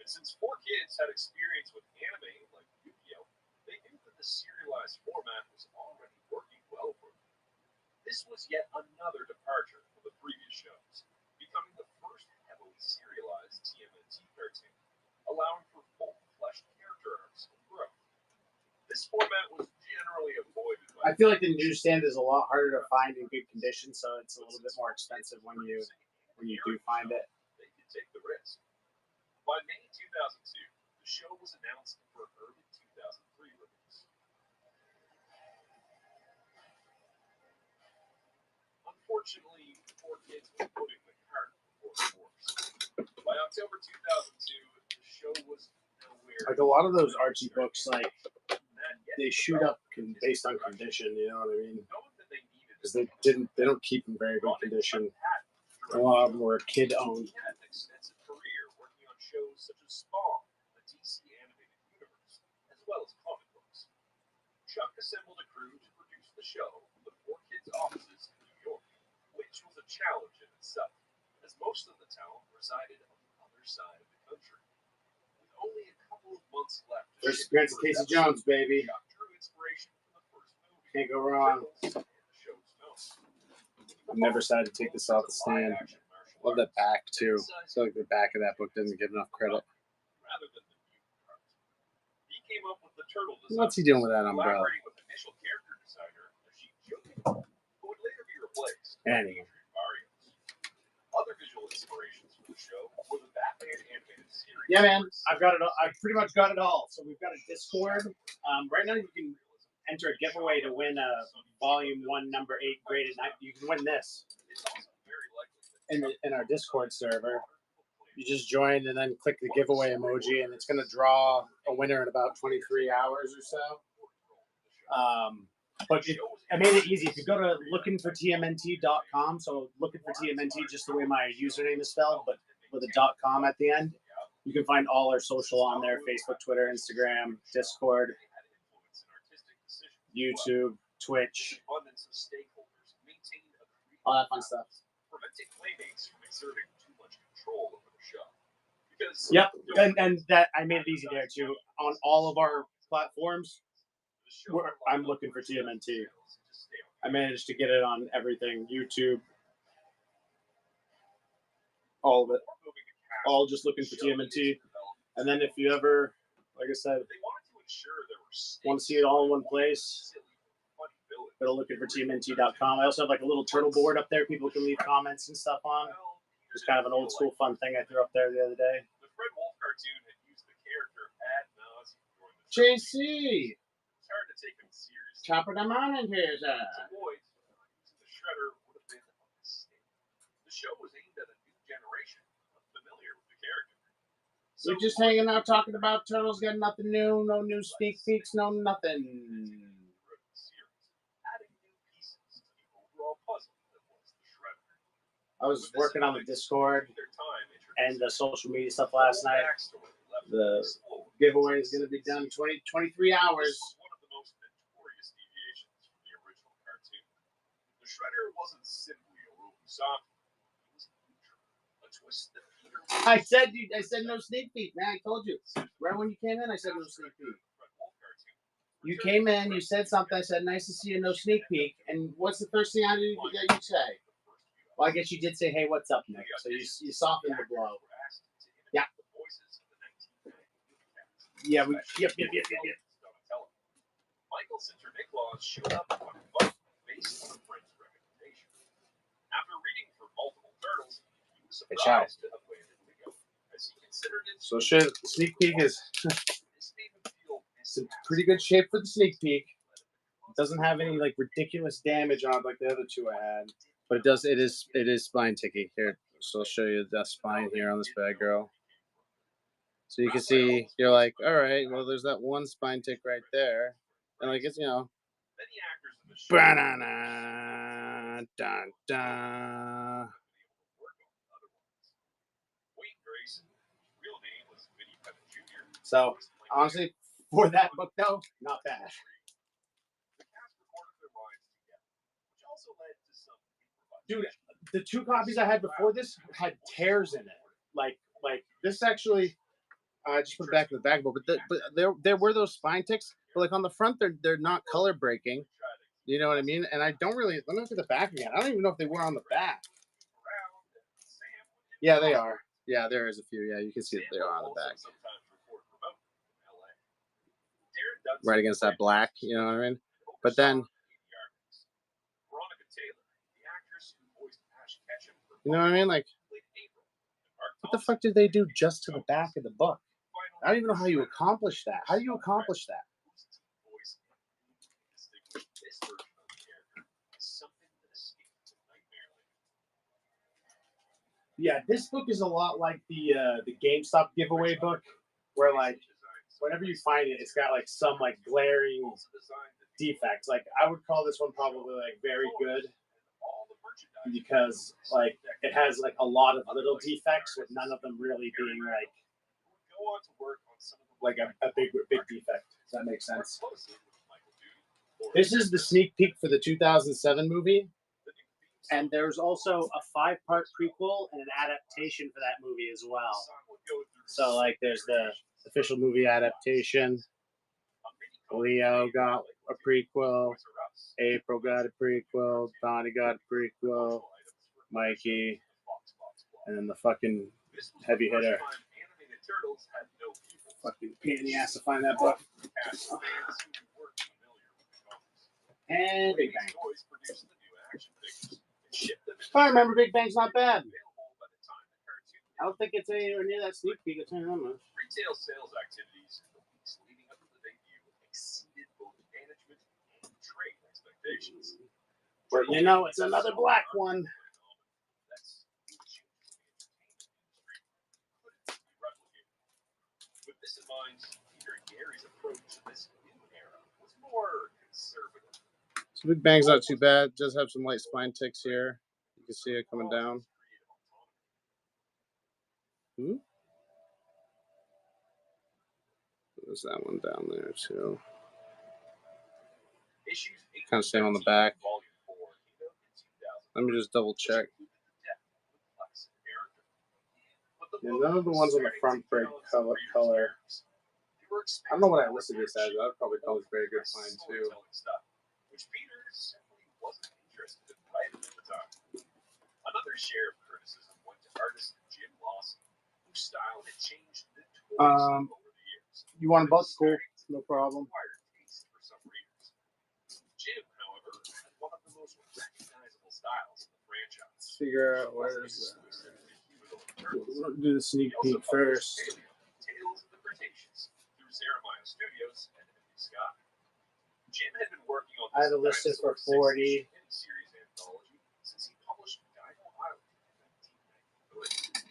And since 4Kids had experience with anime like Yu-Gi-Oh!, they knew that the serialized format was already working well for them. This was yet another departure from the previous shows, becoming the first heavily serialized TMNT cartoon, allowing for full-fleshed character arcs and growth. This format was generally avoided by... I feel like the newsstand is a lot harder to find in good condition, so it's a little bit more expensive when you do find it. They could take the risk. By May 2002, the show was announced for early 2003 release. Unfortunately, 4Kids was putting the cart before the horse. By October 2002, the show was nowhere. Like a lot of those Archie books, like they shoot up based on condition. You know what I mean? Because they don't keep in very good condition. A lot of them were kid owned. He had an extensive career working on shows such as Spawn, the DC animated universe, as well as comic books. Chuck assembled a crew to produce the show from the 4Kids offices in New York, which was a challenge in itself, as most of the talent resided on the other side of the country. With only a couple of months left, First appearance of Casey Jones, baby. Chuck drew inspiration from the first movie. Can't go wrong. And the show's film. I'm never decided to take this off the stand. Love that back too. I feel like the back of that book doesn't get enough credit. Rather than the mutant part. He came up with the turtle design. What's he doing with that umbrella? Collaborating with initial character designer Ashik Joki, who would later be replaced by Anyway. Adrian Barrios. Other visual inspirations for the show were the Batman animated series. Yeah, man. I've got it. I've pretty much got it all. So we've got a Discord. Right now, you can enter a giveaway to win a Volume 1, Number 8 graded night. You can win this It's also very likely that in our Discord server. You just join and then click the giveaway emoji, and it's going to draw a winner in about 23 hours or so. But I made it easy. If you go to lookingfortmnt.com, so looking for TMNT, just the way my username is spelled, but with a .com at the end, you can find all our social on there: Facebook, Twitter, Instagram, Discord, YouTube, Twitch, abundance of stakeholders maintained a all that fun stuff. preventing playmates from exerting too much control over the show. Because Yep, and that I made it easy there too. On all of our platforms, I'm looking for TMNT. I managed to get it on everything: YouTube, all of it, all just looking for TMNT. And then if you ever, like I said, want to see it all in one place, go to lookingfortmnt.com. I also have like a little turtle board up there people can leave comments and stuff on. It's kind of an old school fun thing I threw up there the other day. The Fred Wolf cartoon had used the character ad nauseum during the JC! It's hard to take him seriously. Chopper the morning here, sir. To Lloyd, using the shredder would have been a mistake. The show was aimed at a new generation, unfamiliar with the character. So We're just hanging out talking about turtles, got nothing new, no new sneak peeks, no nothing. wrote the series, adding new pieces to the overall puzzle that was the shredder. I was working on the Discord Their time and the social media stuff last night. The giveaway is going to be done 23 hours. One of the most notorious deviations from the original cartoon. The shredder wasn't simply a roving zombie. It was neutral, a twist that Peter. I said no sneak peek, man. I told you. Right when you came in, I said no sneak peek. You came in, you said something. I said, nice to see you, no sneak peek. And what's the first thing that you say? Well, I guess you did say, hey, what's up, Nick? So you softened the blow. Yeah. Yeah, yep. Michael Sinter Nicholas showed up on Buck based on a friend's recommendation. After reading for multiple turtles, he was surprised to have landed Nico. So shit, the sneak peek is it's in pretty good shape for the sneak peek. It doesn't have any like ridiculous damage on it like the other two I had, but it is spine ticky here. So I'll show you the spine here on this bad girl. So you can see you're like, all right, well there's that one spine tick right there, and like it's banana dun dun. So honestly, for that book though, not bad. Dude, the two copies I had before this had tears in it. Like this actually, I just put it back in the bag book. But there were those spine ticks, but like on the front, they're not color breaking. You know what I mean? And I don't really. Let me look at the back again. I don't even know if they were on the back. Yeah, they are. Yeah, there is a few. Yeah, you can see that they are on the back. Right against that black. You know what I mean? But then, you know what I mean? Like, what the fuck did they do just to the back of the book? I don't even know how you accomplish that. How do you accomplish that? Yeah, this book is a lot like the GameStop giveaway book, where like whenever you find it, it's got like some like glaring defects. Like I would call this one probably like very good because like it has like a lot of little defects with none of them really being like a big defect. Does that make sense? This is the sneak peek for the 2007 movie. And there's also a 5-part prequel and an adaptation for that movie as well. So, like, there's the official movie adaptation. Leo got a prequel. April got a prequel. Donnie got a prequel. Mikey. And then the fucking heavy hitter. Fucking pain in the ass to find that book. And Big Bang. I remember Big Bang's not bad. I don't think it's anywhere near that sneak peek. Retail sales activities in the weeks leading up to the debut exceeded both management and trade expectations. But you know, it's another black one. With this in mind, Peter and Gary's approach to this new era was more conservative. So Big Bang's not too bad. It does have some light spine ticks here. You can see it coming down. There's that one down there too. Kind of same on the back. Let me just double check. Yeah, none of the ones on the front break color. I don't know what I listed this as. I'd probably call this very good fine too. Which Peter simply wasn't interested in writing at the time. Another share of criticism went to artist Jim Lawson, whose style had changed over the years. You want both? Cool, no problem. Jim, however, had one of the most recognizable styles in the franchise. Let's figure out where is that. We'll do the sneak peek first. Tales of the Cretaceous through Jeremiah Studios and Henry Scott. Jim had been working on I have it listed for 40. Series anthology since he published Dino Island in 1993.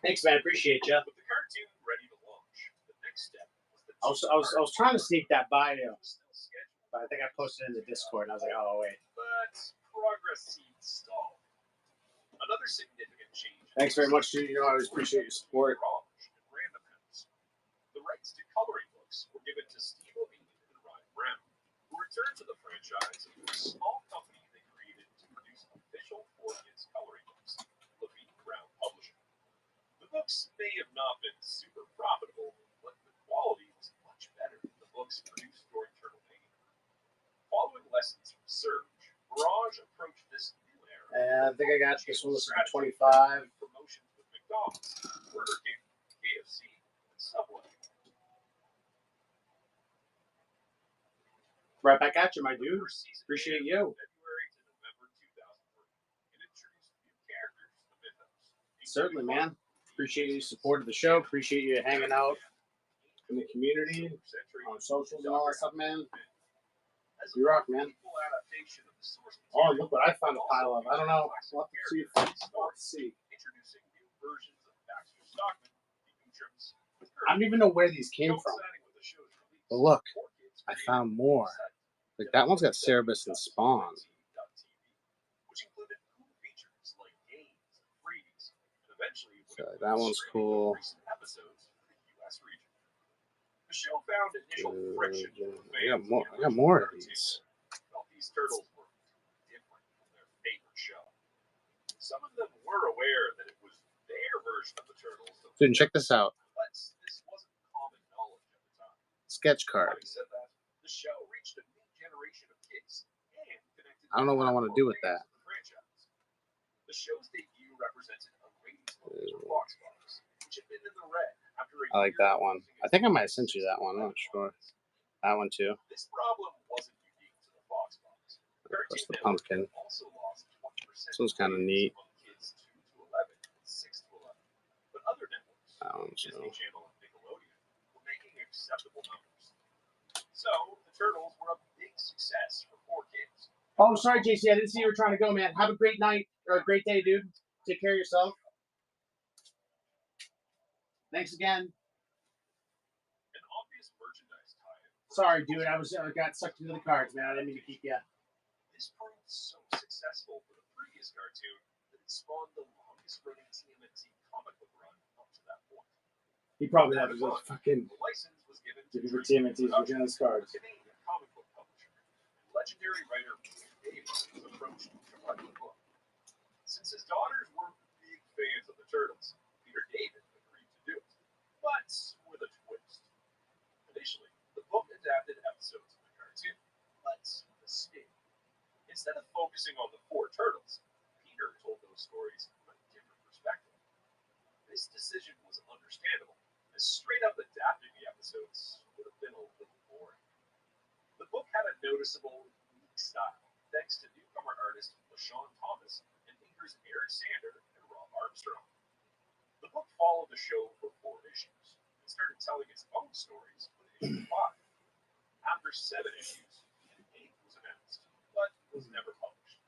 Thanks, man. Appreciate you. With the cartoon ready to launch, the next step was the I was trying to sneak that by you, but I think I posted it in the Discord, and I was like, oh wait. But progress seemed stalled. Another significant change. Thanks very much, dude. You know, I always appreciate your support. The rights to coloring books were given to Steve Levine and Ryan Brown, who returned to the franchise through a small company they created to produce official 4Kids coloring books, Levine Brown Publishing. The books may have not been super profitable, but the quality was much better than the books produced during Turtle Mania. Following lessons from Surge, Mirage approached this new era. I think I got this one listed for 25. Promotions with McDonald's, Burger King, KFC, and Subway. Right back at you, my dude. Appreciate you. February to November 2003. It introduced new characters to the mythos. Certainly, man. Appreciate your support of the show. Appreciate you hanging out in the community, on socials and all that stuff, man. You rock, man. Oh, look what I found a pile of. I don't know. We'll have to see. Let's see. I don't even know where these came from. But look, I found more. Like that one's got Cerebus and Spawn. So that one's cool. The show found initial friction with fans. I got more of these. Felt these turtles were different from their favorite show. Some of them were aware that it was their version of the turtles. Dude, check this out. But this wasn't common knowledge at the time. Sketch card. Having said that, the show reached a new generation of kids and connected. I don't know what I want to do with that. Franchise. The show's debut represented a ratings bonus for Fox Box, which had been in the red after a I like that one. I think I might have sent you that one. I'm not sure. That one too. This problem wasn't unique to the Fox Box. That's the pumpkin. Also lost 20% This one's kind of neat. among kids 2 to 11 and 6 to 11. But other networks, That one's Disney Channel and Nickelodeon, were making acceptable numbers. So the Turtles were a big success for 4 kids. Oh, sorry, JC. I didn't see you were trying to go, man. Have a great night or a great day, dude. Take care of yourself. Thanks again. An obvious merchandise tie-in. Sorry, dude. I got sucked into the cards, man. I didn't mean to keep you. This proved so successful for the previous cartoon that it spawned the longest-running TMNT comic book run up to that point. He probably had a fucking The license was given to for TMNT's version of his cards. a Canadian comic book publisher. Legendary writer Peter Davis was approached to write the book. Since his daughters were big fans of the Turtles, Peter Davis agreed to do it, but with a twist. Initially, the book adapted episodes of the cartoon, but with a spin. Instead of focusing on the 4 turtles, Peter told those stories from a different perspective. This decision was understandable, as straight up adapting the episodes would have been a little boring. The book had a noticeable, unique style, thanks to newcomer artist LaShawn Thomas and inkers Eric Sander and Rob Armstrong. The book followed the show for 4 issues and started telling its own stories with issue 5. After 7 issues, an 8th was announced, but was never published.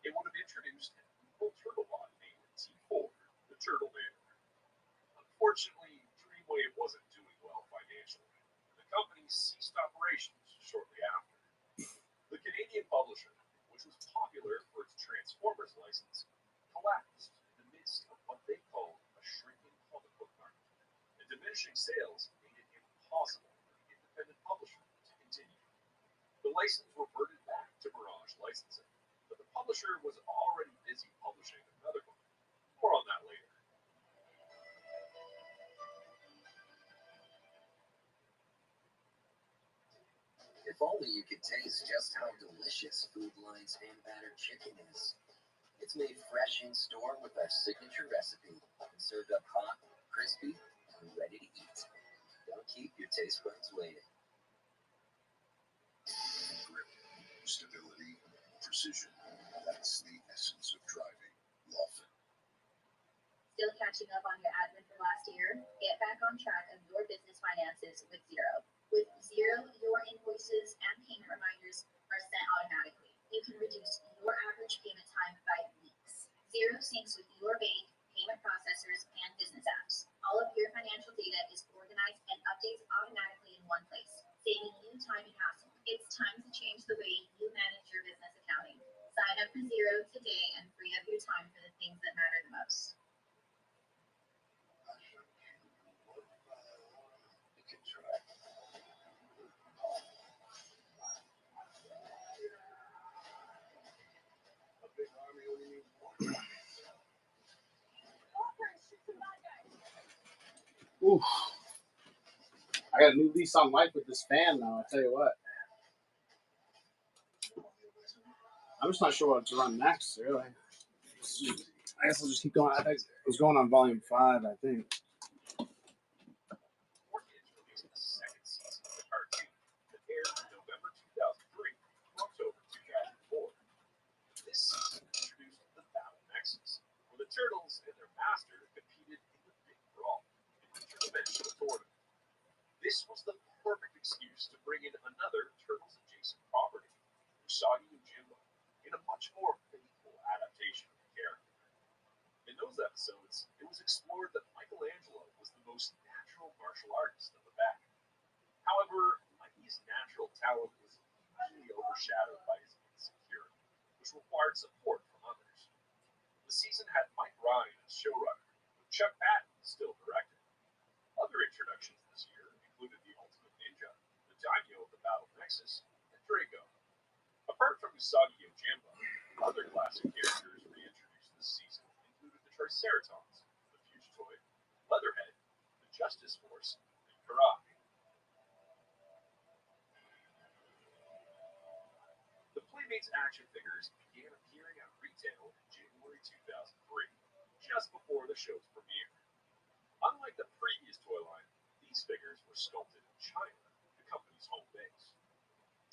It would have introduced an evil turtle bot named T4, the Turtle Man. Unfortunately, Dreamwave wasn't doing well financially, and the company ceased operations shortly after. The Canadian publisher, which was popular for its Transformers license, collapsed in the midst of what they called a shrinking comic book market, and diminishing sales made it impossible for the independent publisher to continue. The license reverted back to Mirage Licensing, but the publisher was already busy publishing another book. More on that later. If only you could taste just how delicious Food Lion's hand-battered chicken is. It's made fresh in store with our signature recipe and served up hot, crispy, and ready to eat. Don't keep your taste buds waiting. Grip, stability, precision. That's the essence of driving Lawson. Still catching up on your admin for last year? Get back on track of your business finances with Xero. With Xero, your invoices and payment reminders are sent automatically. You can reduce your average payment time by weeks. Xero syncs with your bank, payment processors, and business apps. All of your financial data is organized and updates automatically in one place, saving you time and hassle. It's time to change the way you manage your business accounting. Sign up for Xero today and free up your time for the things that matter the most. You can try. A big army only needs one. Oof. I got a new lease on life with this fan now, I'll tell you what. I'm just not sure what to run next, really. I guess I'll just keep going. I think it was going on volume 5, I think. Four Kids released the second season of the cartoon that aired from November 2003 to October 2004. This season introduced the Battle Nexus, where the Turtles and their master competed in the Big Brawl, an interdimensional tournament. This was the perfect excuse to bring in another Turtles-adjacent property, Usagi Yojimbo, in a much more faithful adaptation of the character. In those episodes, it was explored that Michelangelo was the most natural martial artist of the pack. However, Mikey's natural talent was usually overshadowed by his insecurity, which required support from others. The season had Mike Ryan as showrunner, with Chuck Patton still directing. Other introductions this year included the Ultimate Ninja, the Daimyo of the Battle Nexus, and Draco. Apart from Usagi Yojimbo, other classic characters reintroduced this season included the Triceratons, the Fugitoid, Leatherhead, the Justice Force, and Karak. The Playmates action figures began appearing at retail in January 2003, just before the show's premiere. Unlike the previous toy line, these figures were sculpted in China, the company's home base.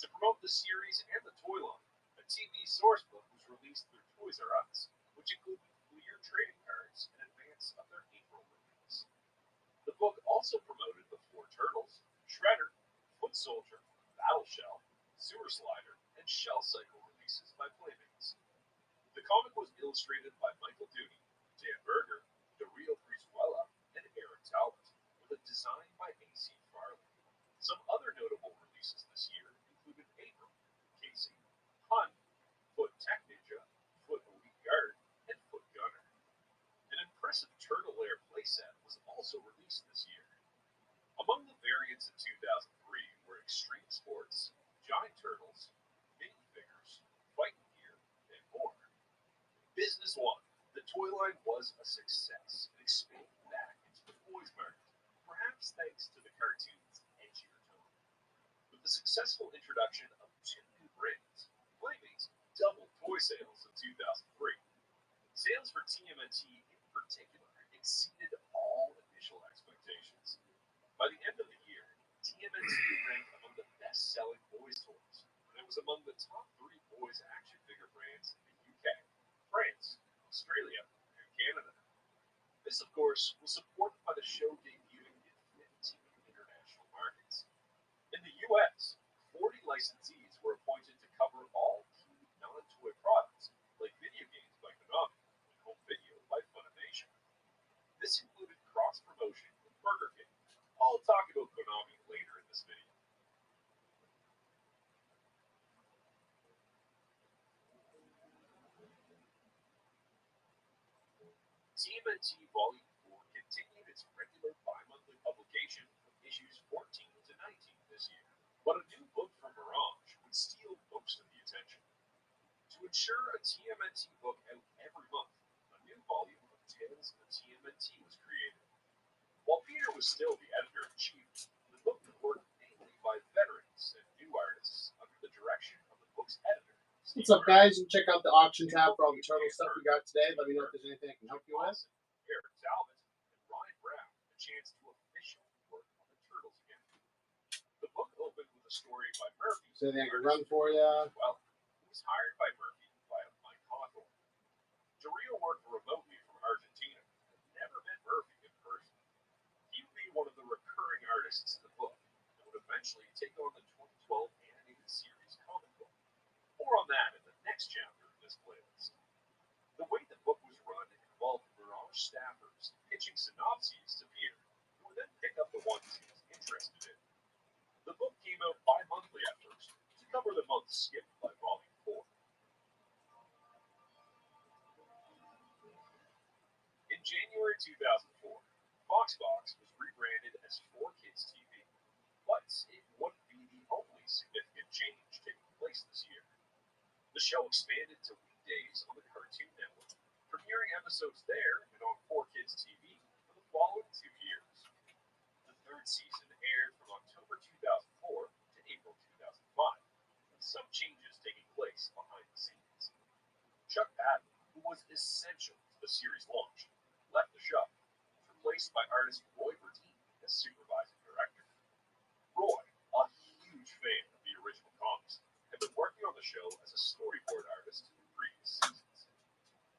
To promote the series and the toy line, a TV source book was released through Toys R Us, which included clear trading cards in advance of their April release. The book also promoted the four Turtles, Shredder, Foot Soldier, Battle Shell, Sewer Slider, and Shell Cycle releases by Playmates. The comic was illustrated by Michael Dooney, Dan Berger, Dario Brizuela, and Eric Talbot, with a design by A.C. Farley. Some other notable releases this year included April, Casey, Hun, Foot Tech Ninja, Foot Elite Guard, and Foot Gunner. An impressive Turtle Lair playset was also released this year. Among the variants in 2003 were Extreme Sports, Giant Turtles, minifigures, fighting gear, and more. Business One, the toy line was a success and expanded back into the boys' market, perhaps thanks to the cartoon's edgier tone. With the successful introduction of two new brands, Playmates doubled toy sales in 2003. Sales for TMNT in particular exceeded all initial expectations. By the end of the year, TMNT ranked among the best-selling boys' toys, and it was among the top 3 boys' action figure brands in the UK, France, Australia, and Canada. This, of course, was supported by the show debuting in 15 international markets. In the US, 40 licensees were appointed to cover all key non-toy products, like video games by Konami and home video by Funimation. This included cross-promotion with Burger King. I'll talk about Konami later in this video. TMNT Volume 4 continued its regular bi-monthly publication of issues 14 to 19 this year, but a new book from Mirage would steal most of the attention. To ensure a TMNT book out every month, a new volume of Tales of the TMNT was created. While Peter was still the editor-in-chief, the book was worked mainly by veterans and new artists under the direction of the book's editor. What's up, guys? You can check out the auction tab for all the turtle stuff we got today. Let me know if there's anything I can help you with. Eric Talbot and Ryan Brown a chance to officially work on the Turtles again. The book opened with a story by Murphy. Is there anything I can run for you? Well, who was hired by Murphy via Mike Hawthorne. Dario worked remotely from Argentina and never met Murphy in person. He would be one of the recurring artists in the book and would eventually take on the 2012 animated series comic book. More on that in the next chapter of this playlist. The way the book was run involved Mirage staffers pitching synopses to Peter, who would then pick up the ones he was interested in. The book came out bi-monthly at first, to cover the months skipped by Volume 4. In January 2004, Foxbox was rebranded as 4Kids TV, but it wouldn't be the only significant change taking place this year. The show expanded to weekdays on the Cartoon Network, premiering episodes there and on 4Kids TV for the following 2 years. The third season aired from October 2004 to April 2005, with some changes taking place behind the scenes. Chuck Patton, who was essential to the series launch, left the show, replaced by artist Roy Bertine as supervising director. Roy, a huge fan of the original comics, had been working on the show as a storyboard artist in previous seasons.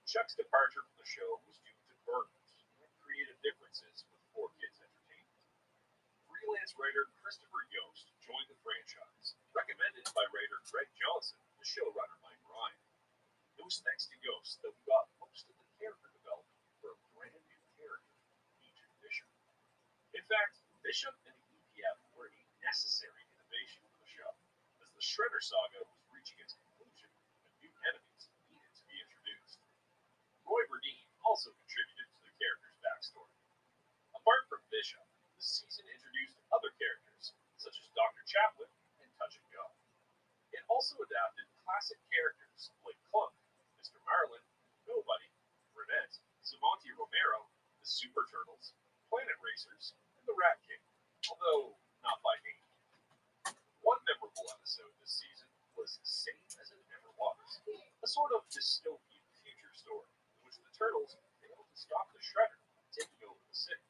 Chuck's departure from the show was due to burnout and creative differences with 4Kids Entertainment. Freelance writer Christopher Yost joined the franchise, recommended by writer Greg Johnson, the showrunner Mike Ryan. It was thanks to Yost that we got most of the character development for a brand new character, Agent Bishop. In fact, Bishop and the EPF were a necessary innovation for the show, as the Shredder saga was reaching its conclusion and new enemies needed to be introduced. Roy Burdine also contributed to the character's backstory. Apart from Bishop, the season introduced other characters, such as Dr. Chaplin and Touch and Go. It also adapted classic characters like Clunk, Mr. Marlin, Nobody, Renette, Samonte Romero, the Super Turtles, Planet Racers, and the Rat King, although not by name. One memorable episode this season was Same as It Never Was, a sort of dystopian future story in which the Turtles failed to stop the Shredder taking over the city.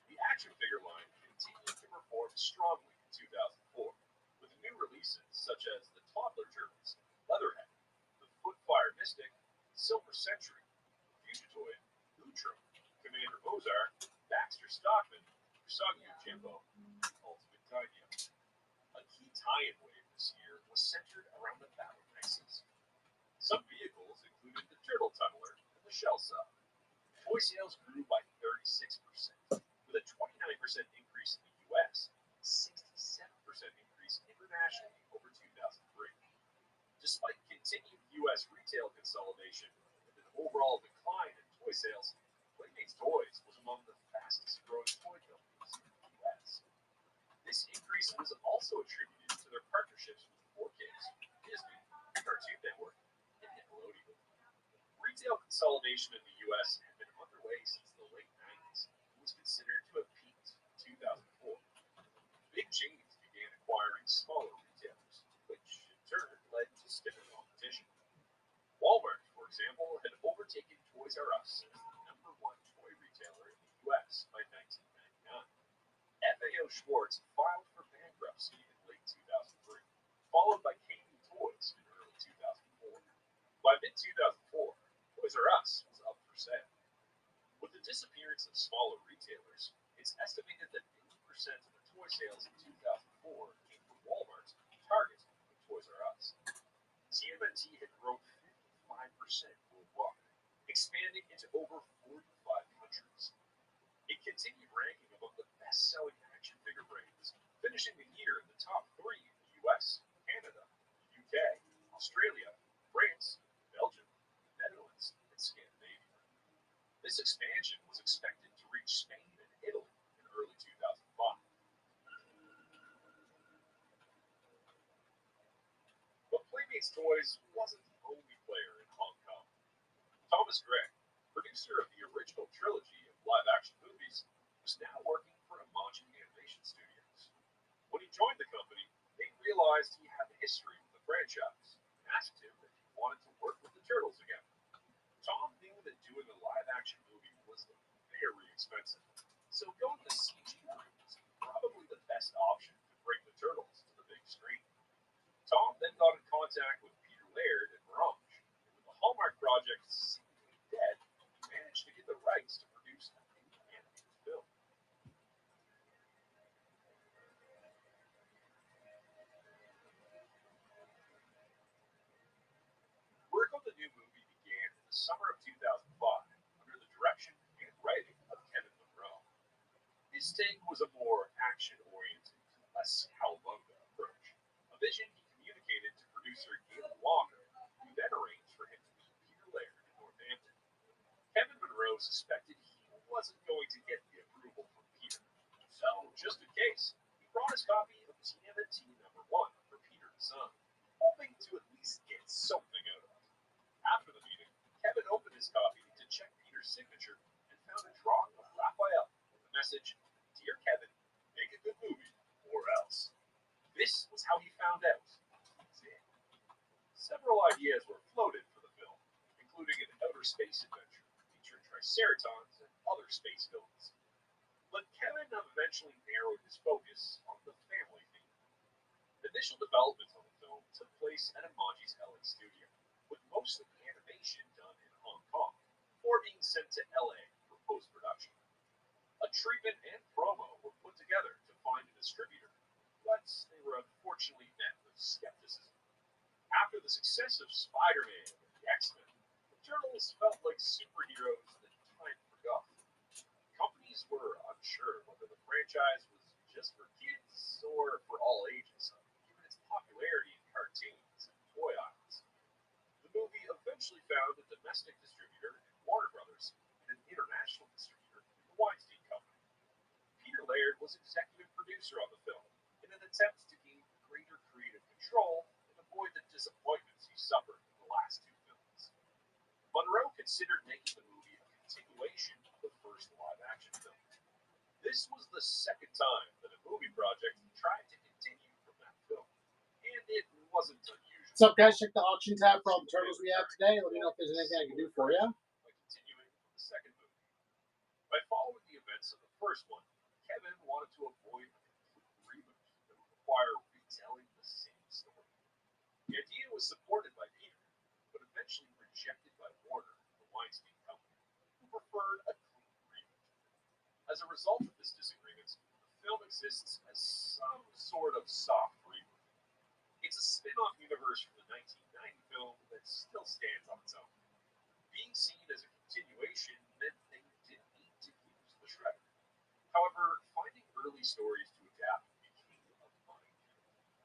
The action figure line continued to perform strongly in 2004, with new releases such as the Toddler Turtles, Leatherhead, the Footfire Mystic, Silver Century, Fugitoid, Lutro, Commander Mozart, Baxter Stockman, Usagi Yojimbo, and Ultimate Daimyo. A key tie-in wave this year was centered around the Battle Nexus. Some vehicles included the Turtle Tunneler and the Shell Sub. Toy sales grew by 36%, with a 29% increase in the US and 67% increase internationally over 2003. Despite continued US retail consolidation and an overall decline in toy sales, Playmates Toys was among the fastest growing toy companies in the US. This increase was also attributed to their partnerships with 4Kids, Disney, Cartoon Network, and Nickelodeon. Retail consolidation in the US had been underway since the late 90s and was considered to have peaked in 2004. Big chains began acquiring smaller retailers, which in turn led to stiffer competition. Walmart, for example, had overtaken Toys R Us as the number one toy retailer in the US by 1999. FAO Schwarz filed for bankruptcy in late 2003, followed by KB Toys in early 2004. By mid-2004, Toys R Us was up for sale. With the disappearance of smaller retailers, it's estimated that 80% of the toy sales in 2004 came from Walmart, Target, and Toys R Us. TMNT had grown 55% worldwide, expanding into over 45 countries. It continued ranking among the best-selling action figure brands, finishing the year in the top 3 in the US, Canada, the UK, Australia, France, Belgium, Netherlands, and Scandinavia. This expansion was expected to reach Spain and Italy in early 2005. But Playmates Toys wasn't the only player in Hong Kong. Thomas Gray, producer of the original trilogy of live-action movies, was now working for Imagen Animation Studios. When he joined the company, they realized he had a history with the franchise and asked him if he wanted to work with the Turtles again. Tom knew that doing a live-action movie was very expensive, so going the CG route was probably the best option to bring the Turtles to the big screen. Tom then got in contact with Peter Laird and Mirage, and with the Hallmark project seemingly dead, he managed to get the rights to produce a new animated film. Work on the new movie began in the summer of 2005 under the direction and writing of Kevin Monroe. His take was a more action-oriented, less cowabunga approach, a vision he communicated to producer Galen Walker, who then arranged for him to meet Peter Laird in Northampton. Kevin Monroe suspected he wasn't going to get the approval from Peter, so just in case, he brought his copy of TMNT number 1 for Peter to sign, hoping to at least get something out of it. After the meeting, Kevin opened his copy to check Peter's signature and found a drawing of Raphael with the message, "Dear Kevin, make a good movie, or else." This was how he found out. Several ideas were floated for the film, including an outer space adventure featuring Triceratons and other space villains. But Kevin eventually narrowed his focus on the family theme. Initial development on the film took place at Imagi's LA studio, with most of the animation done in Hong Kong, before being sent to LA for post-production. A treatment and promo were put together to find a distributor, but they were unfortunately met with skepticism. After the success of Spider-Man and the X-Men, the Turtles felt like superheroes that time forgot. Companies were unsure whether the franchise was just for kids or for all ages, given its popularity in cartoons and toy aisles. The movie eventually found a domestic distributor in Warner Brothers and an international distributor in the Weinstein Company. Peter Laird was executive producer on the film in an attempt to gain greater creative control and avoid the disappointments he suffered in the last two films. Munro considered making the movie a continuation of the first live-action film. This was the second time that a movie project tried to continue from that film, and it wasn't unusual. What's up, guys? Check the auction tab for all the turtles we have today. Let me know if there's anything I can do for you. By continuing from the second movie. By following the events of the first one, Kevin wanted to avoid a complete reboot that would require retelling the same story. The idea was supported by Peter, but eventually rejected by Warner and the Weinstein Company, who preferred a clean reboot. As a result of this disagreement, the film exists as some sort of soft reboot. It's a spin-off universe from the 1990 film that still stands on its own. Being seen as a continuation meant they didn't need to use the Shredder. However, finding early stories to adapt became a minefield,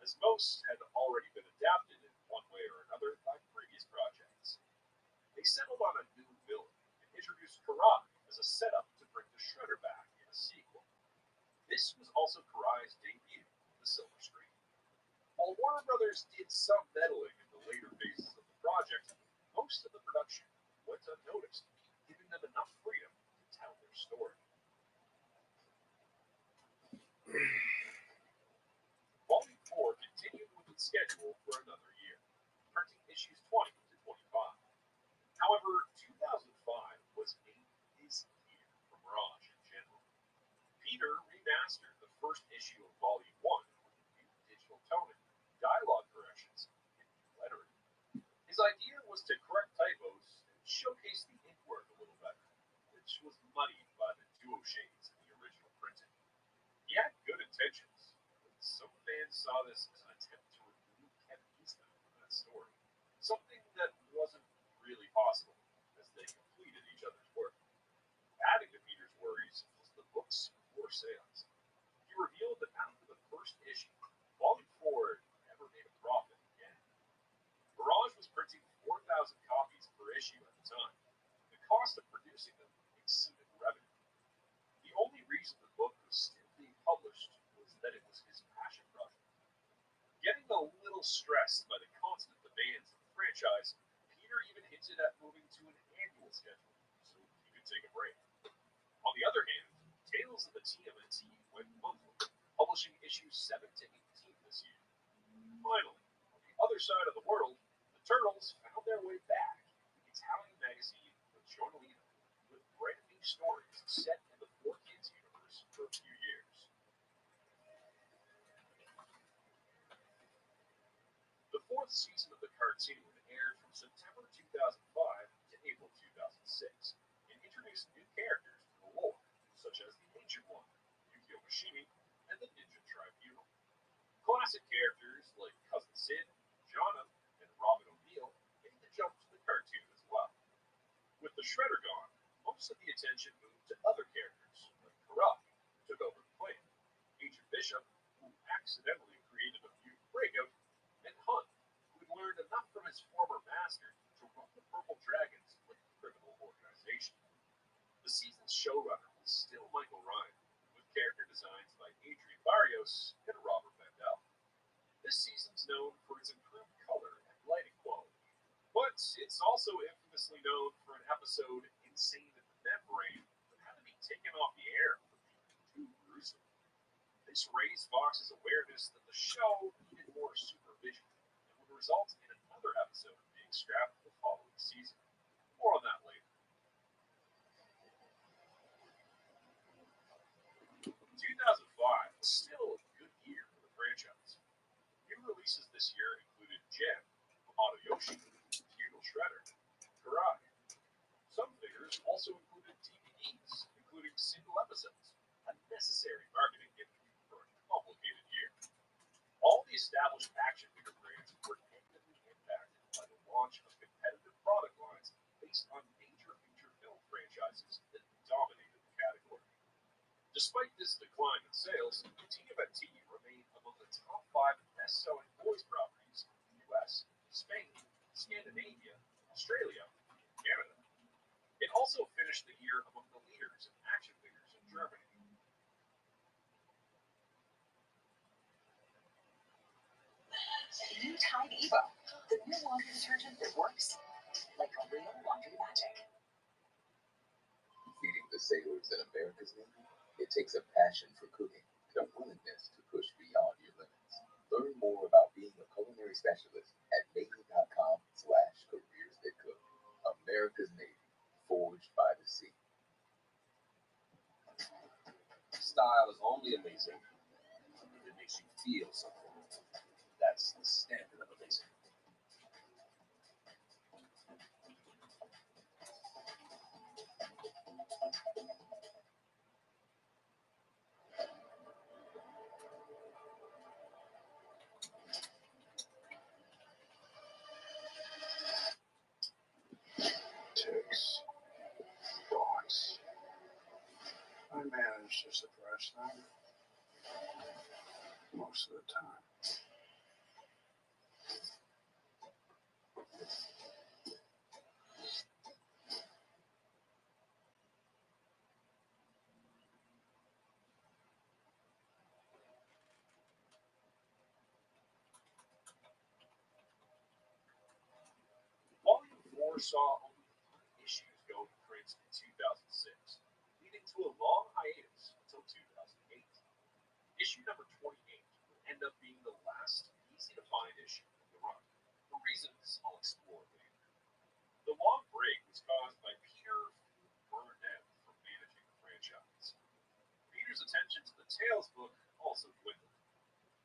as most had already been adapted in one way or another by previous projects. They settled on a new villain and introduced Karai as a setup to bring the Shredder back in a sequel. This was also Karai's debut on the silver screen. While Warner Brothers did some meddling in the later phases of the project, most of the production went unnoticed, giving them enough freedom to tell their story. Volume 4 continued with its schedule for another year, printing issues 20 to 25. However, 2005 was a busy year for Mirage in general. Peter remastered the first issue of Volume 1 with new digital toning, dialogue corrections, and new lettering. His idea was to correct typos and showcase the ink work a little better, which was muddied by the duo shades in the original printing. He had good intentions, but some fans saw this as an attempt to remove Kevin Eastman from that story, something that wasn't really possible as they completed each other's work. Adding to Peter's worries was the book's poor sales. He revealed that after the first issue, Volume 4 never made a profit again. Mirage was printing 4,000 copies per issue at the time. The cost of producing them exceeded revenue. The only reason the book was still being published was that it was his passion project. Getting a little stressed by the constant demands of the franchise, Peter even hinted at moving to an annual schedule so he could take a break. On the other hand, Tales of the TMNT went monthly, publishing issues 7 to 18 this year. Finally, on the other side of the world, the Turtles found their way back to the Italian magazine with Giornalino, with brand new stories set in the 4Kids universe for a few years. The fourth season of the cartoon aired from September 2005 to April 2006 and introduced new characters to the lore, such as the Ancient One, Yukio Mishimi, and the Ninja Tribunal. Classic characters like Cousin Sid, Jonna, and Robin O'Neill made the jump to the cartoon as well. With the Shredder gone, most of the attention moved to other characters, like Karai, who took over the clan, Agent Bishop, who accidentally created a mutant breakout, and Hunt, who had learned enough from his former master to run the Purple Dragons like a criminal organization. The season's showrunner was still Michael Ryan, with character designs by Adrian Barrios and Robert Mandel. This season's known for its improved color and lighting quality, but it's also infamously known for an episode, Insane in the Membrane, that had to be taken off the air for being too gruesome. This raised Fox's awareness that the show needed more supervision and would result in another episode being scrapped the following season. More on that later. 2005 was still a good year for the franchise. Yoshi, Feudal Shredder, Karai. Some figures also included DVDs, including single episodes, a necessary marketing gimmick for a complicated year. All the established action figure brands were negatively impacted by the launch of competitive product lines based on major feature film franchises that dominated the category. Despite this decline in sales, TMNT remained among the top 5 best-selling boys properties in the US, Spain, Scandinavia, Australia, and Canada. It also finished the year among the leaders in action figures in Germany. New Tide Evo, the new laundry detergent that works like a real laundry magic. Feeding the sailors in America's Navy, it takes a passion for cooking and a willingness to push beyond your limits. Learn more about being a culinary specialist at Navy.com/careers that cook. America's Navy, forged by the sea. Style is only amazing if it makes you feel something. That's the standard of amazing. Tics, thoughts. I manage to suppress them most of the time. Volume 4 saw only 3 issues go to print in 2006, leading to a long hiatus until 2008. Issue number 28 would end up being the last easy-to-find issue of the run, for reasons I'll explore later. The long break was caused by Peter burned out from managing the franchise. Peter's attention to the Tales book also dwindled.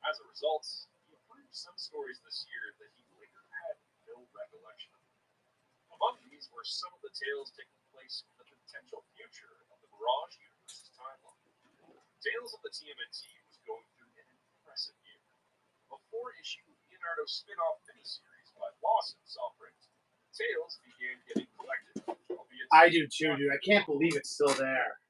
As a result, he approved some stories this year that he later had no recollection of. Among these were some of the tales taking place in the potential future of the Mirage Universe's timeline. Tales of the TMNT was going through an impressive year. A 4-issue Leonardo spin-off miniseries by Lawson saw print. Tales began getting collected, albeit I do too, dude. I can't believe it's still there.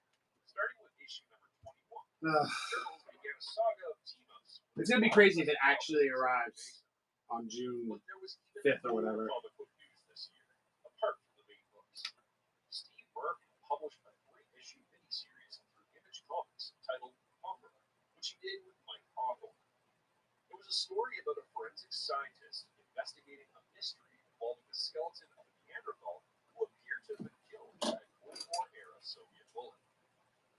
starting with issue number 21. Ugh. Turtles began a saga of team-ups. It's gonna be crazy if it actually arrives on June But there was 5th or whatever. comic book news this year, apart from the main books. Steve Murphy published a 3-issue miniseries through Image Comics titled Conqueror, which he did with Mike Hawthorne. It was a story about a forensic scientist investigating a mystery involving the skeleton of a Neanderthal who appeared to have been killed by a Cold War-era Soviet bullet.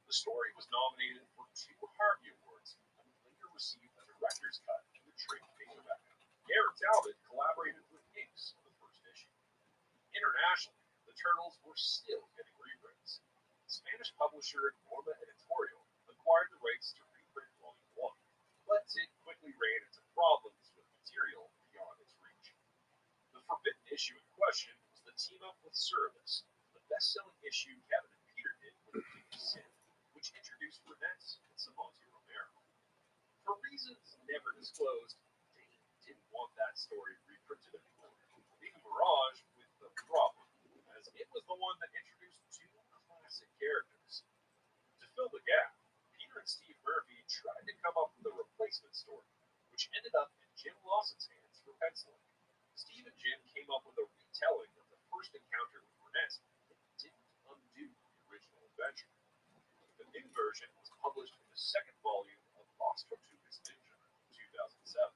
The story was nominated for 2 Harvey Awards and later received a director's cut in the trade paperback. Garrett Talbot collaborated with Inks on the first issue. Internationally, the Turtles were still getting reprints. Spanish publisher Norma Editorial acquired the rights to reprint Volume 1, but it quickly ran into problems with material beyond its reach. The forbidden issue in question was the team-up with Service, the best-selling issue Kevin and Peter did with King Sin, which introduced Renes and Samonte Romero. For reasons never disclosed, Dane didn't want that story reprinted anymore, leaving Mirage with the problem, as it was the one that introduced 2 classic characters. To fill the gap, Peter and Steve Murphy tried to come up with a replacement story, which ended up in Jim Lawson's hands for penciling. Steve and Jim came up with a retelling of the first encounter with Renes that didn't undo the original adventure. The new version was published in the 2nd volume of Lost Tortugas Ninja in 2007.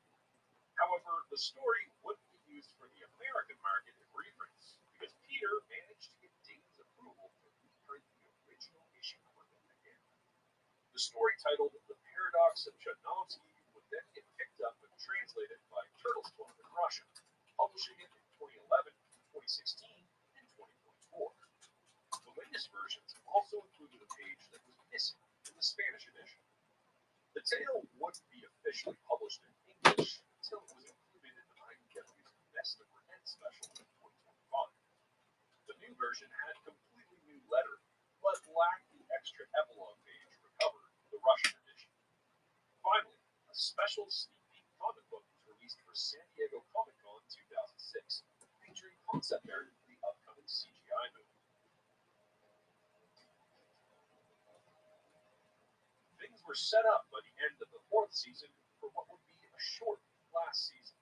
However, the story wouldn't be used for the American market in reprints because Peter managed to get Dane's approval to reprint the original issue number again. The story titled The Paradox of Chudnovsky would then get picked up and translated by Turtles Club in Russia, publishing it in 2011, 2016, and 2024. The latest versions also included a page that was missing in the Spanish edition. The tale wouldn't be officially published in English until it was included in the IDW's Best of Renes version had completely new lettering, but lacked the extra epilogue page recovered in the Russian edition. Finally, a special sneak peek comic book was released for San Diego Comic Con 2006, featuring concept art for the upcoming CGI movie. Things were set up by the end of the 4th season for what would be a short last season.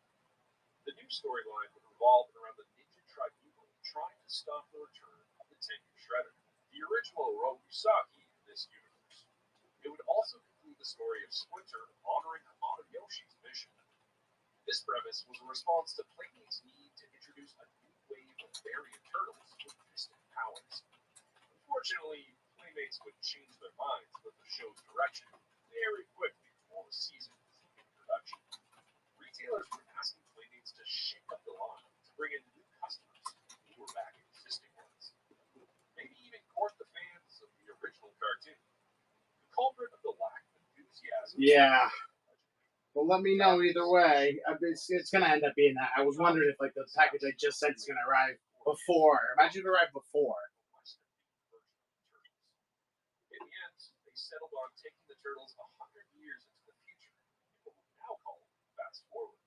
The new storyline would revolve around the Ninja Tribunal trying to stop the return of the Tengu Shredder, the original Robusaki in this universe. It would also conclude the story of Splinter honoring Hamada Yoshi's mission. This premise was a response to Playmate's need to introduce a new wave of variant turtles with mystic powers. Unfortunately, Playmates would change their minds about the show's direction very quickly while the season was in production. Retailers were asking Playmates to shake up the line to bring in new customers who were back existing ones. Maybe even court the fans of the original cartoon. The culprit of the lack of enthusiasm. Yeah. Well, let me know either way. It's going to end up being that. I was wondering if like the package I just sent is going to arrive before. Imagine it arrived before. In the end, they settled on taking the turtles 100 years into the future in what we now call fast forward.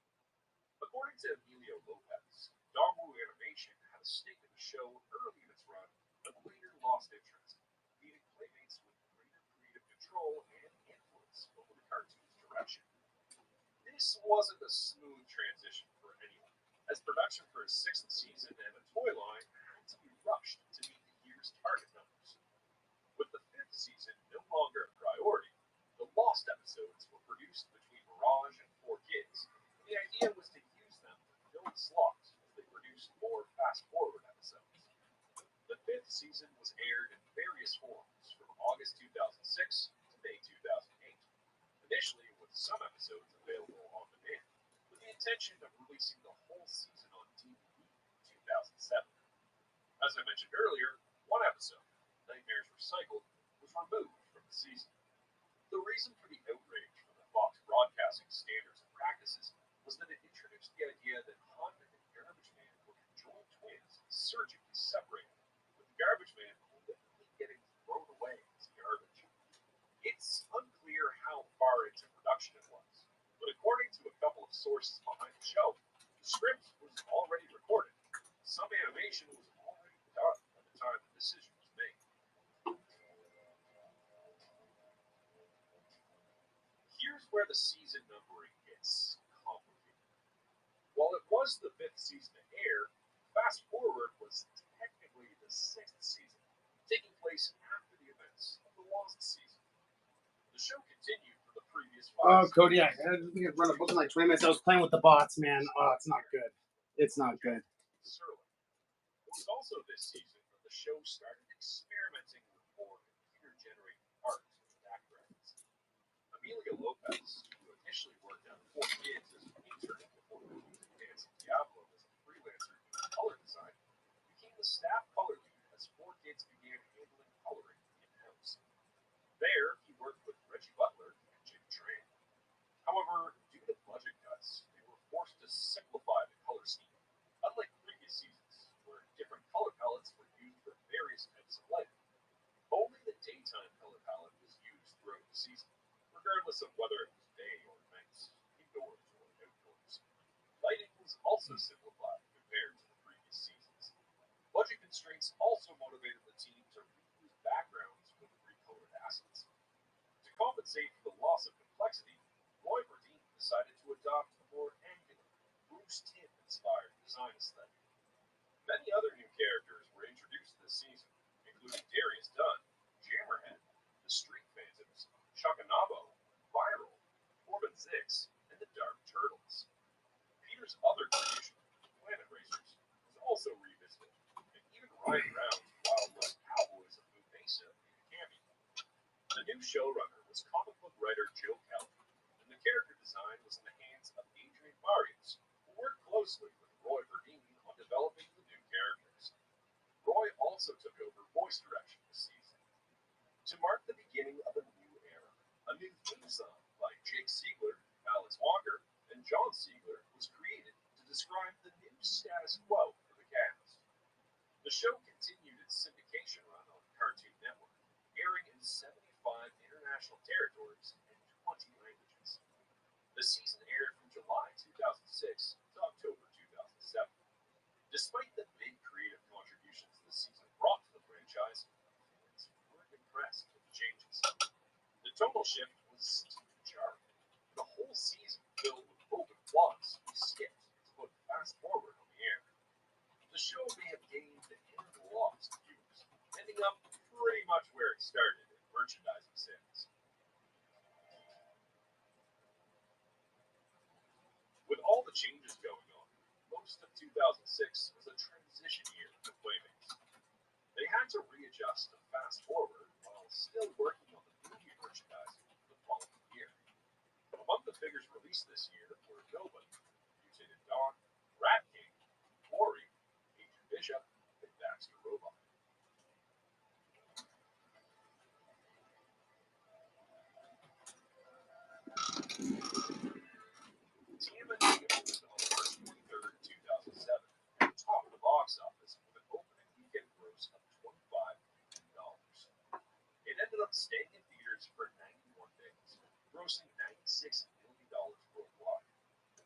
According to Emilio Lopez, Dongwu Animation had a stake in the show early in its run, but later lost interest, leaving Playmates with greater creative control and influence over the cartoon's direction. This wasn't a smooth transition for anyone, as production for a 6th season and a toy line had to be rushed to meet the year's target numbers. With the 5th season no longer a priority, the lost episodes were produced between Mirage and 4Kids, and the idea was to use them to fill the slots as they produced more fast-forward episodes. The 5th season was aired in various forms from August 2006 to May 2008, initially with some episodes available on demand, with the intention of releasing the whole season on DVD in 2007. As I mentioned earlier, one episode, Nightmares Recycled, was removed from the season. The reason for the outrage from the Fox broadcasting standards and practices was that it introduced the idea that Hunt and Garbage Man were conjoined twins surgically separated, with the Garbage Man ultimately getting thrown away as garbage. It's unclear how far into production it was, but according to a couple of sources behind the show, the script was already recorded. Some animation was already done by the time the decision was made. Here's where the season numbering gets complicated. While it was the 5th season to air, Fast Forward was technically the 6th season, taking place after the events of the Lost season. The show continued for the previous 5 Oh, Cody, I think I'd run a book in like 20 minutes. I was playing with the bots, man. Oh, it's not good. It's not good. Surly. It was also this season that the show started experimenting with more computer-generated art and backgrounds. Emilio Lopez, who initially worked on 4Kids as an intern before moving to Dance Diablo as a freelancer doing color design, became the staff color lead as 4Kids began handling coloring in-house. There, he worked with Reggie Butler and Jim Tran. However, due to budget cuts, they were forced to simplify the color scheme, unlike previous seasons, where different color palettes were used for various types of lighting. Only the daytime color palette was used throughout the season, regardless of whether it was day or night, indoors or outdoors. Lighting was also simplified compared to the previous seasons. Budget constraints also motivated the team to reuse backgrounds with recolored assets. To compensate for the loss of complexity, Roy Burdine decided to adopt a more angular, Bruce Timm-inspired design aesthetic. Many other new characters were introduced this season, including Darius Dunn, Jammerhead, the Street Phantoms, Chakanabo, Viral, Corbin Zix, and the Dark Turtles. Peter's other creation, Planet Racers, was also revisited, and even Ryan Brown's Wild West Cowboys of New Mesa made a cameo. The new showrunner was comic book writer Joe Kelly, and the character design was in the hands of Adrian Barrios, who worked closely with Roy Burdine on developing the new characters. Roy also took over voice direction this season. To mark the beginning of a new era, a new theme song by Jake Siegler, Alice Walker, and John Siegler was created to describe the new status quo for the cast. The show continued international territories in 20 languages. The season aired from July 2006 to October 2007. Despite the big creative contributions this season brought to the franchise, fans weren't impressed with the changes. The tonal shift was jarring. The whole season filled with open plots we skipped to put fast forward on the air. The show may have gained and lost viewers, ending up pretty much where it started in merchandising sales. With all the changes going on, most of 2006 was a transition year for Playmates. They had to readjust to fast forward while still working on the movie merchandising for the following year. Among the figures released this year were Nobody, Mutated Dawn, Rat King, Ori, Agent Bishop, and Baxter Robot. TMNT opened on March 23rd, 2007, and topped the box office with an opening weekend gross of $25 million. It ended up staying in theaters for 91 days, grossing $96 million worldwide.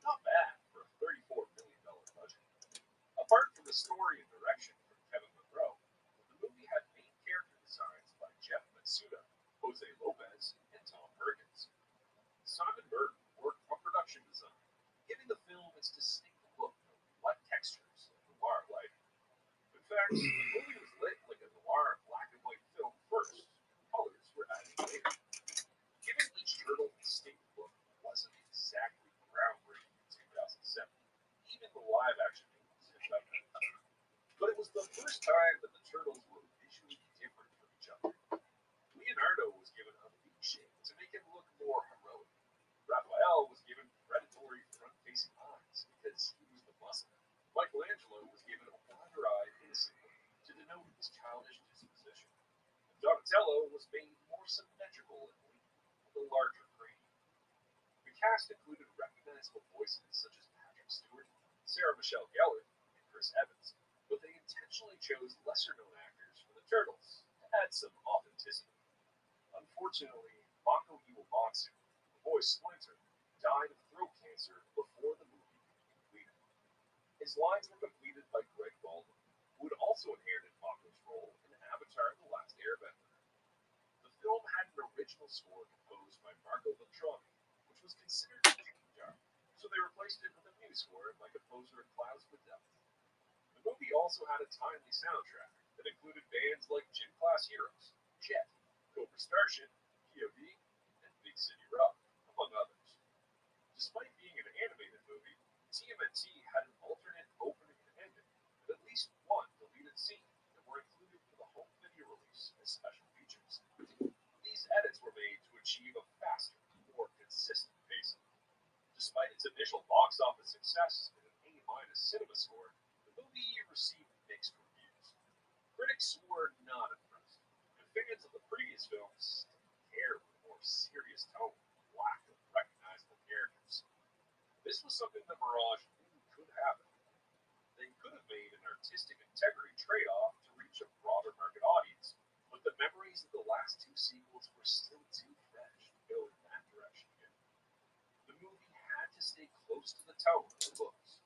Not bad for a $34 million budget. Apart from the story and direction from Kevin Monroe, the movie had main character designs by Jeff Matsuda, Jose Lopez, and Tom Perkins. Simon Burton worked on production design, giving the film its distinct look of wet textures and noir lighting. In fact, the movie was lit like a noir black and white film first, and colors were added later. Giving each turtle a distinct look wasn't exactly groundbreaking in 2007. Even the live-action movies had done that. But it was the first time that the turtles were visually different from each other. Leonardo was given a V shape to make him look more heroic. Raphael was given predatory front-facing eyes because he was the muscle. Michelangelo was given a wider-eyed innocent look to denote his childish disposition. And Donatello was made more symmetrical and lean, with a larger cranium. The cast included recognizable voices such as Patrick Stewart, Sarah Michelle Gellar, and Chris Evans, but they intentionally chose lesser-known actors for the Turtles to add some authenticity. Unfortunately, Mako Iwamatsu, the voice Splinter, died of throat cancer before the movie could be completed. His lines were completed by Greg Baldwin, who had also inherited Mako's role in Avatar: The Last Airbender. The film had an original score composed by Marco Beltrami, which was considered too dark, so they replaced it with a new score by composer Klaus Badelt. The movie also had a timely soundtrack that included bands like Gym Class Heroes, Jet, Cobra Starship, POD, and Big City Rock, among others. Despite being an animated movie, TMNT had an alternate opening and ending, with at least one deleted scene that were included for the home video release as special features. These edits were made to achieve a faster, more consistent pacing. Despite its initial box office success and an A- cinema score, the movie received mixed reviews. Critics were not impressed, and fans of the previous films didn't care for the more serious tone and lack of recognizable characters. This was something that Mirage knew could happen. They could have made an artistic integrity trade-off to reach a broader market audience, but the memories of the last two sequels were still too fresh to go in that direction again. The movie had to stay close to the tone of the books.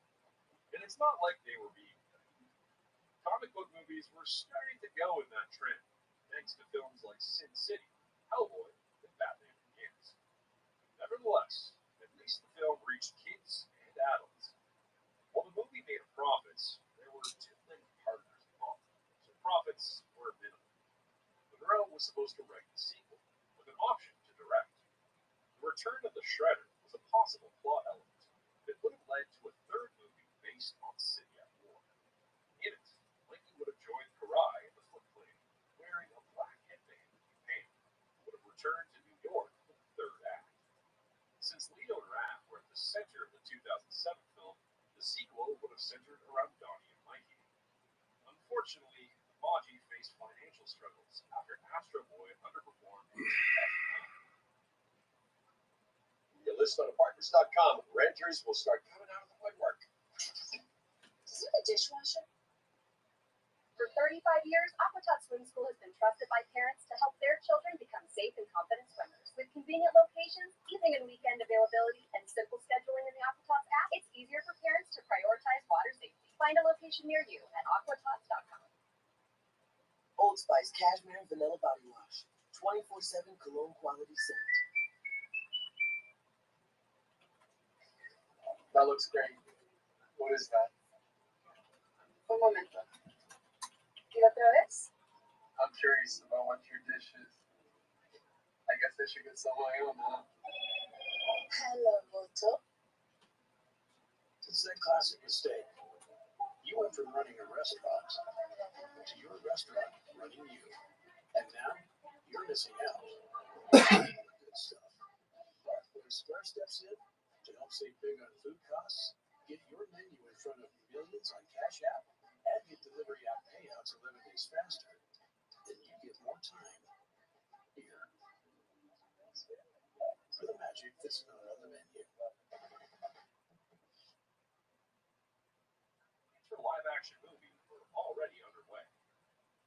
And it's not like they were being naive. Comic book movies were starting to go in that trend, thanks to films like Sin City, Hellboy, and Batman Begins. Nevertheless, at least the film reached kids and adults. While the movie made profits, there were too many partners involved, so profits were minimal. Monroe was supposed to write the sequel, with an option to direct. The Return of the Shredder was a possible plot element that would have led to a third movie based on City at War. In it, Linky would have joined Karai in the Foot Clan, wearing a black headband in Japan, and would have returned to New York for the third act. Since Leo and Raph were at the center of the 2007 film, the sequel would have centered around Donnie and Mikey. Unfortunately, the Maji faced financial struggles after Astro Boy underperformed in 2009. You list on apartments.com, renters will start coming out of the woodwork. Is it a dishwasher? For 35 years, Aquatot Swim School has been trusted by parents to help their children become safe and confident swimmers. With convenient locations, evening and weekend availability, and simple scheduling in the Aquatot app, it's easier for parents to prioritize water safety. Find a location near you at aquatots.com. Old Spice Cashmere and Vanilla Body Wash. 24/7 cologne quality scent. That looks great. What is that? Un momento. ¿Y otra vez? I'm curious about what your dish is. I guess I should get some of my own, huh? Hello, Moto. It's that classic mistake. You went from running a restaurant to your restaurant running you. And now you're missing out. Good stuff. But when Square steps in to help save big on food costs, get your menu in front of millions on Cash App, and get delivery app payouts 11 days faster, then you get more time here. For the magic that's not on the menu. For live-action movies were already underway.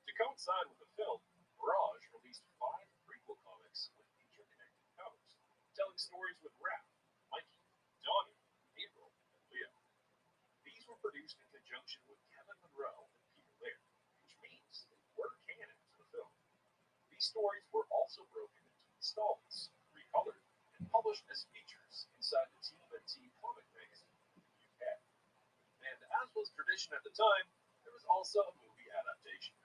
To coincide with the film, Mirage released 5 prequel comics with interconnected covers, telling stories with Raph, Mikey, Donnie, April, and Leo. These were produced in conjunction with Kevin Monroe and Peter Laird, which means they were canon to the film. These stories were also broken into installments, recolored, and published as features inside the TMNT comic magazine in the UK. And as was tradition at the time, there was also a movie adaptation.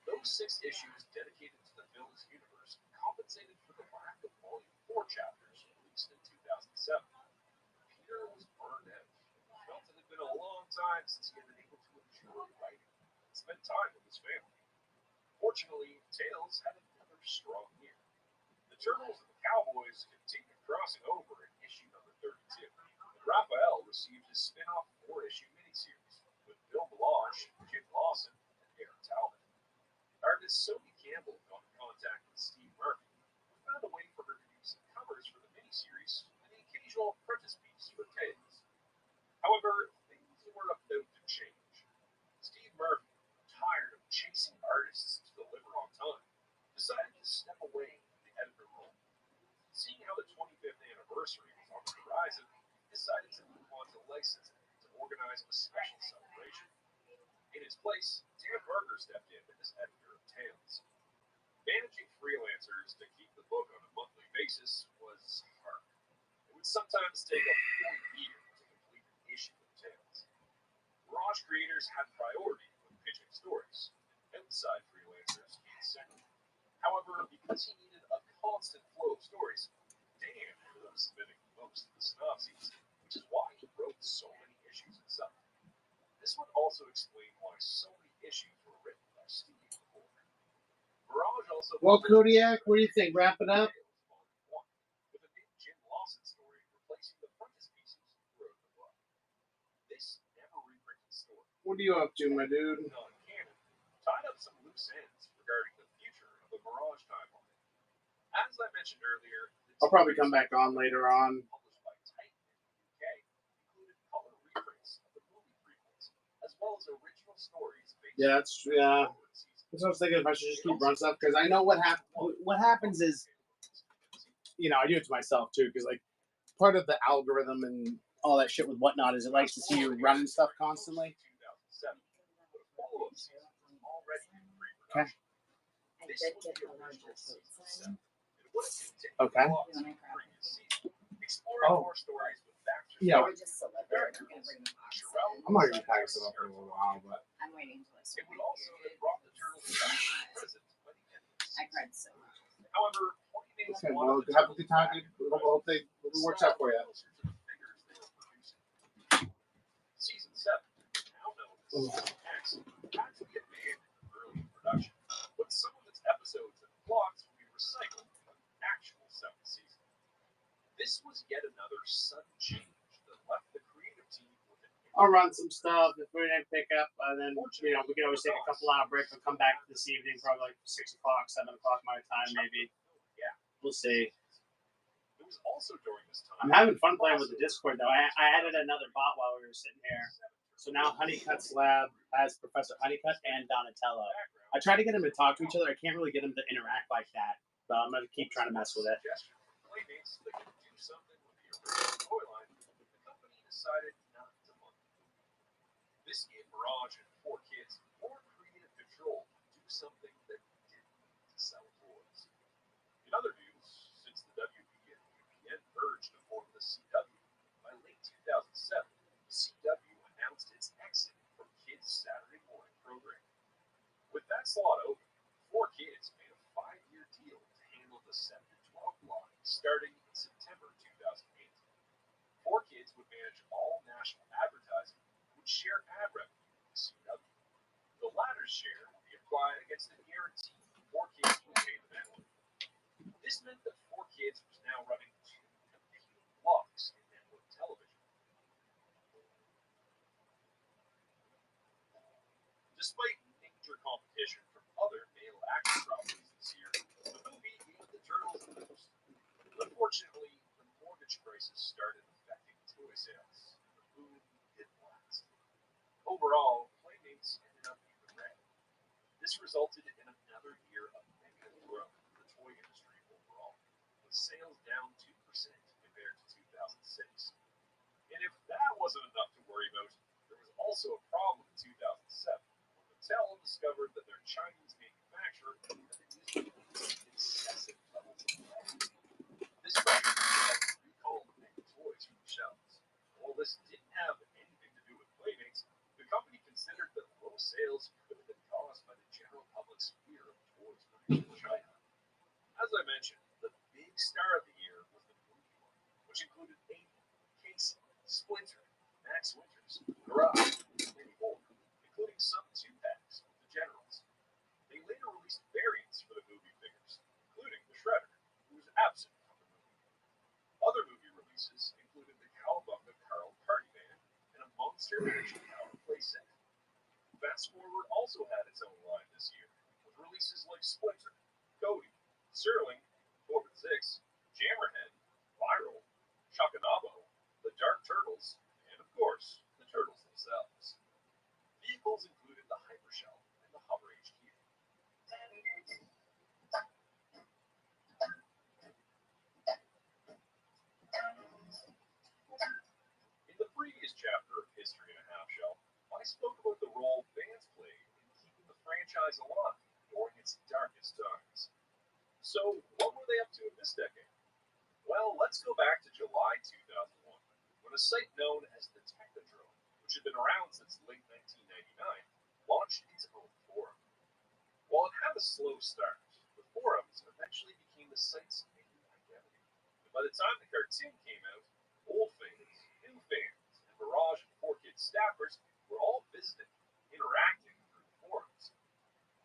Those 6 issues dedicated to the film's universe compensated for the lack of Volume 4 chapters released in 2007. Peter was burned out. He felt it had been a long time since he had been able to enjoy writing and spend time with his family. Fortunately, Tales had another strong year. The Turtles and the Cowboys continued crossing over in issue number 32, and Raphael received his spin-off 4-issue miniseries with Bill Blanche, Jim Lawson, and Aaron Talbot. Artist Sophie Campbell got in contact with Steve Murphy, who found a way for her to do some covers for the miniseries and the occasional frontispiece for Tales. However, things were about to change. Steve Murphy, tired of chasing artists to deliver on time, decided to step away from the editor role. Seeing how the 25th anniversary was on the horizon, he decided to move on to licensing to organize a special celebration. In his place, Dan Berger stepped in as editor of Tales. Managing freelancers to keep the book on a monthly basis was hard. It would sometimes take a full year to complete an issue of Tales. Mirage creators had priority when pitching stories, and outside freelancers came second. However, because he needed a constant flow of stories, Dan ended up submitting most of the synopses, which is why he wrote so many issues himself. This would also explain why so many issues were written by Steve before. Mirage also... Well, Kodiak, what do you think? Wrap it up? With a big Jim Lawson story replacing the frontispieces throughout the book. This never reprinted story, What are you up to, my dude? non-canon, tied up some loose ends regarding the future of the Mirage timeline. As I mentioned earlier, I'll probably come back on later on. published by Titan in the UK included color reprints of the movie prequels, as well as original stories based Yeah, that's yeah. That's what I was thinking. If I should just keep running stuff, because I know what happens is, you know, I do it to myself too, because like part of the algorithm and all that shit with Whatnot is it likes to see you running stuff constantly. 2007, but a follow-up season was already in Okay. pre-production. This was the original season 7. It would have continued Okay. the plots of the previous season, exploring more stories with Baxter. Yeah. Sherelle, I'm not gonna pack this up for a little while, but I'm waiting until I it would also have brought the Turtles back to the present by the end of the I season. cried so much. However, 20 days okay. on, Well, the have a Turtles good time, back dude. Hope it works out for you. closer to the figures they were producing. Season 7, now known as Season X, had to be abandoned early in production, but some of its episodes and plots would be recycled for the actual 7th season. This was yet another sudden change that left the creative team with an I'll run some stuff if we didn't pick up, and then you know we can always take a couple hour break and come back this evening, probably like 6 o'clock, 7 o'clock my time, maybe. Yeah. We'll see. It was also during this time. I'm having fun playing with the Discord though. I added another bot while we were sitting here. So now Honeycutt's lab has Professor Honeycutt and Donatello. I try to get them to talk to each other. I can't really get them to interact like that. So I'm going to keep trying to mess with it. Playmates that could do something with the original toy line, the company decided not to fund it. This gave Mirage and 4Kids more creative control to do something that didn't need to sell toys. In other news, since the WB and UPN merged to form the CW, by late 2007, the CW announced its exit from Kids' Saturday morning programming. With that slot open, 4Kids made a 5-year deal to handle the 7 to 12 block starting in September 2008. 4Kids would manage all national advertising and would share ad revenue with the CW. The latter's share would be applied against a guarantee 4Kids would pay the network. This meant that 4Kids was now running 2 competing blocks in network television. Despite major competition from other male action properties this year, the movie gave the Turtles a boost. Unfortunately, the mortgage crisis started affecting toy sales, and the boom didn't last. Overall, Playmates ended up in the red. This resulted in another year of negative growth in the toy industry overall, with sales down 2% compared to 2006. And if that wasn't enough to worry about, there was also a problem in 2007. Mattel discovered that their Chinese manufacturer had been using excessive levels of lead. This pressure caused recall of many toys from the shelves. While this didn't have anything to do with Playmates, the company considered that low sales could have been caused by the general public's fear of toys produced in China. As I mentioned, the big star of the year was the movie line, which included Amy, Casey, Splinter, Max Winters, Garage, and many more, including some 2-packs with the Generals. They later released variants for the movie figures, including the Shredder, who was absent from the movie. Other movie releases included the Cowabunga Carl Party Band and a Monster Energy Power playset. Fast Forward also had its own line this year, with releases like Splinter, Cody, Sterling, Corbin 6, Jammerhead, Viral, Chakanabo, the Dark Turtles, and of course, the Turtles themselves. Vehicles included the Hypershell and the Hover HQ. In the previous chapter of History in a Half Shell, I spoke about the role fans played in keeping the franchise alive during its darkest times. So, what were they up to in this decade? Well, let's go back to July 2001, when a site known as the Technodrome, which had been around since late 1999, launched its own forum. While it had a slow start, the forums eventually became the site's main identity. And by the time the cartoon came out, old fans, new fans, and Mirage and 4Kids staffers were all visiting, interacting through the forums.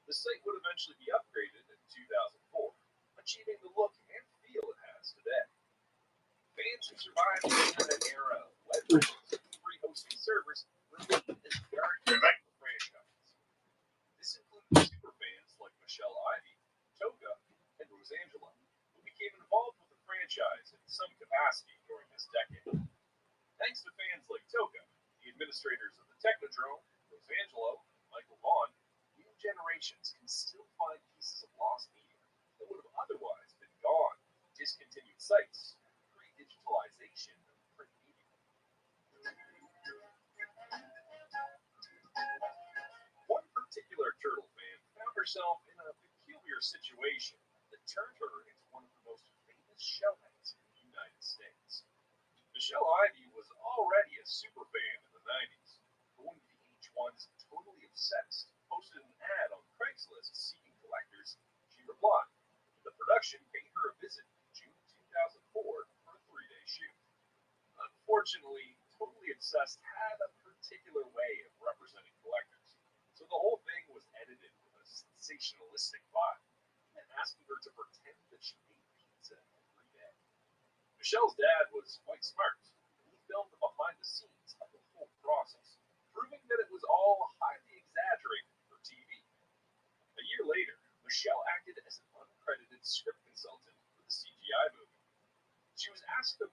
The site would eventually be upgraded in 2004, achieving the look and feel it has today. Fans who survived the internet era of web pages and free hosting servers remain as guardians of the franchise. This included superfans like Michelle Ivy, Toga, and Rosangela, who became involved with the franchise in some capacity during this decade. Thanks to fans like Toga, the administrators of the Technodrome, Rosangelo, and Michael Vaughn, new generations can still find pieces of lost media that would have otherwise been gone from discontinued sites and pre-digitalization of print media. One particular turtle fan found herself in a peculiar situation that turned her into one of the most famous shellheads in the United States. Michelle Ivy was already a super fan in the 90s, but when VH1's Totally Obsessed posted an ad on Craigslist seeking collectors, she replied, and the production paid her a visit in June 2004 for a 3-day shoot. Unfortunately, Totally Obsessed had a particular way of representing collectors, so the whole thing was edited with a sensationalistic vibe, and asking her to pretend that she ate pizza every day. Michelle's dad was quite smart, and he filmed the behind the scenes of the whole process, proving that it was all highly exaggerated for TV. A year later, Michelle acted as an uncredited script consultant for the CGI movie. She was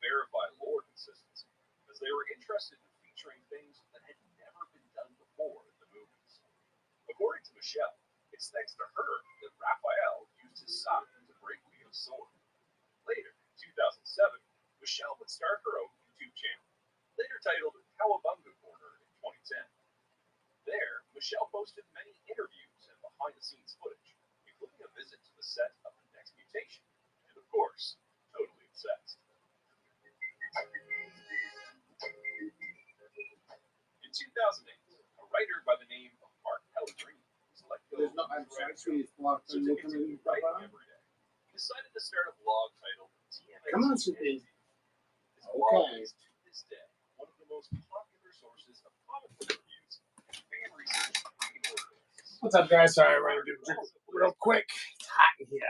verify lore consistency, as they were interested in featuring things that had never been done before in the movies. According to Michelle, it's thanks to her that Raphael used his sock to break Leo's sword. Later, in 2007, Michelle would start her own YouTube channel, later titled Cowabunga Corner in 2010. There, Michelle posted many interviews and behind-the-scenes footage, including a visit to the set of The Next Mutation, and of course, totally obsessed. In 2008, a writer by the name of Mark Pellegrini was let go. There's no, I'm sorry, sweetie, block So to continue writing every day, he decided to start a blog titled TMNT. Come on, sweetie. His blog Okay. is, to this day, one of the most popular sources of comic book reviews and fan research in the world. What's up, guys? Sorry, I'm going to do a drink real quick. It's hot in here.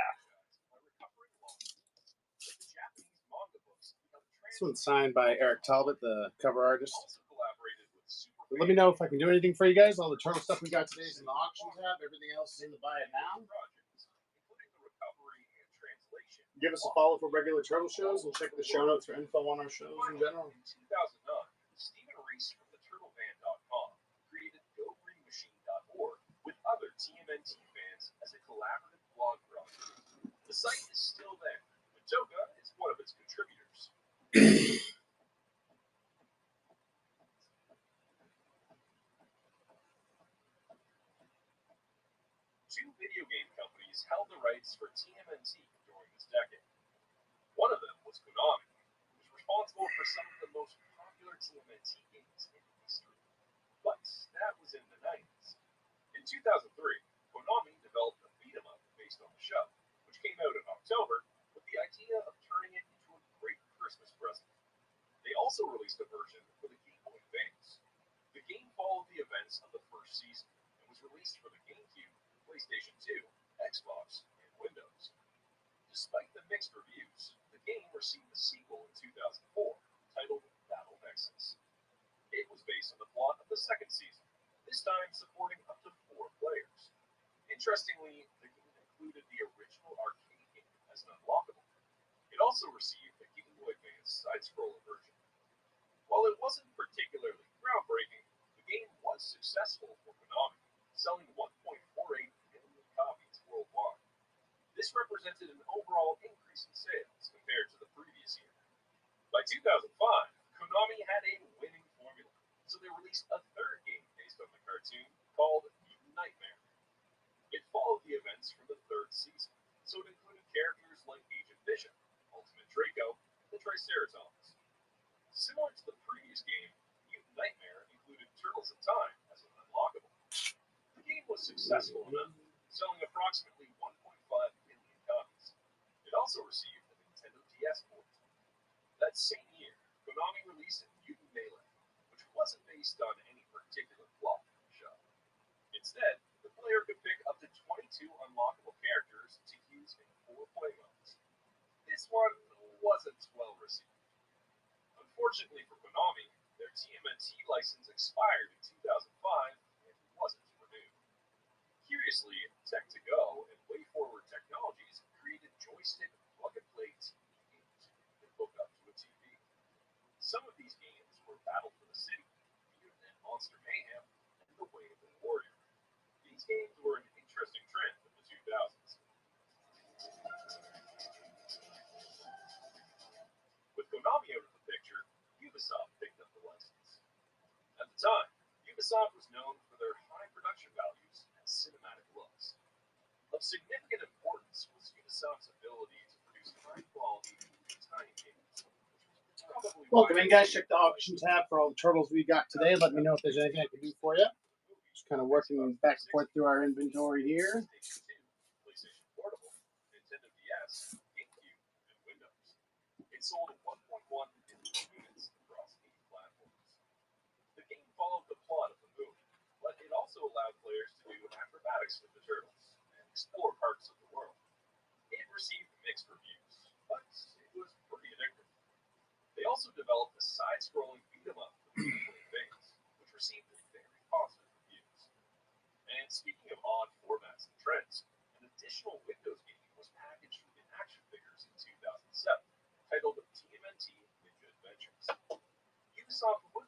This one's signed by Eric Talbot, the cover artist. Let me know if I can do anything for you guys. All the turtle stuff we got today is in the auction tab. Everything else is in the buy it now. Give us a follow for regular turtle shows and check the show notes for info on our shows in general. In 2009, Stephen Reese from theturtlevan.com created GoGreenMachine.org with other TMNT fans as a collaborative blog project. The site is still there, but Toga is one of its contributors. Two video game companies held the rights for TMNT during this decade. One of them was Konami, which was responsible for some of the most popular TMNT games in history. But that was in the 90s. In 2003, Konami developed a beat-em-up based on the show, which came out in October with the idea of turning it into a great Christmas present. They also released a version for the Game Boy Advance. The game followed the events of the first season and was released for the GameCube, PlayStation 2, Xbox, and Windows. Despite the mixed reviews, the game received a sequel in 2004 titled Battle Nexus. It was based on the plot of the second season, this time supporting up to 4 players. Interestingly, the game included the original arcade game as an unlockable. It also received a Game Boy Advance side-scroller version. While it wasn't particularly groundbreaking, the game was successful for Konami, selling 1.48 million copies worldwide. This represented an overall increase in sales compared to the previous year. By 2005, Konami had a winning formula, so they released a third game based on the cartoon called Mutant Nightmare. It followed the events from the third season, so it included characters like Agent Bishop, Ultimate Draco, and the Triceratops. Similar to the previous game, Mutant Nightmare included Turtles in Time as an unlockable. The game was successful enough, selling approximately 1.5 million copies. It also received a Nintendo DS port. That same year, Konami released Mutant Melee, which wasn't based on any particular plot in the show. Instead, the player could pick up to 22 unlockable characters to use in 4 play modes. This one wasn't well received. Unfortunately for Konami, their TMNT license expired in 2005 and wasn't renewed. Curiously, Tech2Go and WayForward Technologies created joystick plug-and-play TV games that hook up to a TV. Some of these games were Battle for the City, Mutant and Monster Mayhem, and The Way of the Warrior. These games were an interesting trend in the 2000s. With Konami out of the picture, Ubisoft picked up the license. At the time, Ubisoft was known for their high production values and cinematic looks. Of significant importance was Ubisoft's ability to produce high-quality, tiny games. Welcome in, guys. Check the auction tab for all the turtles we got today. Let me know if there's anything I can do for you. Just kind of working back and forth through our inventory here. PlayStation Portable, Nintendo DS, GameCube, and Windows. It sold 1.1 million units across 8 platforms. The game followed the plot of the movie, but it also allowed players to do acrobatics with the turtles and explore parts of the world. It received mixed reviews, but it was pretty addictive. They also developed a side-scrolling beat-em-up for the Game Boy Advance, which received very positive reviews. And speaking of odd formats and trends, an additional Windows game was packaged in action figures in 2007, titled TMNT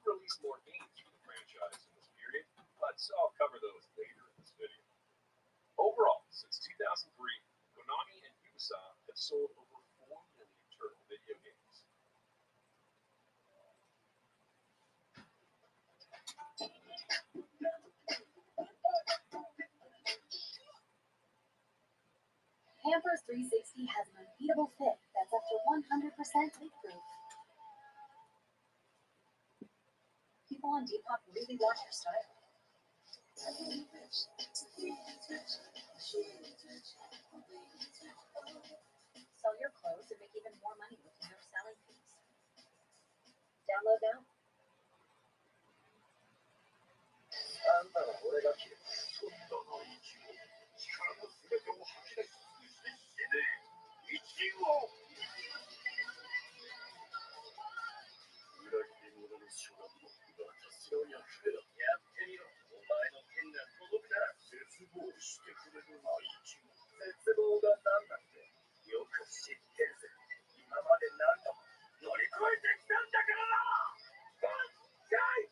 released more games for the franchise in this period, but I'll cover those later in this video. Overall, since 2003, Konami and Ubisoft have sold over 4 million Turtle video games. Pampers 360 has an unbeatable fit that's up to 100% leak-proof. People on Depop really want your style. Sell your clothes and make even more money with no selling fees. Download now. あんたは俺が切る。そんなの一応、力の全てを吐き出す。一応。裏切り者の初段も私の役目だ。やってみろ。お前の剣が届くなら絶望してくれる愛知。絶望が何だってよく知ってるぜ。今まで何度も乗り越えてきたんだからな。かい。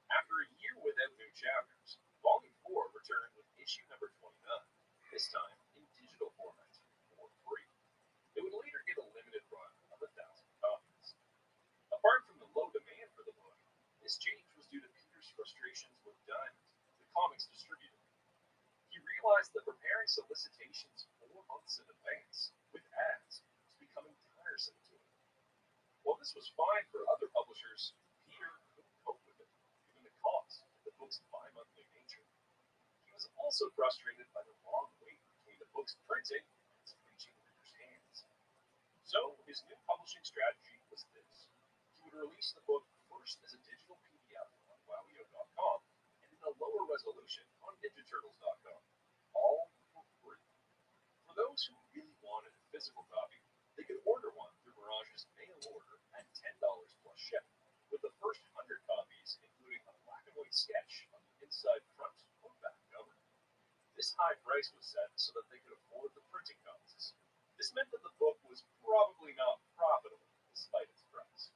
After a year without new chapters, Volume 4 returned with issue number 29, this time in digital format, for free. It would later get a limited run of 1,000 copies. Apart from the low demand for the book, this change was due to Peter's frustrations with Diamond, the comics distributor. He realized that preparing solicitations 4 months in advance, with ads, was becoming tiresome to him. While this was fine for other publishers, Peter couldn't cope with it, given the cost of the book's bi-monthly nature. He was also frustrated by the long wait between the book's printing and its reaching readers' hands. So, his new publishing strategy was this. He would release the book first as a digital PDF on Wowio.com and in a lower resolution on Ninjaturtles.com, all for free. For those who really wanted a physical copy, they could order one through Mirage's mail order at $10 plus shipping, with the first 100 copies including a black and white sketch on the inside front or back cover. This high price was set so that they could afford the printing costs. This meant that the book was probably not profitable despite its price.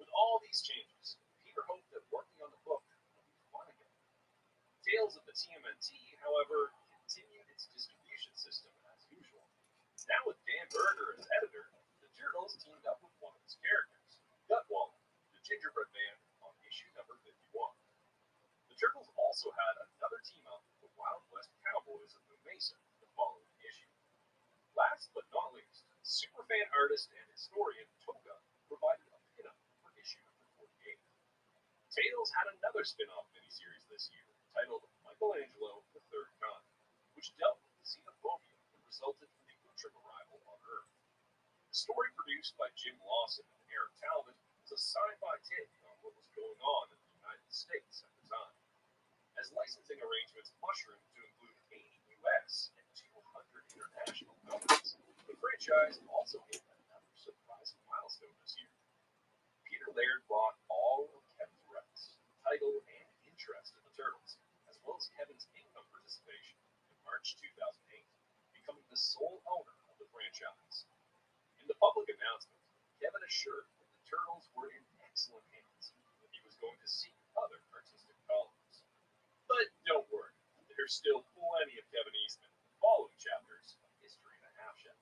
With all these changes, Peter hoped that working on the book would be fun again. Tales of the TMNT, however, continued its distribution system as usual. Now with Dan Berger as editor, the Turtles teamed up with one of its characters, Gutwall, the gingerbread man, on issue number 51. The Turtles also had another team-up with Wild West Cowboys of New Mesa the following issue. Last but not least, superfan artist and historian Toga provided a pin-up for issue number 48. Tales had another spin-off miniseries this year, titled Michelangelo the Third Kind, which dealt with the xenophobia that resulted from the Utrim arrival on Earth. The story, produced by Jim Lawson and Eric Talbot, was a sci-fi take on what was going on in the United States at the time. As licensing arrangements mushroomed to include 80 US and 200 international companies, the franchise also hit another surprising milestone this year. Peter Laird bought all of Kevin's rights, title, and interest in the Turtles, as well as Kevin's income participation in March 2008, becoming the sole owner of the franchise. In the public announcement, Kevin assured that the Turtles were in excellent hands, and he was going to seek other artistic callings. But don't worry, there's still plenty of Kevin Eastman in the following chapters of History in a Half Shell.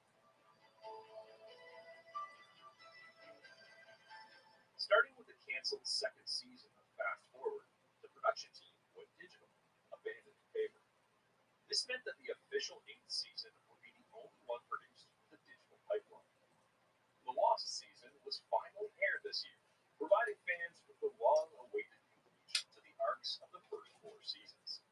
Starting with the canceled second season of Fast Forward, the production team went digital, abandoning paper. This meant that the official 8th season would be the only one produced with a digital pipeline. The Lost season was finally aired this year, providing fans with the long-awaited conclusion to the arcs of the first 4 seasons.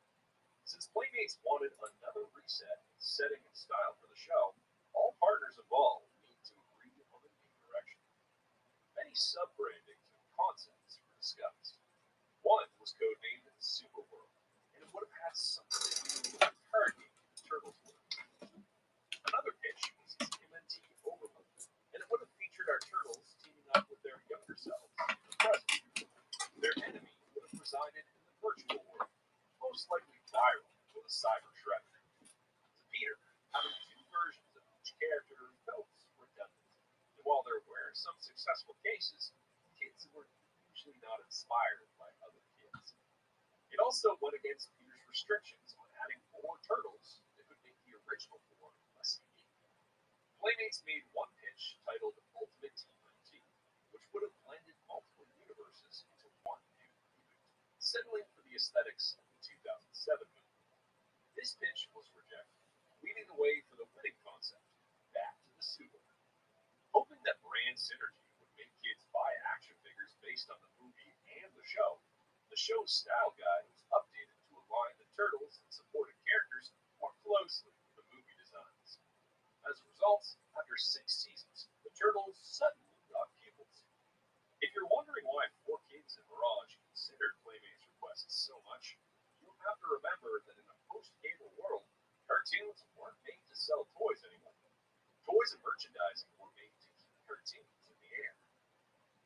Since Playmates wanted another reset in setting and style for the show, all partners involved need to agree on the new direction. Many sub-brandings and concepts were discussed. One was codenamed Superworld, and it would have had something to do with the card game the Turtles were. Another pitch was TMNT Overload, and it would have featured our Turtles teaming up with their younger selves in the present. Their enemy Cyber Shredder. To Peter, having two versions of each character felt redundant. And while there were some successful cases, kids were usually not inspired by other kids. It also went against Peter's restrictions on adding more turtles that could make the original form less unique. Playmates made one pitch titled Ultimate TMNT, which would have blended multiple universes into one new reboot, settling for the aesthetics of the 2007 movie. This pitch was rejected, leading the way for the winning concept, Back to the Sewer. Hoping that brand synergy would make kids buy action figures based on the movie and the show's style guide was updated to align the turtles and supporting characters more closely with the movie designs. As a result, after 6 seasons, the turtles suddenly got pupils. If you're wondering why 4Kids and Mirage considered Playmates requests so much, you'll have to remember that in a post-cable world, cartoons weren't made to sell toys anymore. Toys and merchandising were made to keep cartoons in the air.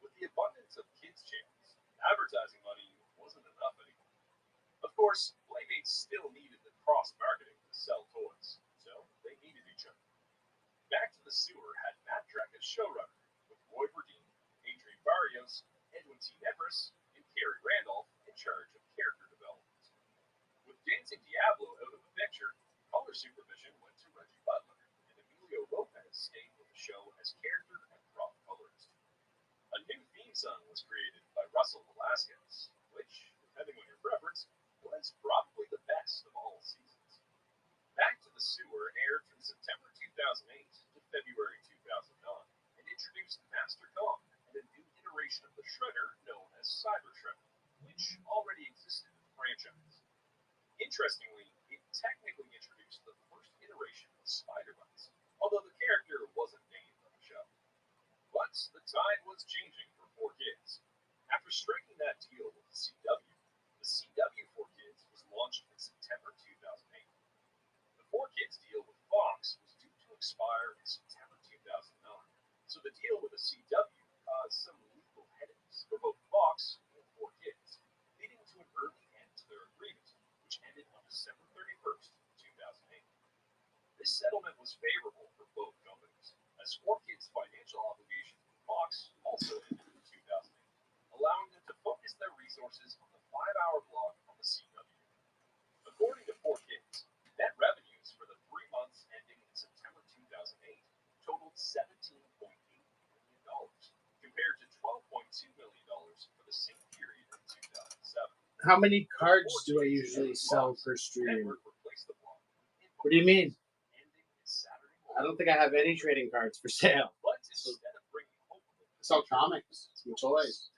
With the abundance of kids' channels, advertising money wasn't enough anymore. Of course, Playmates still needed the cross-marketing to sell toys, so they needed each other. Back to the Sewer had Matt Drek as showrunner, with Roy Verdeen, Adrian Barrios, Edwin T. Nevers, and Carrie Randolph in charge of character development. With Dancing Diablo out of the picture, color supervision went to Reggie Butler, and Emilio Lopez stayed with the show as character and prop colorist. A new theme song was created by Russell Velasquez, which, depending on your preference, was probably the best of all seasons. Back to the Sewer aired from September 2008 to February 2009 and introduced Master Kong and a new iteration of the Shredder known as Cyber Shredder, which already existed in the franchise. Interestingly, it technically introduced the first iteration of Spider-Bites, although the character wasn't named on the show. But the tide was changing for 4Kids. After striking that deal with the CW 4Kids was launched in September 2008. The 4Kids deal with Fox was due to expire in September 2009, so the deal with the CW caused some legal headaches for both Fox and 4Kids, leading to an early end to their agreement, which ended on December 31st, 2008. This settlement was favorable for both companies, as 4Kids' financial obligations with Fox also ended in 2008, allowing them to focus their resources on the 5-hour block on the CW. According to 4Kids, net revenues for the 3 months ending in September 2008 totaled $17.8 million, compared to $12.2 million for the same period in 2007. How many cards do I usually sell per stream? What do you mean? I don't think I have any trading cards for sale. I sell comics and toys.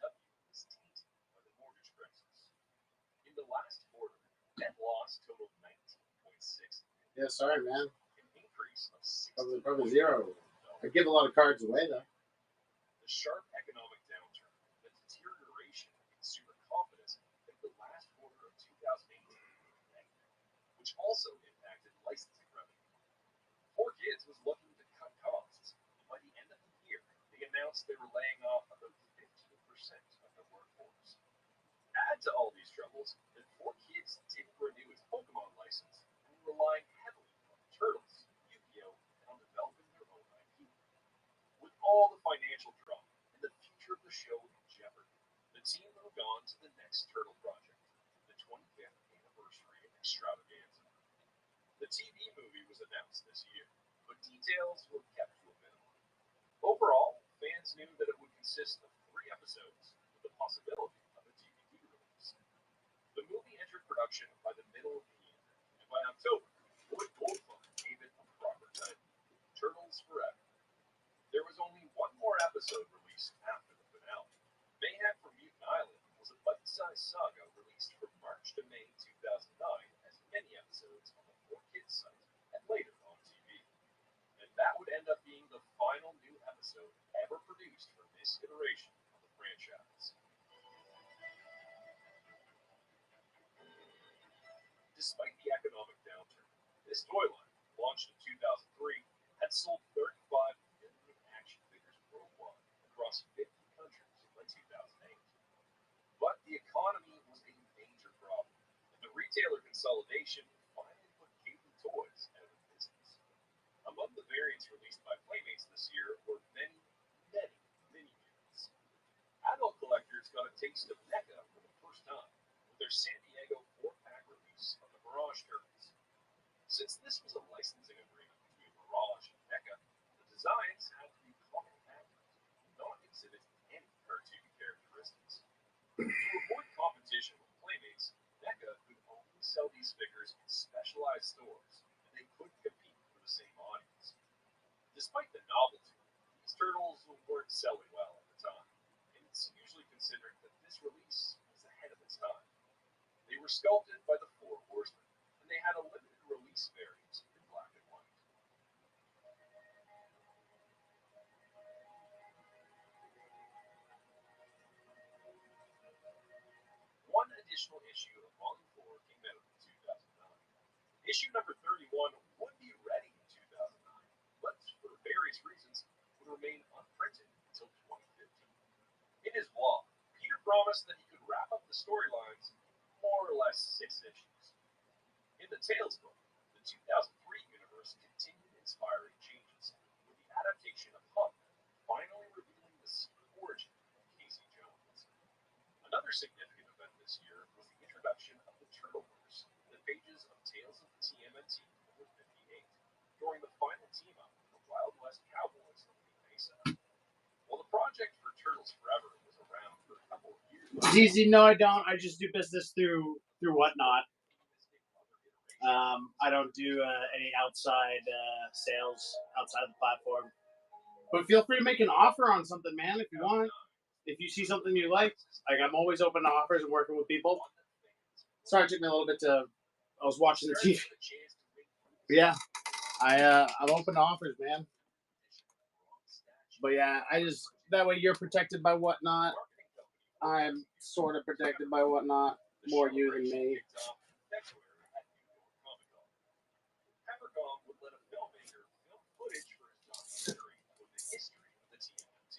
In the last quarter, net loss totaled $19.6 million. Yeah, sorry, man. An increase of Probably zero. I give a lot of cards away, though. The sharp economic downturn, the deterioration of consumer confidence in the last quarter of 2018, which also impacted licensing revenue. 4Kids was looking to cut costs, and by the end of the year, they announced they were laying off about 15% of their workforce. Add to all these troubles that 4Kids didn't renew its Pokemon license and were relying heavily on Turtles, Yu-Gi-Oh, and on developing their own IP. With all the financial drama and the future of the show in jeopardy, the team moved on to the next Turtle project, the 25th anniversary extravaganza. The TV movie was announced this year, but details were kept to a minimum. Overall, fans knew that it would consist of 3 episodes with the possibility of a DVD release. The movie entered production by the middle of the year, and by October, Lloyd Goldfarb gave it a proper title, Turtles Forever. There was only one more episode released after the finale. Mayhem from Mutant Island was a bite-sized saga released from March to May 2009 as many episodes on the 4Kids site and later on TV. And that would end up being the final new episode ever produced for this iteration of the franchise. Despite the economic downturn, this toy line, launched in 2003, had sold 35 million action figures worldwide across 50 countries by 2008. But the economy was a major problem, and the retailer consolidation finally variants released by Playmates this year were many, many mini-mutants. Adult collectors got a taste of NECA for the first time with their San Diego 4-pack release of the Mirage Turtles. Since this was a licensing agreement between Mirage and NECA, the designs had to be comic accurate and not exhibit any cartoon characteristics. To avoid competition with Playmates, NECA could only sell these figures in specialized stores, and they couldn't compete for the same audience. Despite the novelty, these turtles weren't selling well at the time, and it's usually considered that this release was ahead of its time. They were sculpted by the Four Horsemen, and they had a limited release variant in black and white. One additional issue of Volume 4 came out in 2009. Issue number 31 would be ready in 2009, but for various reasons would remain unprinted until 2015. In his blog, Peter promised that he could wrap up the storylines in more or less 6 issues. In the Tales book, the 2003 universe continued inspiring changes, with the adaptation of Hunt finally revealing the secret origin of Casey Jones. Another significant event this year was the introduction of the Turtleverse in the pages of Tales of the TMNT number 58, during the final team-up of the Wild West Cowboys of Lee Mesa. While the project for Turtles Forever was around for a couple of years, DZ, no, I don't. I just do business through Whatnot. I don't do any outside sales outside the platform. But feel free to make an offer on something, man, if you want. If you see something you like, I'm always open to offers and working with people. Sorry, it took me a little bit to. I was watching the TV. But yeah, I'm open to offers, man. But yeah, that way you're protected by Whatnot. I'm sort of protected by Whatnot. More you than me. Peppergong would let a filmmaker film footage for his documentary with the history of the TMNT.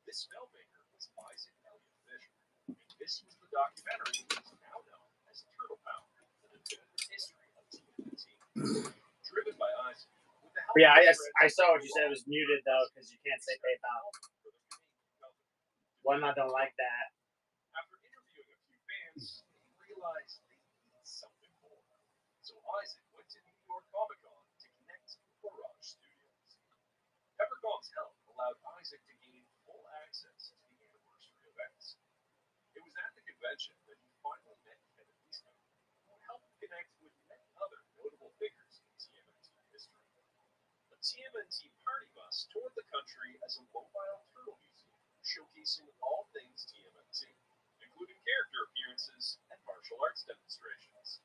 This filmmaker was Isaac Elliott Fisher, and this was the documentary that is now known as Turtle Power, the definitive history of TMNT. Driven by Isaac, with the help I saw what you said. It was muted though because you can't say PayPal. Whatnot don't like that. After interviewing a few fans, he realized they needed something more. So Isaac went to New York Comic Con to connect with Mirage Studios. Peppergong's help allowed Isaac to gain full access to the anniversary events. It was at the convention that he finally met Kevin Eastman, who helped connect with many other notable figures in TMNT history. A TMNT party bus toured the country as a mobile turtle museum, showcasing all things TMNT, including character appearances and martial arts demonstrations.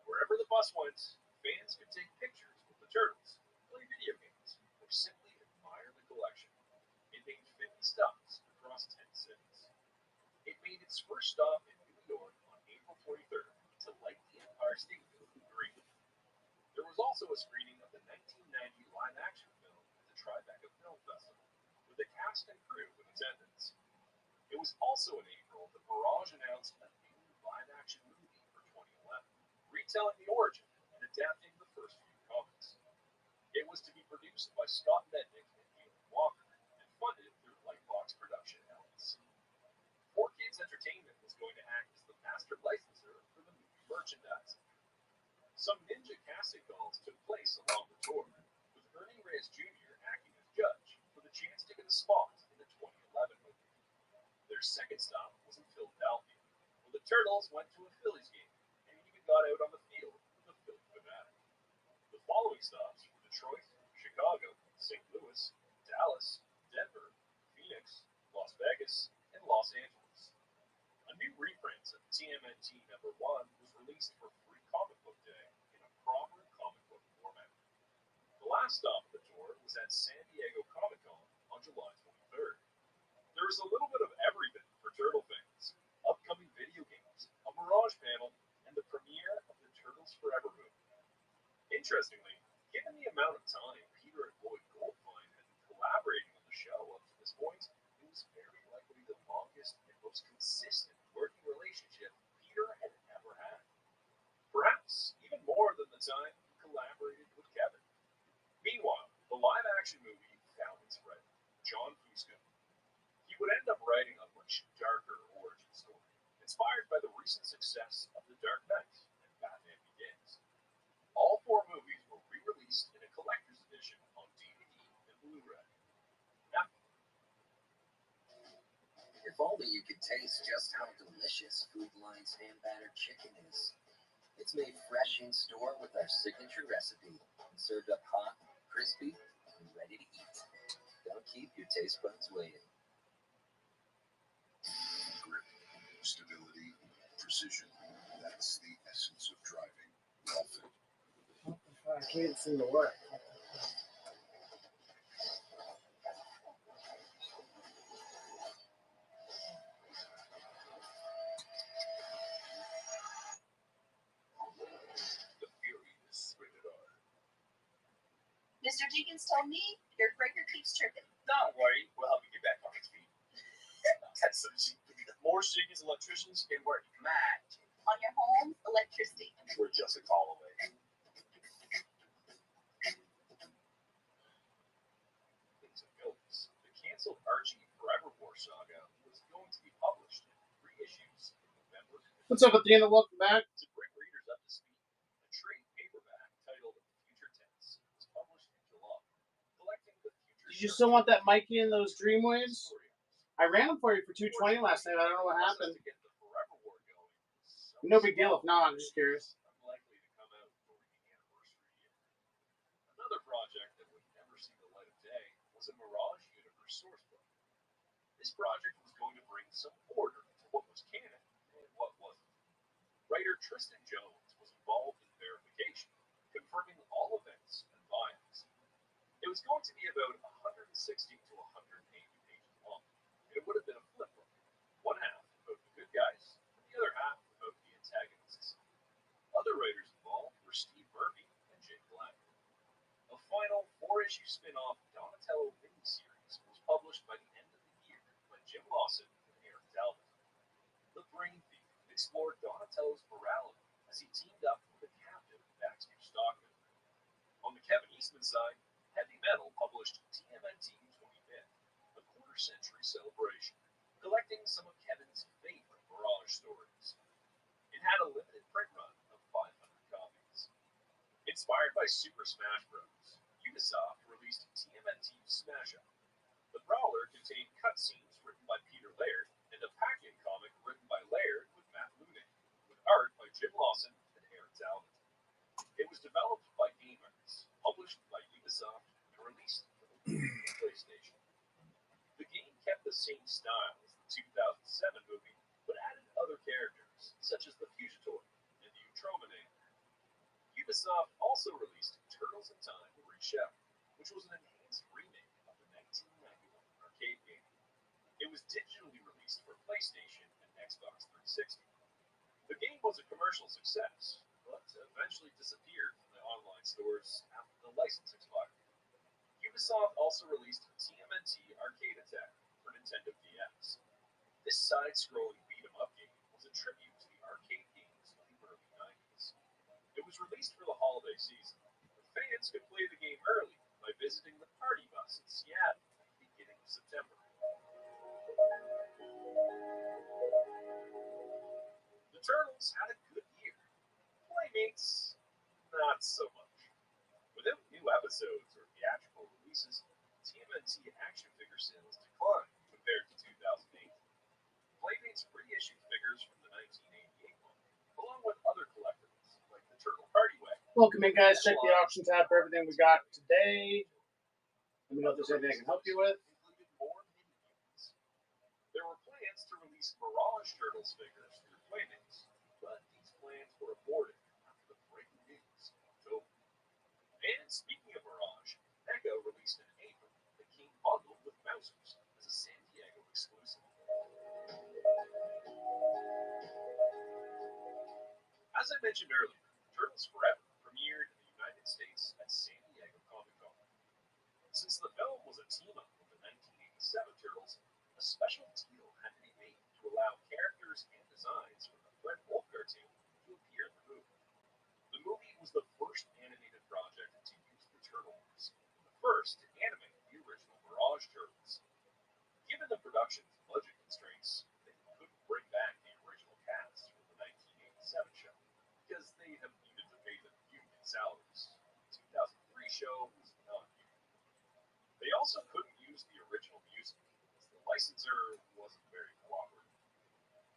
Wherever the bus went, fans could take pictures with the turtles, play video games, or simply admire the collection. It made 50 stops across 10 cities. It made its first stop in New York on April 23rd to light the Empire State Building green. There was also a screening of the 1990 live-action film at the Tribeca Film Festival, with the cast and crew in attendance. It was also in April that Mirage announced a new live-action movie for 2011, retelling the origin and adapting the first few comics. It was to be produced by Scott Mednick and Galen Walker, and funded through Lightbox Production LLC. 4Kids Entertainment was going to act as the master licensor for the movie merchandising. Some ninja casting calls took place along the tour, with Ernie Reyes Jr. acting as judge for the chance to get a spot in the 2011 movie. Their second stop was in Philadelphia, where the Turtles went to a Phillies game and even got out on the field with a Philly fanatic. The following stops were Detroit, Chicago, St. Louis, Dallas, Denver, Phoenix, Las Vegas, and Los Angeles. A new reprint of TMNT number 1 was released for Free Comic Book Day in a proper comic book format. The last stop of the tour was at San Diego Comic Con on July 23rd. There was a little bit of everything for Turtle fans: upcoming video games, a Mirage panel, and the premiere of the Turtles Forever movie. Interestingly, given the amount of time Peter and Lloyd Goldfine had been collaborating on the show up to this point, it was very likely the longest and most consistent working relationship Peter had ever had. Perhaps even more than the time he collaborated with Kevin. Meanwhile, would end up writing a much darker origin story, inspired by the recent success of The Dark Knight and Batman Begins. All 4 movies were re-released in a collector's edition on DVD and Blu-ray. Now, If only you could taste just how delicious Food Lion's hand-battered chicken is. It's made fresh in store with our signature recipe and served up hot, crispy, and ready to eat. Don't keep your taste buds waiting. Grip, stability, precision. That's the essence of driving. I can't seem to work. The Fury is rated R. Mr. Jenkins told me your breaker keeps tripping. Don't worry, we'll help you get back on its feet. That's so cheap. More Jenkins electricians can work magic. On your home's electricity. We're just a call away. Things and goats. The canceled Archie Forevermore saga was going to be published in 3 issues in November. What's up, Athena? Welcome back. To bring readers up to speed, a trade paperback titled Future Tense was published in July, collecting the future. Did you still want that Mikey and those Dream Waves? I ran them for you for $2.20 last night. I don't know what happened. No big deal. If not, I'm just curious. Unlikely to come out for the anniversary year. Another project that would never see the light of day was a Mirage Universe sourcebook. This project was going to bring some order to what was canon and what wasn't. Writer Tristan Jones was involved in verification, confirming all events and vials. It was going to be about 160 to 180 pages long, and it would have been a flip book. One half about the good guys, and the other half about the antagonists. Other writers involved were Steve Murphy and Jake Black. A final 4-issue spin-off Donatello miniseries was published by the end of the year by Jim Lawson and Eric Talbot. The Brain Thief explored Donatello's morality as he teamed up with a captive Baxter Stockman. On the Kevin Eastman side, Heavy Metal published TMNT 25th, a quarter-century celebration, collecting some of Kevin's favorite Mirage stories. It had a limited print run of 500 copies. Inspired by Super Smash Bros., Ubisoft released TMNT Smash Up. The brawler contained cutscenes written by Peter Laird and a pack-in comic written by Laird with Matt Looney, with art by Jim Lawson and Eric Talbot. It was developed by Gamers, published by Ubisoft, and released for the PlayStation. The game kept the same style as the 2007 movie, but added other characters, such as the Fugitor and the Utrominator. Ubisoft also released Turtles in Time Reshout, which was an enhanced remake of the 1991 arcade game. It was digitally released for PlayStation and Xbox 360. The game was a commercial success, but eventually disappeared from the online stores after the license expired. Ubisoft also released TMNT Arcade Attack for Nintendo DS. This side-scrolling beat-em-up game was a tribute to the arcade games of the early 90s. It was released for the holiday season, but fans could play the game early by visiting the Party Bus in Seattle at the beginning of September. The Turtles had a good year. Playmates, not so much. Without new episodes or theatrical releases, TMNT action figure sales declined compared to 2008. Playmates reissued figures from the 1988 one, along with other collectibles like the Turtle Party Wagon. Welcome in, guys. Check the auction tab for everything we got today. Let me know if there's anything I can help you with. Included more mini units. There were plans to release Mirage Turtles figures through Playmates, but these plans were aborted after the breaking news in October. And speaking of Mirage, NECA released an apron that came bundled with Mousers as a San Diego exclusive. As I mentioned earlier, Turtles Forever premiered in the United States at San Diego Comic-Con. Since the film was a team-up with the 1987 Turtles, a special deal had to be made to allow characters and designs from the Fred Wolf cartoon to appear in the movie. The movie was the first animated project to use the Turtles, and the first to animate the original Mirage Turtles. Given the production salaries. The 2003 show was not new. They also couldn't use the original music, as the licensor wasn't very cooperative.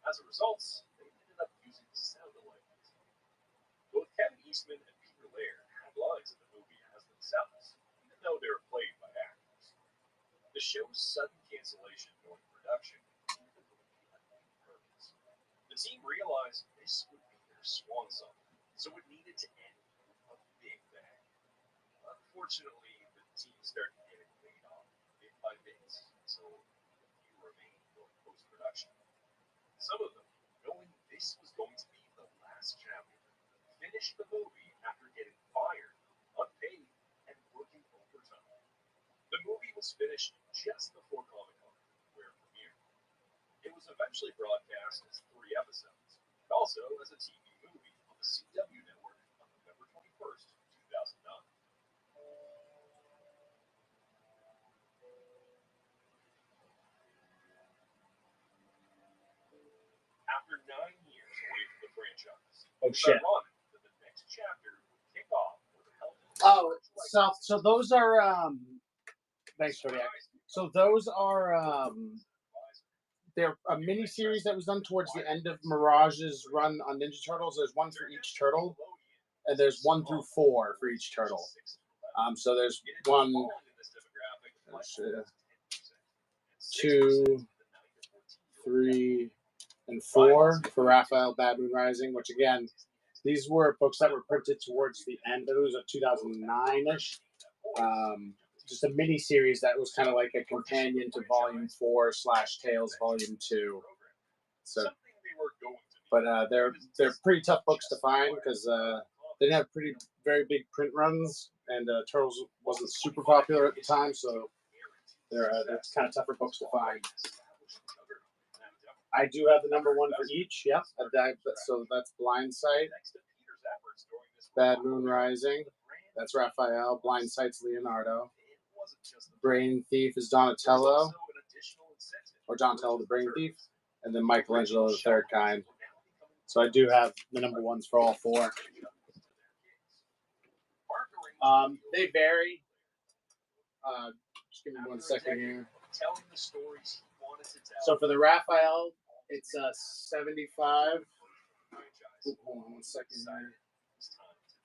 As a result, they ended up using sound-alike music. Both Kevin Eastman and Peter Laird had lines in the movie as themselves, even though they were played by actors. The show's sudden cancellation during production even had main purpose. The team realized this would be their swan song, so it needed to end with a big bang. Unfortunately, the team started getting laid off bit by bit, so a few remained during post-production. Some of them, knowing this was going to be the last chapter, finished the movie after getting fired, unpaid, and working overtime. The movie was finished just before Comic-Con, where it premiered. It was eventually broadcast as 3 episodes, and also as a TV movie on the CW network on November 21st, 2009. After 9 years away from the franchise, Oh shit. ironic that the next chapter would kick off with a healthy. Oh, so those are thanks, Kodiak. So those are they're a mini series that was done towards the end of Mirage's run on Ninja Turtles. There's one for each turtle, and there's 1 through 4 for each turtle. So there's 1, 2, 3, and 4 for Raphael Bad Moon Rising, which again, these were books that were printed towards the end. It was a 2009-ish. Just a mini series that was kind of like a companion to Volume 4 / Tales Volume 2. So, but they're pretty tough books to find because they didn't have very big print runs, and Turtles wasn't super popular at the time, so they're kind of tougher books to find. I do have the number 1 for each. Yep. So that's Blind Sight, Bad Moon Rising. That's Raphael. Blind Sight's Leonardo. Brain Thief is Donatello, or Donatello the Brain Thief, and then Michelangelo the Third Kind. So I do have the number 1s for all 4. They vary. Just give me 1 second here. So for the Raphael, it's 75. Hold on 1 second here.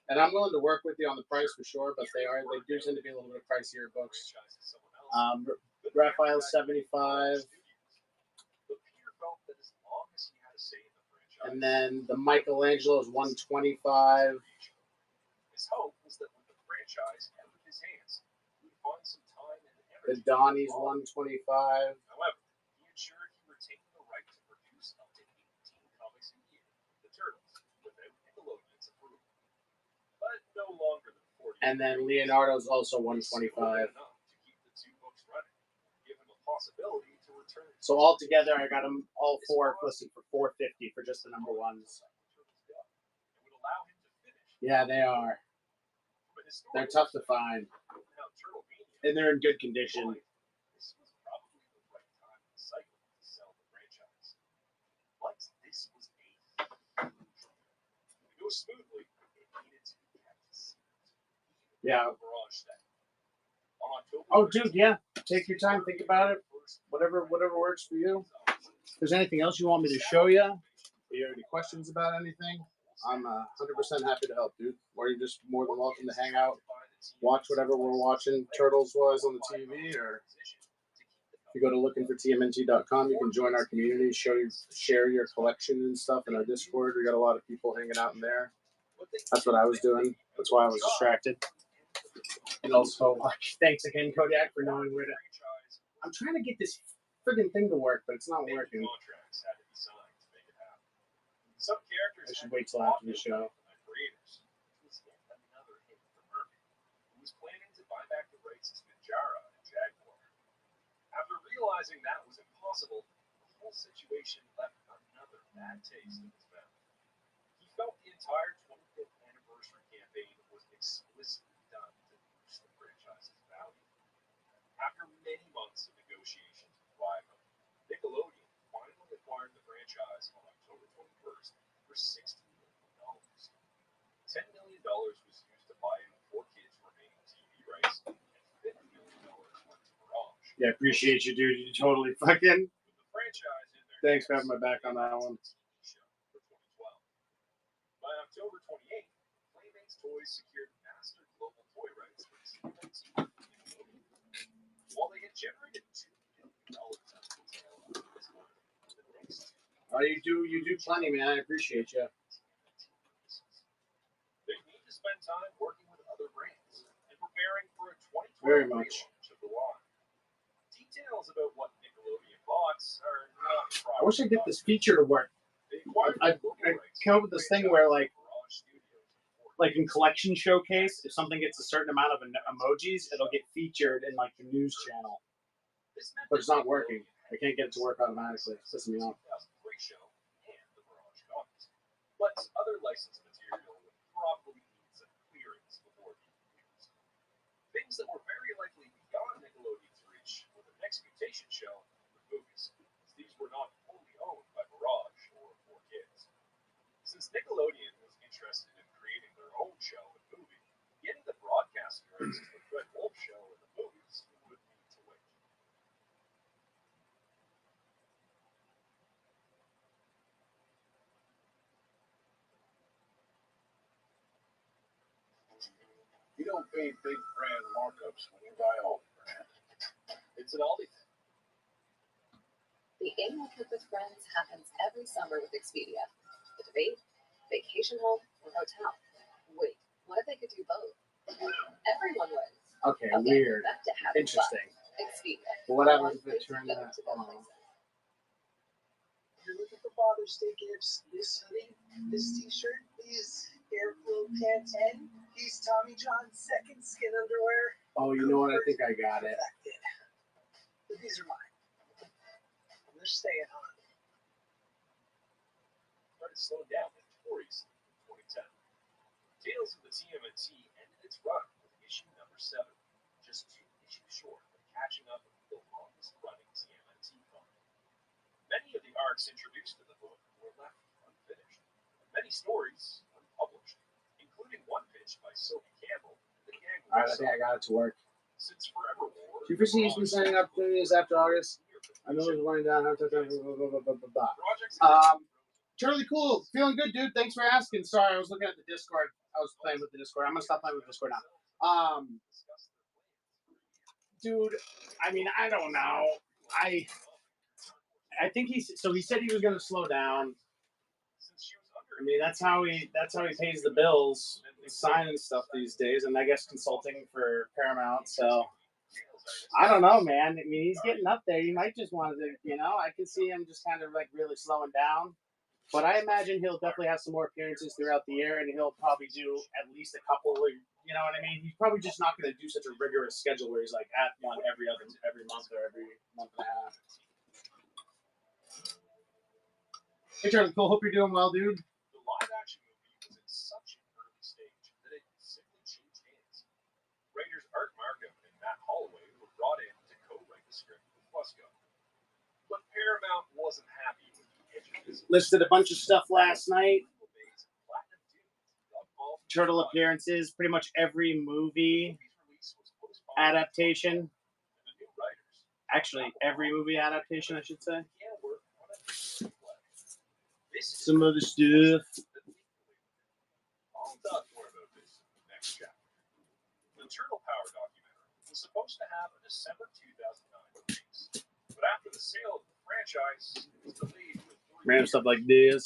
And I'm willing to work with you on the price for sure, but they do tend to be a little bit pricier books. Raphael's 75. And then the Michelangelo is 125. His hope was that with the franchise out of his hands, he would find some time and The energy. Donnie's 125. However, he ensured he retained the right to produce up to 18 comics a year, The Turtles, without Nickelodeon's approval. But no longer than 40. And then Leonardo's also 125. Enough to keep the 2 books running, give him a possibility to return. So altogether, I got them all 4 listed for $450 for just the number 1s. Yeah, they are. They're tough to find, and they're in good condition. This was probably the right time in the cycle to sell the franchise. But this was a to go smoothly, it needed to be kept secret. Yeah. Mirage that. On October Oh, dude, yeah. Take your time, think about it. Whatever works for you. If there's anything else you want me to show you, if you have any questions about anything, I'm 100% happy to help, dude. Or you're just more than welcome to hang out, watch whatever we're watching Turtles-wise on the TV, or if you go to lookingfortmnt.com, you can join our community, share your collection and stuff in our Discord. We got a lot of people hanging out in there. That's what I was doing. That's why I was distracted. And also, thanks again, Kodiak, for knowing where to. I'm trying to get this friggin' thing to work, but it's not working. Some characters I should wait till after the show. Creators. It was yet another hit for Murphy, who was planning to buy back the rights to Ninjara and Jaguar. After realizing that was impossible, the whole situation left another bad taste in his mouth. He felt the entire 25th anniversary campaign was explicitly done to boost the franchise's value. After many months of negotiations with Viacom, Nickelodeon finally acquired the franchise on October 21st for $60 million. $10 million was used to Yeah, appreciate you, dude. You totally fucking. With the franchise in their Thanks for hands, having my back on that one. show for 2012. By October 28th, Playmates Toys secured master global toy rights for TMNT. While they had generated $2 million out of the tail of this month, the next Oh, you do plenty, man. I appreciate you. they need to spend time working with other brands and preparing for a 2012 Very much. relaunch of the line. Details about what Nickelodeon bought are not. I wish I get this feature to work. I come up with this thing where, like in collection showcase, if something gets a certain amount of emojis, it'll get featured in like the news channel. But it's not working. I can't get it to work automatically. It's pissing me off. But other licensed material would probably need some clearance before being used. Things that were very likely beyond Nickelodeon's reach were the next mutation show with movies, as these were not wholly owned by Mirage or 4Kids. Since Nickelodeon was interested in creating their own show and movie, getting the broadcasting rights to the Red Wolf show and the movies would need to wait. You don't pay big brand markups when you buy all brand. It's an Aldi thing. The annual trip with friends happens every summer with Expedia. The debate, vacation home, or hotel. Wait, what if they could do both? Everyone wins. Okay, weird. Back to having Interesting. fun. Expedia. But what happens if it turns out? You're looking for Father's Day gifts. This hoodie, this t-shirt, these Airflow pants, and these Tommy John's second skin underwear. Oh, you know what? I think I got it. But these are mine. They're staying on. Started slowing down notoriously in 2010. Tales of the TMNT ended its run with issue number 7, just 2 issues short of catching up with the longest running TMNT comic. Many of the arcs introduced in the book were left unfinished, and many stories unpublished, including one pitched by Sophie Campbell and the gang. Alright, I think I got it to work. Since Forever War, Do you foresee you signing up 3 years after August? I know it's running down. Charlie, cool. Feeling good, dude. Thanks for asking. Sorry, I was looking at the Discord. I was playing with the Discord. I'm gonna stop playing with Discord now. Dude, I mean, I don't know. I think he said he was gonna slow down. I mean, that's how he pays the bills, signing stuff these days, and I guess consulting for Paramount. So I don't know, man. I mean, he's getting up there. He might just want to, I can see him just kind of like really slowing down. But I imagine he'll definitely have some more appearances throughout the year, and he'll probably do at least a couple. You know what I mean? He's probably just not going to do such a rigorous schedule where he's like at one every month or every month and a half. Hey, Charlie, cool. Hope you're doing well, dude. The live-action movie was in such an early stage that it simply changed hands. Writers Art Markham and Matt Holloway were brought in to co-write the script with Fusco. But Paramount wasn't happy with the edges. Listed a bunch of stuff last night. Turtle appearances, pretty much every movie adaptation. Actually, every movie adaptation, I should say. Some other stuff. I'll talk more about this in the next chapter. The Turtle Power documentary was supposed to have a December 2009 release, but after the sale of the franchise, it was delayed with 3 Random stuff like this.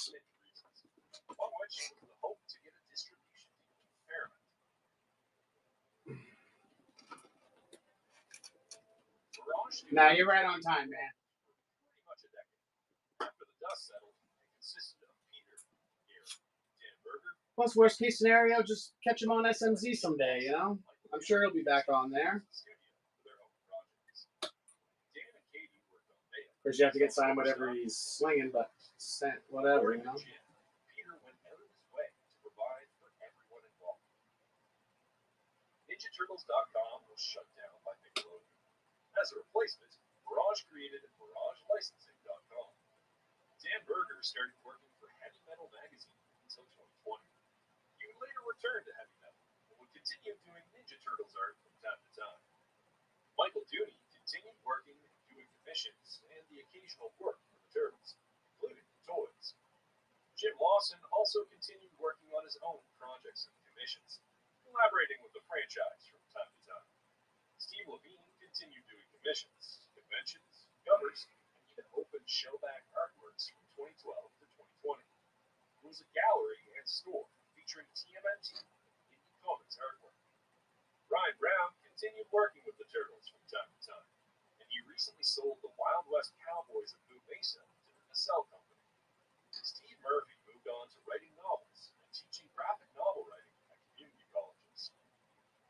One which was the hope to get a distribution deal with Paramount. Nah, you're right on time, man. Pretty much a decade. After the dust settled, it consisted of Peter, Dan Berger. Plus, worst case scenario, just catch him on SMZ someday, you know? I'm sure he'll be back on there. Of course, you have to get signed whatever he's slinging, but whatever, you know? Peter went out of his way to provide for everyone involved. NinjaTurtles.com was shut down by Nickelodeon. As a replacement, Mirage created MirageLicensing.com. Dan Berger started working for Heavy Metal magazine until 2020. He would later return to Heavy Metal, but would continue doing Ninja Turtles art from time to time. Michael Dooney continued working commissions and the occasional work for the Turtles, including toys. Jim Lawson also continued working on his own projects and commissions, collaborating with the franchise from time to time. Steve Levine continued doing commissions, conventions, covers, and even open showback artworks from 2012 to 2020. It was a gallery and store featuring TMNT indie comics artwork. Ryan Brown continued working with the Turtles from time to time, and he recently sold the Wild West Cowboys of Boot Mesa to the Nacelle Company. Steve Murphy moved on to writing novels and teaching graphic novel writing at community colleges.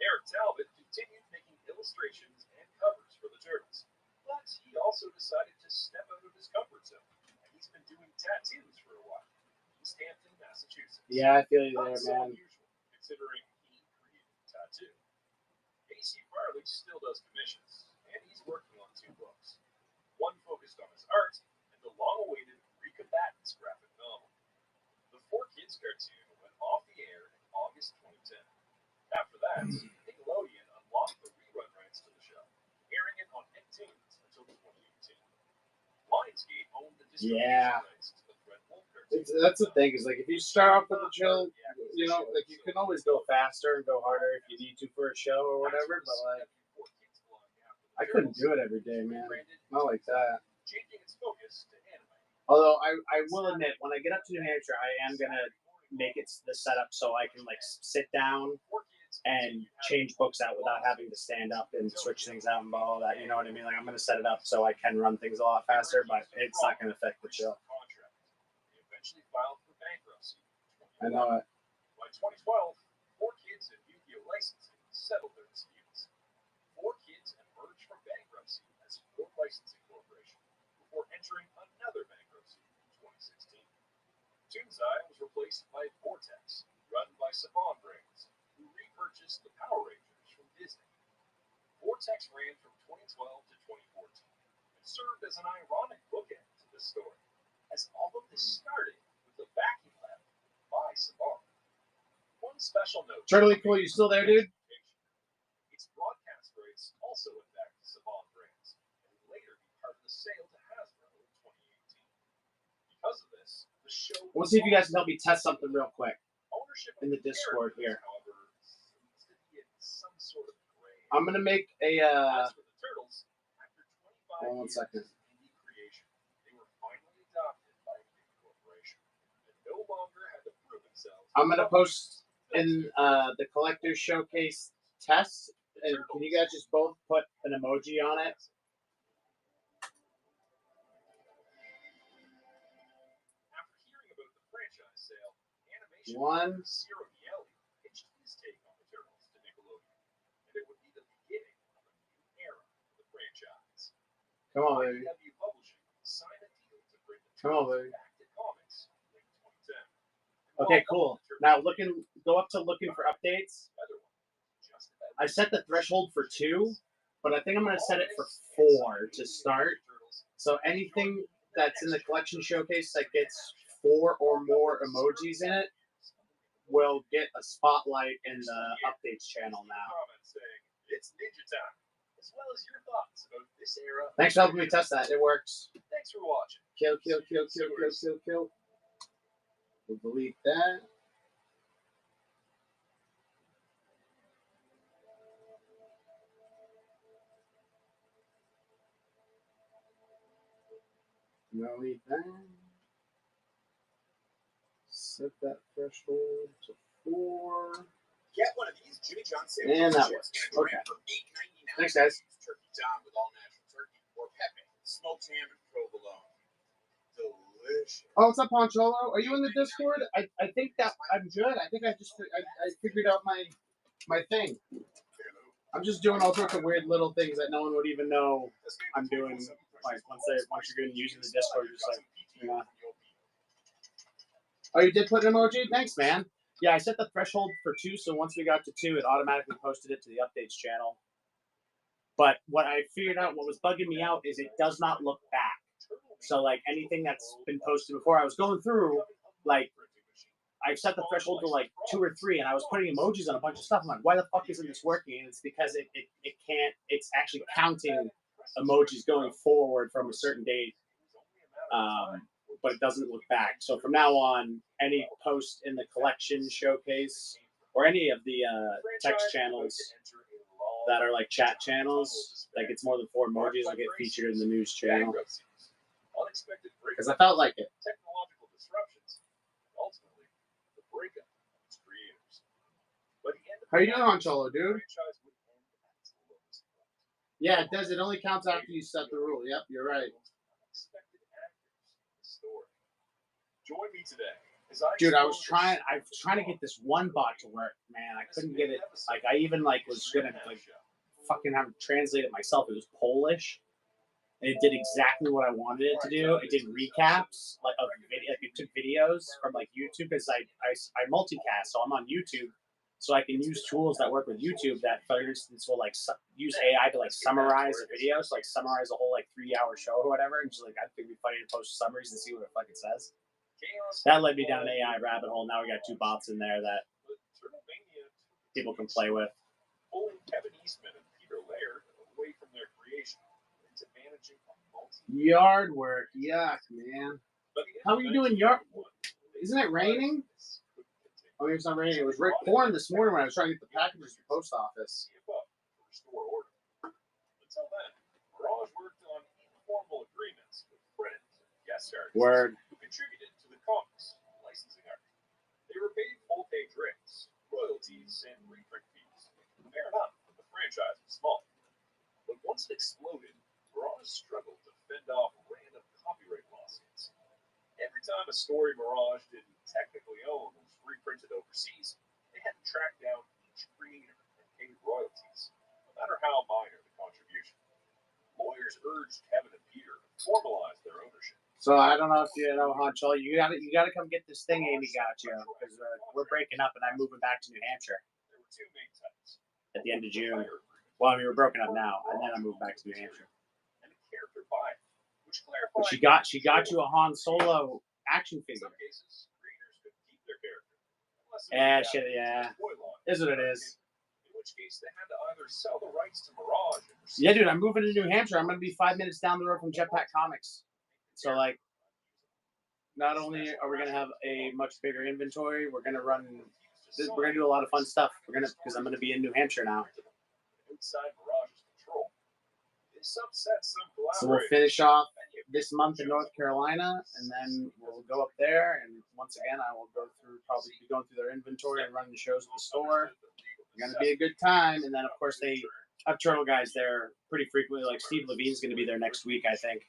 Eric Talbot continued making illustrations and covers for the Turtles, but he also decided to step out of his comfort zone, and he's been doing tattoos for a while in East Hampton, Massachusetts. Yeah, I feel you Not there, so man. unusual, considering he created the tattoo. A.C. Farley still does commissions, and he's working on 2 books. One focused on his art, and the long-awaited Recombatants graphic novel. The 4 Kids cartoon went off the air in August 2010. After that, Nickelodeon unlocked the rerun rights to the show, airing it on Nicktoons until 2018. Lionsgate owned the distribution rights to the Fred Wolf cartoon. That's the thing, is like if you start off with the Chill, you know, like you can always go faster and go harder if you need to for a show or whatever, but like I couldn't do it every day, man. Not like that. Changing its focus to anime. Although I will admit, when I get up to New Hampshire, I am gonna make it the setup so I can like sit down and change books out without having to stand up and switch things out and all that. You know what I mean? Like I'm gonna set it up so I can run things a lot faster, but it's not gonna affect the Chill. They eventually filed for bankruptcy. I know it. By 2012, 4 Kids and Yu-Gi-Oh! Licensing settled their disputes. 4 Kids emerged from bankruptcy as 4 Licensing Corporation before entering another bankruptcy in 2016. Toonzai was replaced by Vortex, run by Saban Brands, who repurchased the Power Rangers from Disney. Vortex ran from 2012 to 2014 and served as an ironic bookend to this story, as all of this started with the backing letter by Saban. One special note. Turtley Cool, you still there, dude? Its broadcast rights also went back to Saban Brands, and would later be part of the sale to Hasbro in 2018. Because of this, the show. We'll see if you guys can help me test something real quick Ownership in the Discord here. However, seems to be in some sort of gray. I'm gonna make a As for the Turtles, after 25 hold on 1 years second. of indie creation, they were finally adopted by a big corporation and no longer had to prove themselves. I'm gonna post in the collector's showcase test, and can you guys just both put an emoji on it? After hearing about the franchise sale, animation One. Ciro Miele pitched his take on the Turtles to Nickelodeon, and it would be the beginning of a new era for the franchise. Come on, baby. IDW Publishing signed a deal to bring the Come on, Turtles baby. back to comics in late 2010. Okay, cool. Now go up to looking for updates. I set the threshold for 2, but I think I'm gonna set it for 4 to start. So anything that's in the collection showcase that gets 4 or more emojis in it will get a spotlight in the updates channel now. Comments saying it's Ninja Time, as well as your thoughts about this era. Thanks for helping me test that. It works. Thanks for watching. Kill, kill, kill, kill, kill, kill, kill. We'll delete that. Delete that. Set that threshold to 4. Get one of these Jimmy John And that works. Okay. Thanks, guys. Turkey John with all natural turkey or pepe, smoked ham and provolone. Delicious. Oh, what's up, Poncholo? Are you in the Discord? I think that I'm good. I think I figured out my thing. I'm just doing all sorts of weird little things that no one would even know I'm doing. Like once you're good using the Discord, just like, you know. Oh, you did put an emoji? Thanks, man. Yeah, I set the threshold for 2, so once we got to 2, it automatically posted it to the updates channel. But what I figured out, what was bugging me out, is it does not look back. So, like, anything that's been posted before, I was going through, like, I set the threshold to, like, 2 or 3, and I was putting emojis on a bunch of stuff. I'm like, why the fuck isn't this working? And it's because it can't, it's actually counting emojis going forward from a certain date, but it doesn't look back. So from now on, any post in the collection showcase or any of the text channels that are like chat channels that gets more than 4 emojis will get featured in the news channel. Because I felt like it. Technological disruptions, ultimately, the breakup of its creators. How you doing on Cholo, dude? Yeah, it does. It only counts after you set the rule. Yep, you're right. Join me today. Dude, I was trying to get this one bot to work, man. I couldn't get it. Like, I even was gonna fucking have it translate it myself. It was Polish, and it did exactly what I wanted it to do. It did recaps of video. Like, it took videos from YouTube because I multicast, so I'm on YouTube, so I can use tools that work with YouTube that, for instance, will use AI to summarize a video, so summarize a whole 3-hour show or whatever, and just I think it'd be funny to post summaries and see what it fucking says. That led me down an AI rabbit hole. Now we got 2 bots in there that people can play with. Pulling Kevin Eastman and Peter Laird away from their creation into managing a yard work, yuck, man. How are you doing yard? Isn't it raining? Oh, it's not raining. It was pouring this morning when I was trying to get the packages to the post office. Until then, Mirage worked on informal agreements with friends and guest artists who contributed to the comics licensing art. They were paid full-page rates, royalties, and reprint fees. Fair enough, but the franchise was small. But once it exploded, Mirage struggled to fend off random copyright lawsuits. Every time a story Mirage didn't technically own was reprinted overseas, they had to track down each creator and pay royalties, no matter how minor the contribution. Lawyers urged Kevin and Peter to formalize their ownership. So I don't know if you know, Honcho, you gotta come get this thing Amy got you, because we're breaking up and I'm moving back to New Hampshire. There were 2 main types. At the end of June. Well, I mean, we're broken up now, and then I moved back to New Hampshire. And a character buy, which clarified. But she got you a Han Solo action figure. In some cases, creators could keep their character. Yeah. Is what it is. In which case, they had to either sell the rights to Mirage. Yeah, dude, I'm moving to New Hampshire. I'm gonna be 5 minutes down the road from Jetpack Comics. So not only are we gonna have a much bigger inventory, we're gonna do a lot of fun stuff. Because I'm gonna be in New Hampshire now. Inside Mirage's control. This upsets some collaborators. So we'll finish off this month in North Carolina, and then we'll go up there. And once again, I will probably be going through their inventory and running the shows at the store. It's gonna be a good time. And then, of course, they have Turtle guys there pretty frequently. Like Steve Levine's gonna be there next week, I think.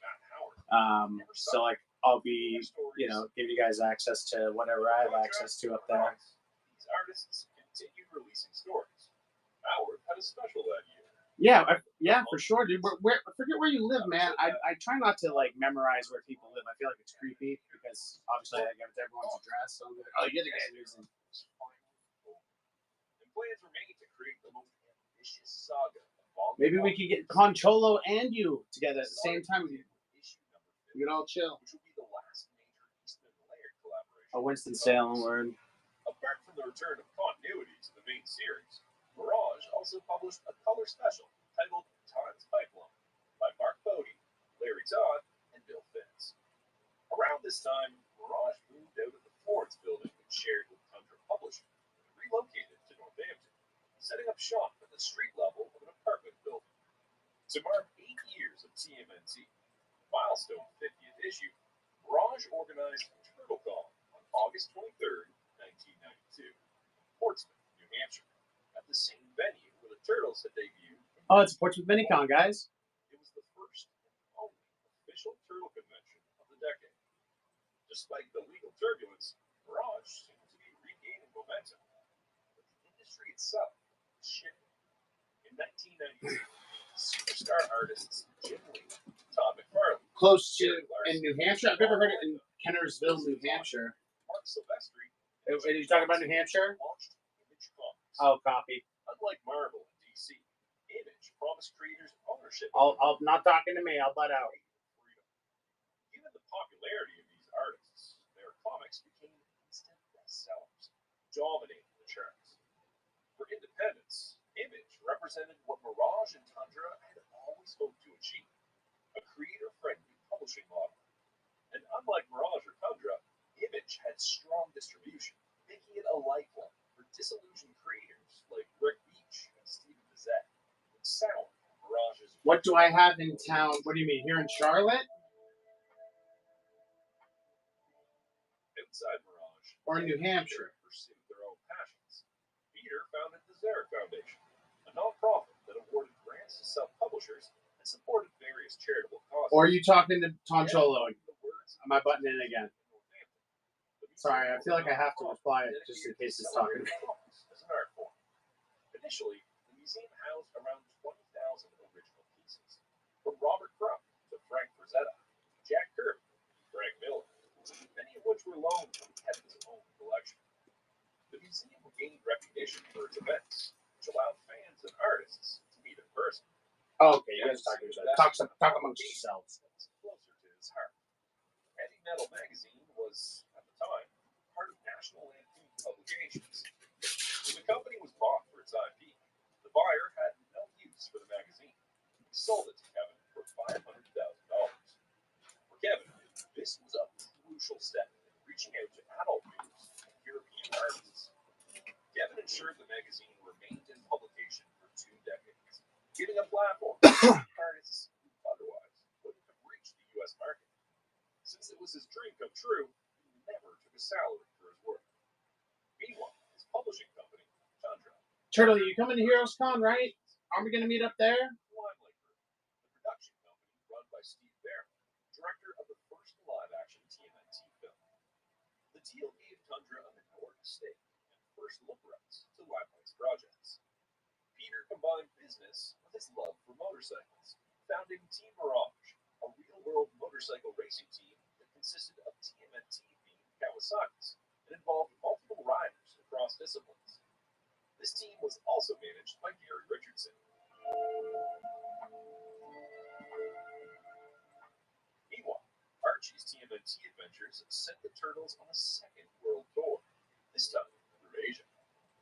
So I'll be, giving you guys access to whatever I have access to up there. These artists continued releasing stories. Howard had a special that year. Yeah, for sure, dude. I forget where you live, man. I try not to memorize where people live. I feel like it's creepy because obviously I give it everyone's address. So I'm like, oh, you're the guy who's in. And plans were made to create the most ambitious saga of all. Maybe we could get Concholo and you together at the same time. We can all chill. Which would be the last major Eastman Laird collaboration. A Winston-Salem word. Apart from the return of continuity to the main series, Mirage also published a color special titled Time's Pipeline by Mark Bodie, Larry Todd, and Bill Fitz. Around this time, Mirage moved out of the Florence building it shared with Tundra Publishing and relocated to Northampton, setting up shop at the street level of an apartment building. To mark 8 years of TMNT, milestone 50th issue, Mirage organized TurtleCon on August 23rd, 1992, Portsmouth, New Hampshire, at the same venue where the Turtles had debuted. Oh, it's Portsmouth Minicon, guys. It was the first and only official Turtle convention of the decade. Despite the legal turbulence, Mirage seemed to be regaining momentum, but the industry itself was shifting. In 1992, superstar artists Jim Lee, Todd McFarlane, close to in New Hampshire. I've never heard it in Kennersville, New Hampshire. Mark Silvestri. Are you talking about New Hampshire? Launched Image Comics. Oh, copy. Unlike Marvel and DC, Image promised creators ownership. I'll not talking to me. I'll butt out. Given the popularity of these artists, their comics became instant bestsellers, dominating the charts. For independents, Image represented what Mirage and Tundra had always hoped to achieve, a creator-friendly publishing model. And unlike Mirage or Tundra, Image had strong distribution, making it a lifeline for disillusioned creators like Rick Beach and Steven Bizzett. Sour Mirage's. What do I have in town? What do you mean, here in Charlotte? Outside Mirage. Or in New Hampshire? Pursued their own passions. Peter founded the Zarek Foundation, a nonprofit that awarded grants to self-publishers and supported various charitable causes. Or are you talking to Toncholo? Am I butting in again? Sorry, I feel like I have to reply it just in case it's talking. As an art form. Initially, the museum housed around 20,000 original pieces, from Robert Crumb to Frank Frazetta, Jack Kirby, and Frank Miller, many of which were loaned from Kevin's own collection. The museum gained recognition for its events, which allowed fans and artists to meet in person. Oh, okay, you guys talk amongst yourselves. Closer to his heart. Heavy Metal magazine was, at the time, part of National Lampoon Publications. When the company was bought for its IP, the buyer had no use for the magazine. He sold it to Kevin for $500,000. For Kevin, this was a crucial step in reaching out to adult readers and European artists. Kevin ensured the magazine remained in publication for 2 decades, giving a platform to artists who otherwise wouldn't have reached the U.S. market. Since it was his dream come true, he never took a salary for his work. Meanwhile, his publishing company, Tundra. Turtle, you coming to Heroes Con, right? Aren't we going to meet up there? Limelight Group, the production company run by Steve Barron, director of the first live-action TMNT film. The deal gave Tundra a minority stake and first look rights to Limelight's projects. Peter combined business with his love for motorcycles, founding Team Mirage, a real-world motorcycle racing team that consisted of TMNT-themed Kawasaki's and involved multiple riders across disciplines. This team was also managed by Gary Richardson. Meanwhile, Archie's TMNT adventures sent the Turtles on a second world tour, this time through Asia.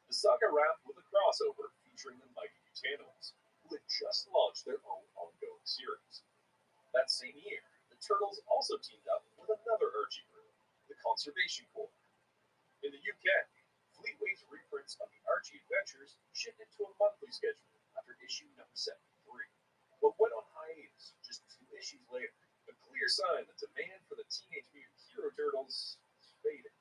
The saga wrapped with a crossover featuring the Mighty Mutanimals, who had just launched their own ongoing series. That same year, the Turtles also teamed up with another Archie group, the Conservation Corps. In the UK, Fleetway's reprints of the Archie adventures shifted to a monthly schedule after issue number 73, but went on hiatus just 2 issues later, a clear sign that demand for the Teenage Mutant Hero Turtles is fading.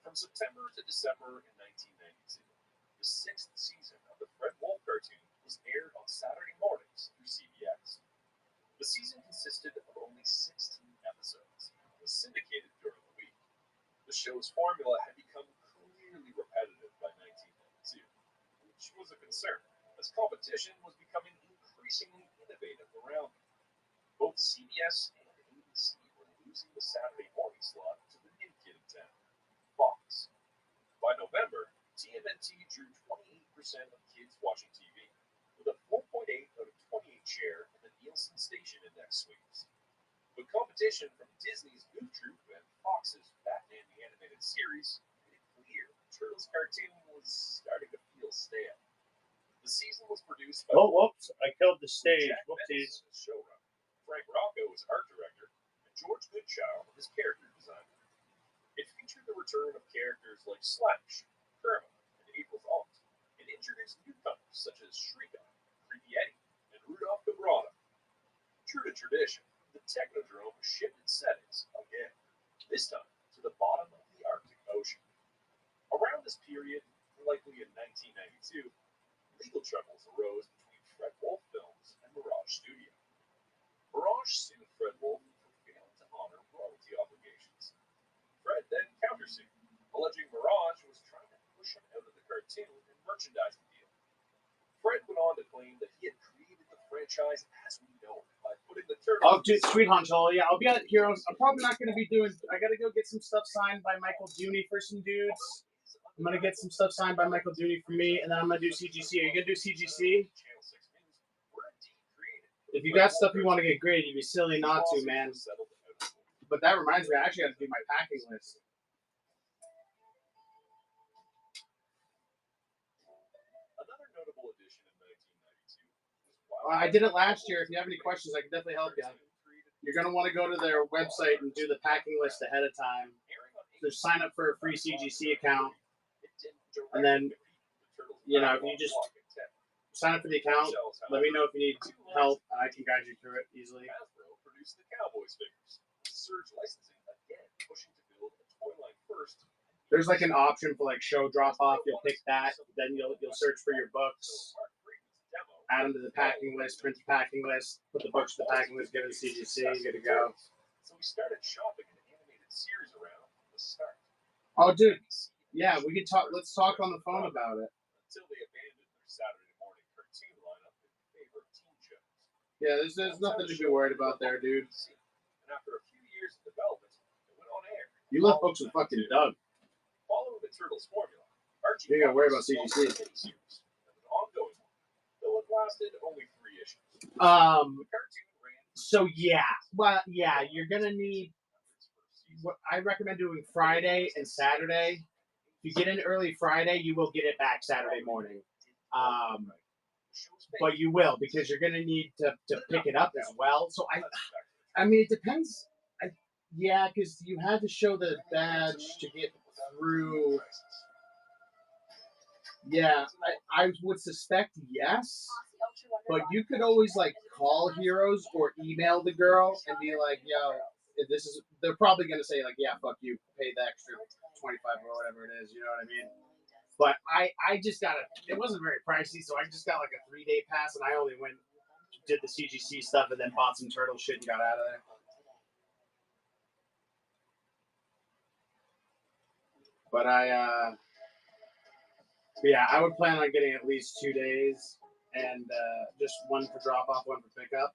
From September to December in 1992, the 6th season of the Fred Wolf cartoon was aired on Saturday mornings through CBS. The season consisted of only 16 episodes and was syndicated during the week. The show's formula had become clearly repetitive by 1992, which was a concern, as competition was becoming increasingly innovative around them. Both CBS and ABC were losing the Saturday morning slot to the new kid in town, Fox. By November, TMNT drew 28% of kids watching TV, with a 4.8 out of 28 share in the Nielsen Station Index sweeps. But competition from Disney's Goof Troop and Fox's Batman the Animated Series made it clear Turtles cartoon was starting to feel stale. The season was produced by whoops! I killed the stage. Jack Whoopsies. Benson as showrunner, Frank Rocco as art director, and George Goodchild as character designer. It featured the return of characters like Slash, Kermit, and April's Aunt, and introduced newcomers such as Shrika, Creepy Eddie, and Rudolph the Grotto. True to tradition, the Technodrome shifted settings again, this time to the bottom of the Arctic Ocean. Around this period, likely in 1992, legal troubles arose between Fred Wolf Films and Mirage Studio. Mirage sued Fred Wolf for failing to honor royalty obligations. Fred then countersued, alleging Mirage was trying to push him out of the cartoon and merchandising deal. Fred went on to claim that he had created the franchise as we know it by putting the Turtles. Oh, dude, sweet Honcho. Yeah, I'll be at Heroes. I'm probably not going to be doing. I got to go get some stuff signed by Michael Dooney for some dudes. I'm going to get some stuff signed by Michael Dooney for me, and then I'm going to do CGC. Are you going to do CGC? If you got stuff you want to get graded, you'd be silly not to, man. But that reminds me, I actually got to do my packing list. I did it last year. If you have any questions, I can definitely help you. You're going to want to go to their website and do the packing list ahead of time. So sign up for a free CGC account. And then, you know, if you just sign up for the account, let me know if you need help, and I can guide you through it easily. Produced the Cowboys figures. Surge licensing again, pushing to build a toy line first. There's like an option for like show drop off. You'll pick that. Then you'll search for your books. Add them to the packing list. Print the packing list. Put the books to the packing list. Give it to CGC. You're good to go. So we started shopping an animated series around from the start. Oh, dude. Yeah, we can talk. Let's talk on the phone about it. Until they abandoned their Saturday morning cartoon lineup in favor of teen shows. Yeah, there's nothing to be worried about there, dude. And after a few years of development, it went on air. You left books with fucking Doug. Following the Turtles formula, Archie you gotta worry about CGC. Ongoing one, though it lasted only 3 issues. So yeah, well, yeah, you're gonna need. What I recommend doing Friday and Saturday. If you get in early Friday, you will get it back Saturday morning. But you will, because you're gonna need to pick it up as well. So I mean, it depends. Yeah, because you had to show the badge to get through. Yeah, I would suspect yes, but you could always like call Heroes or email the girl and be like, "Yo, this is." They're probably gonna say like, "Yeah, fuck you, pay the extra $25 or whatever it is." You know what I mean? But I just got it wasn't very pricey, so I just got like a 3-day pass, and I only went did the CGC stuff and then bought some turtle shit and got out of there. But yeah, I would plan on getting at least 2 days, and just one for drop off, one for pickup.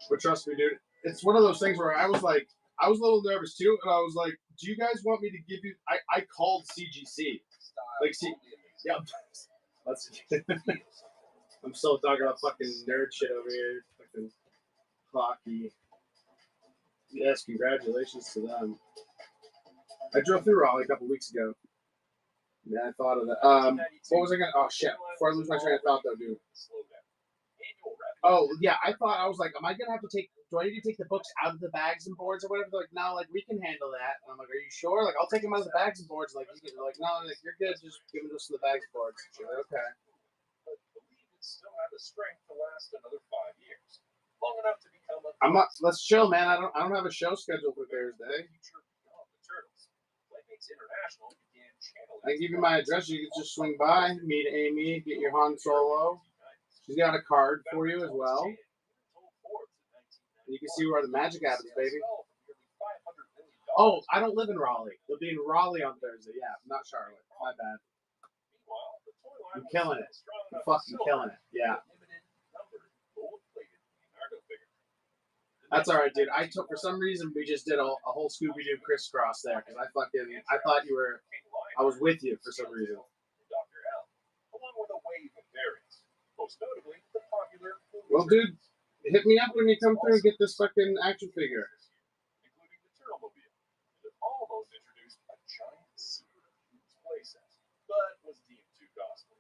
But trust me, dude, it's one of those things where I was a little nervous too, and I was like, "Do you guys want me to give you?" I called CGC, like, see, yeah, I'm still talking about fucking nerd shit over here, fucking hockey. Yes, congratulations to them. I drove through Raleigh a couple weeks ago. Yeah, I thought of that. What was I gonna? Oh shit! Before I lose my train of thought, though, dude. Oh yeah, I was like, am I gonna have to take? Do I need to take the books out of the bags and boards or whatever? They're like, no, like we can handle that. And I'm like, are you sure? Like, I'll take them out of the bags and boards. Like, you can, like, no, like you're good. Just give them to the bags and boards. Like, okay. But believe it still have the strength to last another 5 years, long enough to become a. I'm not. Let's chill, man. I don't have a show scheduled for Thursday. International began channeling. I can give you my address. You can just swing by, meet Amy, get your Han Solo. She's got a card for you as well. And you can see where the magic happens, baby. Oh, I don't live in Raleigh. They'll be in Raleigh on Thursday. Yeah, not Charlotte. My bad. I'm killing it. I'm fucking killing it. Yeah. That's all right, dude. For some reason, we just did a whole Scooby-Doo crisscross there because I thought I was with you for some reason. Well, dude, hit me up when you come through and get this fucking action figure. Including the Turtlemobile. It almost introduced a giant secret playset, but was deemed too costly.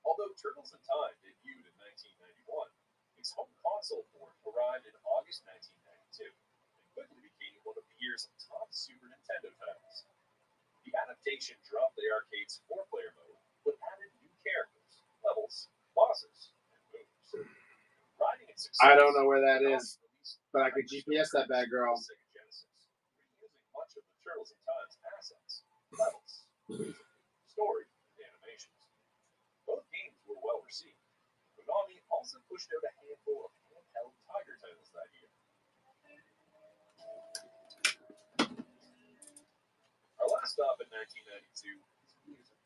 Although Turtles in Time debuted in 1991, its home console port arrived in August 1992 and quickly became one of the year's top Super Nintendo titles. The adaptation dropped the arcade's 4-player mode, but added new characters, levels, bosses, and moves. Riding its success, I don't know where that is, but I could GPS that bad girl. Reusing much of the Turtles in Time's assets, levels, story, and animations. Both games were well received. Konami also pushed out a handful of handheld Tiger titles that year. Our last stop in 1992 is music.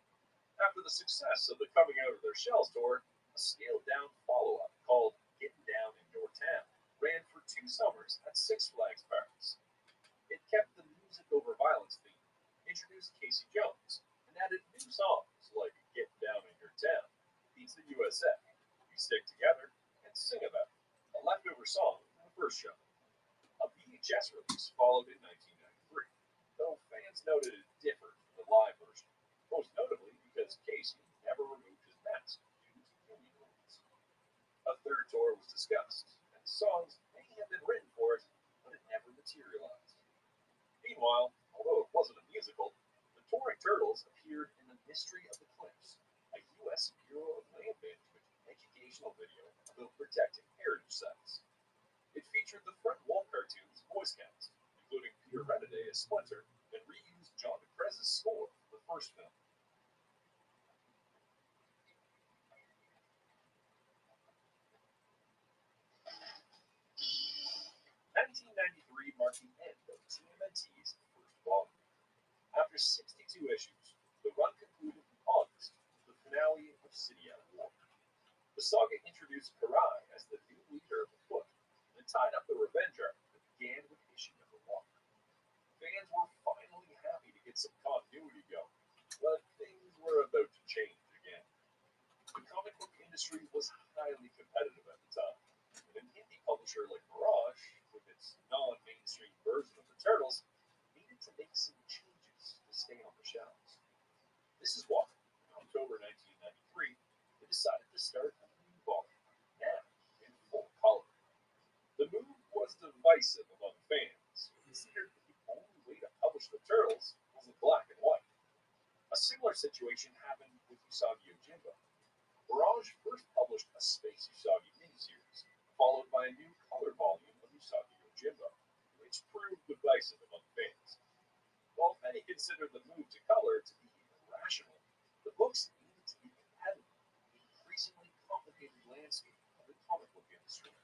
After the success of the Coming Out of Their Shells tour, a scaled-down follow-up called Getting Down in Your Town ran for 2 summers at Six Flags parks. It kept the music over violence theme, introduced Casey Jones, and added new songs like Getting Down in Your Town, Beats the USA, We Stick Together, and Sing About It, a leftover song from the first show. A VHS release followed in 1993, though fans noted it differed from the live version, most notably story was discussed, and songs may have been written for it, but it never materialized. Meanwhile, although it wasn't a musical, the touring turtles appeared in The Mystery of the Cliffs, a U.S. Bureau of Land Management educational video about protecting heritage sites. It featured the Fred Wolf cartoon's voice cast, including Peter Renaday as Splinter, and reused John DePrez's score for the first film. 1993 marked the end of TMNT's first volume. After 62 issues, the run concluded in August with the finale of City at War. The saga introduced Karai as the new leader of the Foot and tied up the revenge arc that began with issue number 1. Fans were finally happy to get some continuity going, but things were about to change again. The comic book industry was highly competitive at the time, and an indie publisher like Mirage, with its non-mainstream version of the Turtles, needed to make some changes to stay on the shelves. This is why, in October 1993, they decided to start a new volume, now in full color. The move was divisive among fans, who considered that the only way to publish the Turtles was in black and white. A similar situation happened with Usagi Yojimbo. Mirage first published a Space Usagi miniseries, followed by a new color volume of Usagi Yojimbo, which proved divisive among fans. While many considered the move to color to be irrational, the books needed to be compatible with the increasingly complicated landscape of the comic book industry.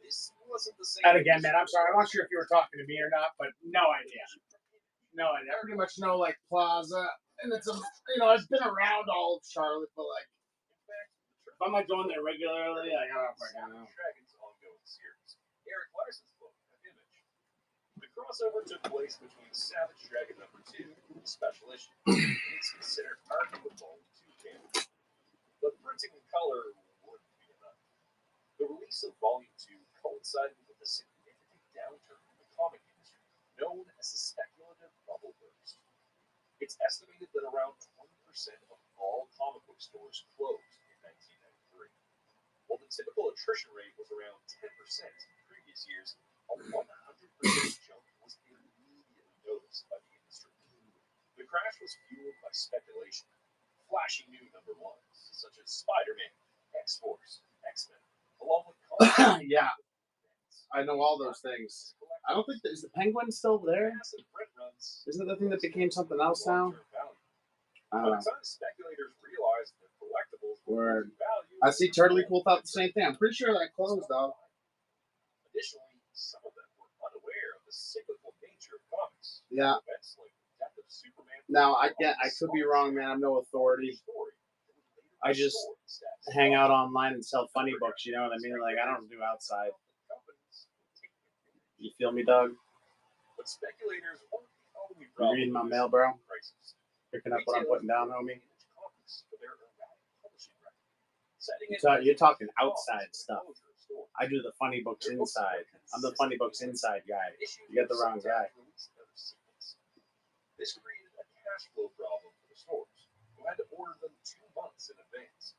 This wasn't the same. And again, man, I'm sorry. I'm not sure if you were talking to me or not, but no idea. No idea. I pretty much know like Plaza, and it's I've been around all of Charlotte, but like, if I'm not going there regularly, I gotta fucking know. Dragon's ongoing series, Eric Larson's book, Image. The crossover took place between Savage Dragon number 2 and Special Issue, and it's considered part of the Volume 2 canon. But printing in color wouldn't be enough. The release of Volume 2 coincided with a significant downturn in the comic industry, known as the speculative bubble burst. It's estimated that around 20% of all comic book stores closed in 1993. While the typical attrition rate was around 10% in previous years, a 100% jump was immediately noticed by the industry. The crash was fueled by speculation. Flashy new number 1s, such as Spider-Man, X-Force, X-Men, along with yeah, I know all those things. I don't think is the Penguin still there? Isn't it the thing that became something else now? I don't know. Speculators realized that collectibles Word. I see Turtley Cool thought the same thing. I'm pretty sure that closed though. Additionally, some of them were unaware of the cyclical nature of comics. Yeah. Events like the death of Superman. Now I could be wrong, man. I'm no authority. I just hang out online and sell funny books. You know what I mean? Like I don't do outside. You feel me, Doug? But speculators weren't the only You problem. reading my mail, bro? Picking up what I'm putting down, homie. You're talking outside stuff. I do the funny books inside. I'm the funny books inside guy. You got the wrong guy. This created a cash flow problem for the stores, who had to order them 2 months in advance.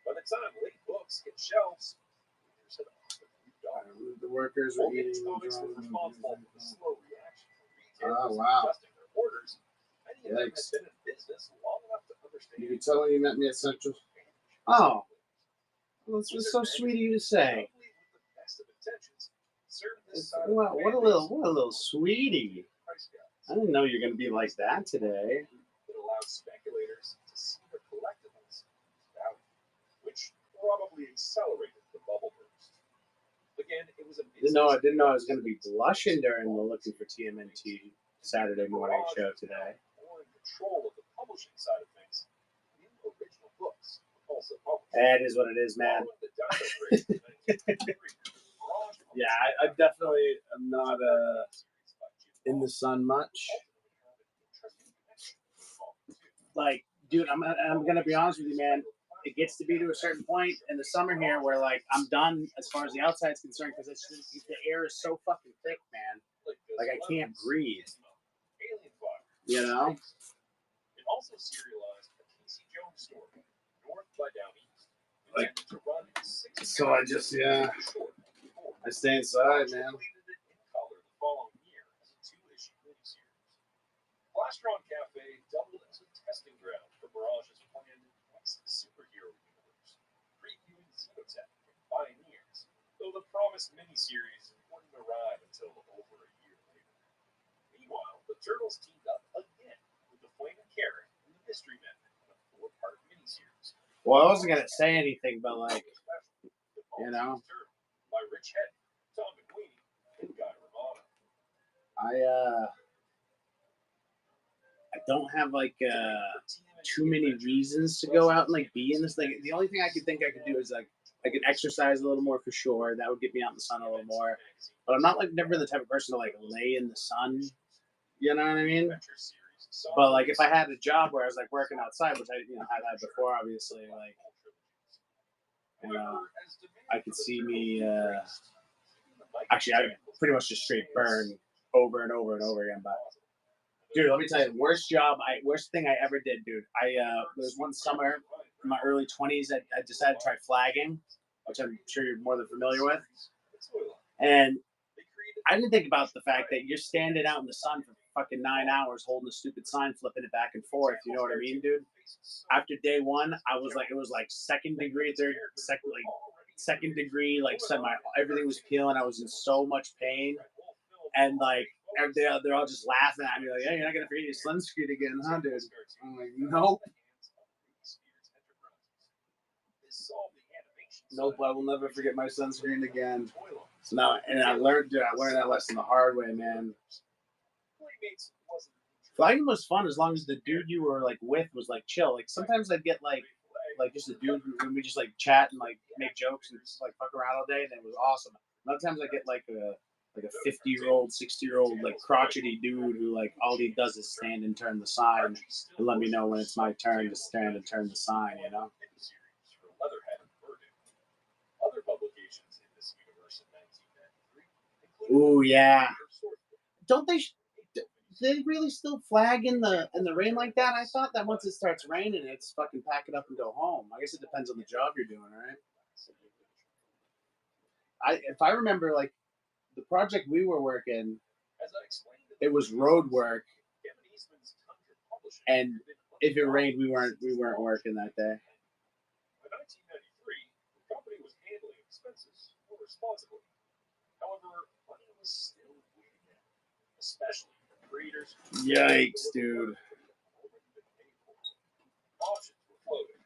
By the time late books hit shelves, readers had often moved on. The workers were eating. Comics was responsible for the slow reaction from Oh retailers wow! adjusting their orders. Many of them had been in business long enough to understand. You can tell when you met me at Central. Oh, well, this was so sweet of you to say. Well, what a little sweetie. I didn't know you were gonna be like that today. It allowed speculators to see their collectibles value, which probably accelerated the bubble burst. Again, it was a I didn't know I was gonna be blushing during the Looking for TMNT Saturday morning show today. More in control of the publishing side of things. New original books were also published. That is what it is, man. Yeah, I definitely am not in the sun much. Like, dude, I'm gonna be honest with you, man. It gets to be to a certain point in the summer here where, like, I'm done as far as the outside's concerned because it's just, the air is so fucking thick, man. Like, I can't breathe. You know? It also serialized a Casey Jones story, North by Down East, Like, so I just, yeah, I stay inside, man. Plastron Cafe doubled as a testing ground for Mirage's planned next superhero universe, previewing Xenotech and Pioneers, though the promised miniseries wouldn't arrive until over a year later. Meanwhile, the Turtles teamed up again with the Flaming Carrot and the Mystery Men in a 4-part miniseries. Well, I wasn't gonna say anything, but like, you know, by Rich Head, Tom McQueen, and Guy Romano. I don't have like too many reasons to go out and like be in this thing. The only thing I could think I could do is like I could exercise a little more for sure. That would get me out in the sun a little more. But I'm not like never the type of person to like lay in the sun. You know what I mean? But like if I had a job where I was like working outside, which I had that before, obviously, like I could see me. Actually, I pretty much just straight burn over and over and over again. But dude, let me tell you, worst thing I ever did, dude. There was one summer in my early 20s, I decided to try flagging, which I'm sure you're more than familiar with. And I didn't think about the fact that you're standing out in the sun for fucking 9 hours holding a stupid sign, flipping it back and forth. You know what I mean, dude? After day one, I was like, it was like second degree, like everything was peeling. I was in so much pain. And like, they're all just laughing at me, like, "Hey, you're not gonna forget your sunscreen again, huh, dude?" I'm like, "Nope, nope, I will never forget my sunscreen again." So now, and I learned that lesson the hard way, man. Flying was fun as long as the dude you were like with was like chill. Like sometimes I'd get like just a dude and we just like chat and like make jokes and just like fuck around all day, and it was awesome. Other times I get like a 50-year-old, 60-year-old, like crotchety dude who like all he does is stand and turn the sign and let me know when it's my turn to stand and turn the sign, you know? Other publications in this universe in 1993. Ooh, yeah. Don't they? Do they really still flag in the rain like that? I thought that once it starts raining, it's fucking pack it up and go home. I guess it depends on the job you're doing, right? If I remember, like the project we were working, it was road work, and if it rained, we weren't working that day. By 1993, the company was handling expenses more responsibly. However, money was still bleeding out, especially for creators. Yikes, dude. Options were floating.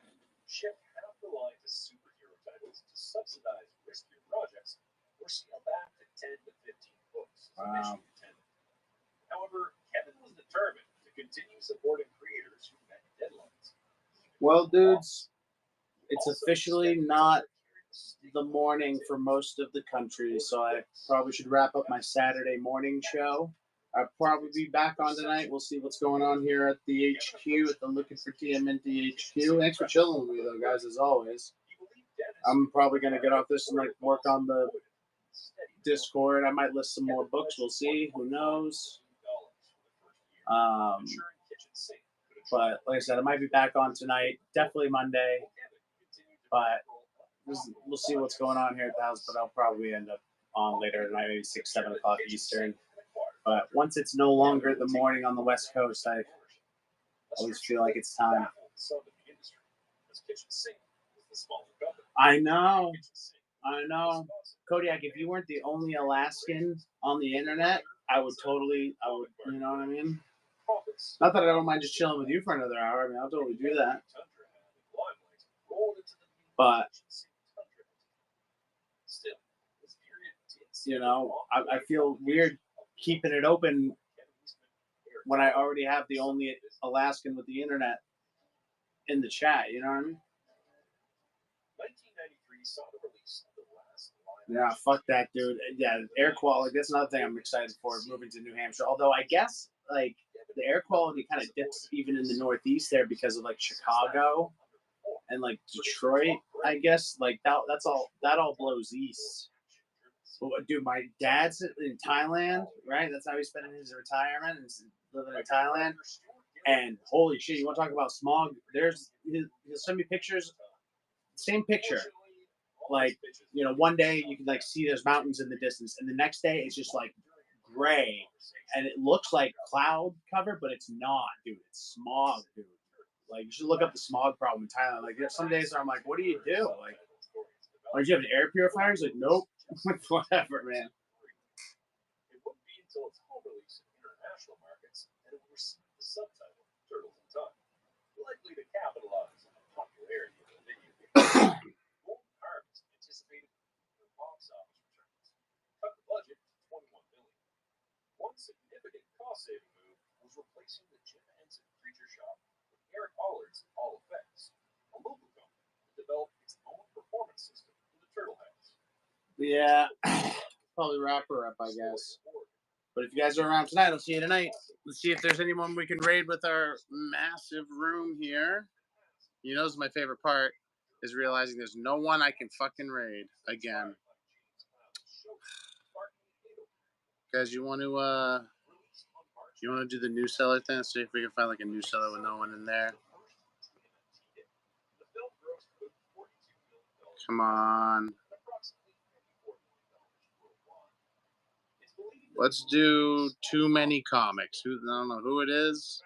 Shift half the line to superhero titles to subsidize riskier projects, or scale back to 10 to 15 books. Wow. However, Kevin was determined to continue supporting creators who met deadlines. Well, dudes, it's officially not the morning for most of the country, so I probably should wrap up my Saturday morning show. I'll probably be back on tonight. We'll see what's going on here at the HQ, at the Looking for TMNT HQ. Thanks for chilling with me, though, guys, as always. I'm probably going to get off this and like work on the Discord. I might list some more books. We'll see. Who knows? But like I said, I might be back on tonight. Definitely Monday. But we'll see what's going on here at the house. But I'll probably end up on later tonight, maybe 6, 7 o'clock Eastern. But once it's no longer the morning on the West Coast, I always feel like it's time. I know. Kodiak, if you weren't the only Alaskan on the internet, I would, you know what I mean? Not that I don't mind just chilling with you for another hour. I mean, I'll totally do that. But, you know, I feel weird keeping it open when I already have the only Alaskan with the internet in the chat, you know what I mean? 1993 saw the release of the last Yeah, fuck that, dude. Yeah, air quality, that's another thing I'm excited for, moving to New Hampshire. Although I guess, like, the air quality kind of dips even in the Northeast there because of, like, Chicago and, like, Detroit, I guess. Like, that all blows east. Dude, my dad's in Thailand, right? That's how he's spending his retirement, and living in Thailand. And holy shit, you want to talk about smog? He'll send me pictures same picture. Like, you know, one day you can like see there's mountains in the distance, and the next day it's just like gray, and it looks like cloud cover, but it's not, dude. It's smog, dude. Like, you should look up the smog problem in Thailand. Like, there's some days I'm like, what do you do? Like, do you have an air purifier? He's like, nope. Whatever, man. It wouldn't be until its home release in international markets that it would receive the subtitle Turtles in Time, likely to capitalize on the popularity of the video game. Golden Harvest anticipated box office returns, cut the budget to $21 million. One significant cost-saving move was replacing the Jim Henson Creature Shop with Eric Allard's All Effects, a local company that developed its own performance system for the Turtle House. Yeah, probably wrap her up, I guess. But if you guys are around tonight, I'll see you tonight. Let's see if there's anyone we can raid with our massive room here. You know, this is my favorite part, is realizing there's no one I can fucking raid again. Guys, you want to do the new seller thing? See if we can find like a new seller with no one in there. Come on. Let's do Too Many Comics. I don't know who it is.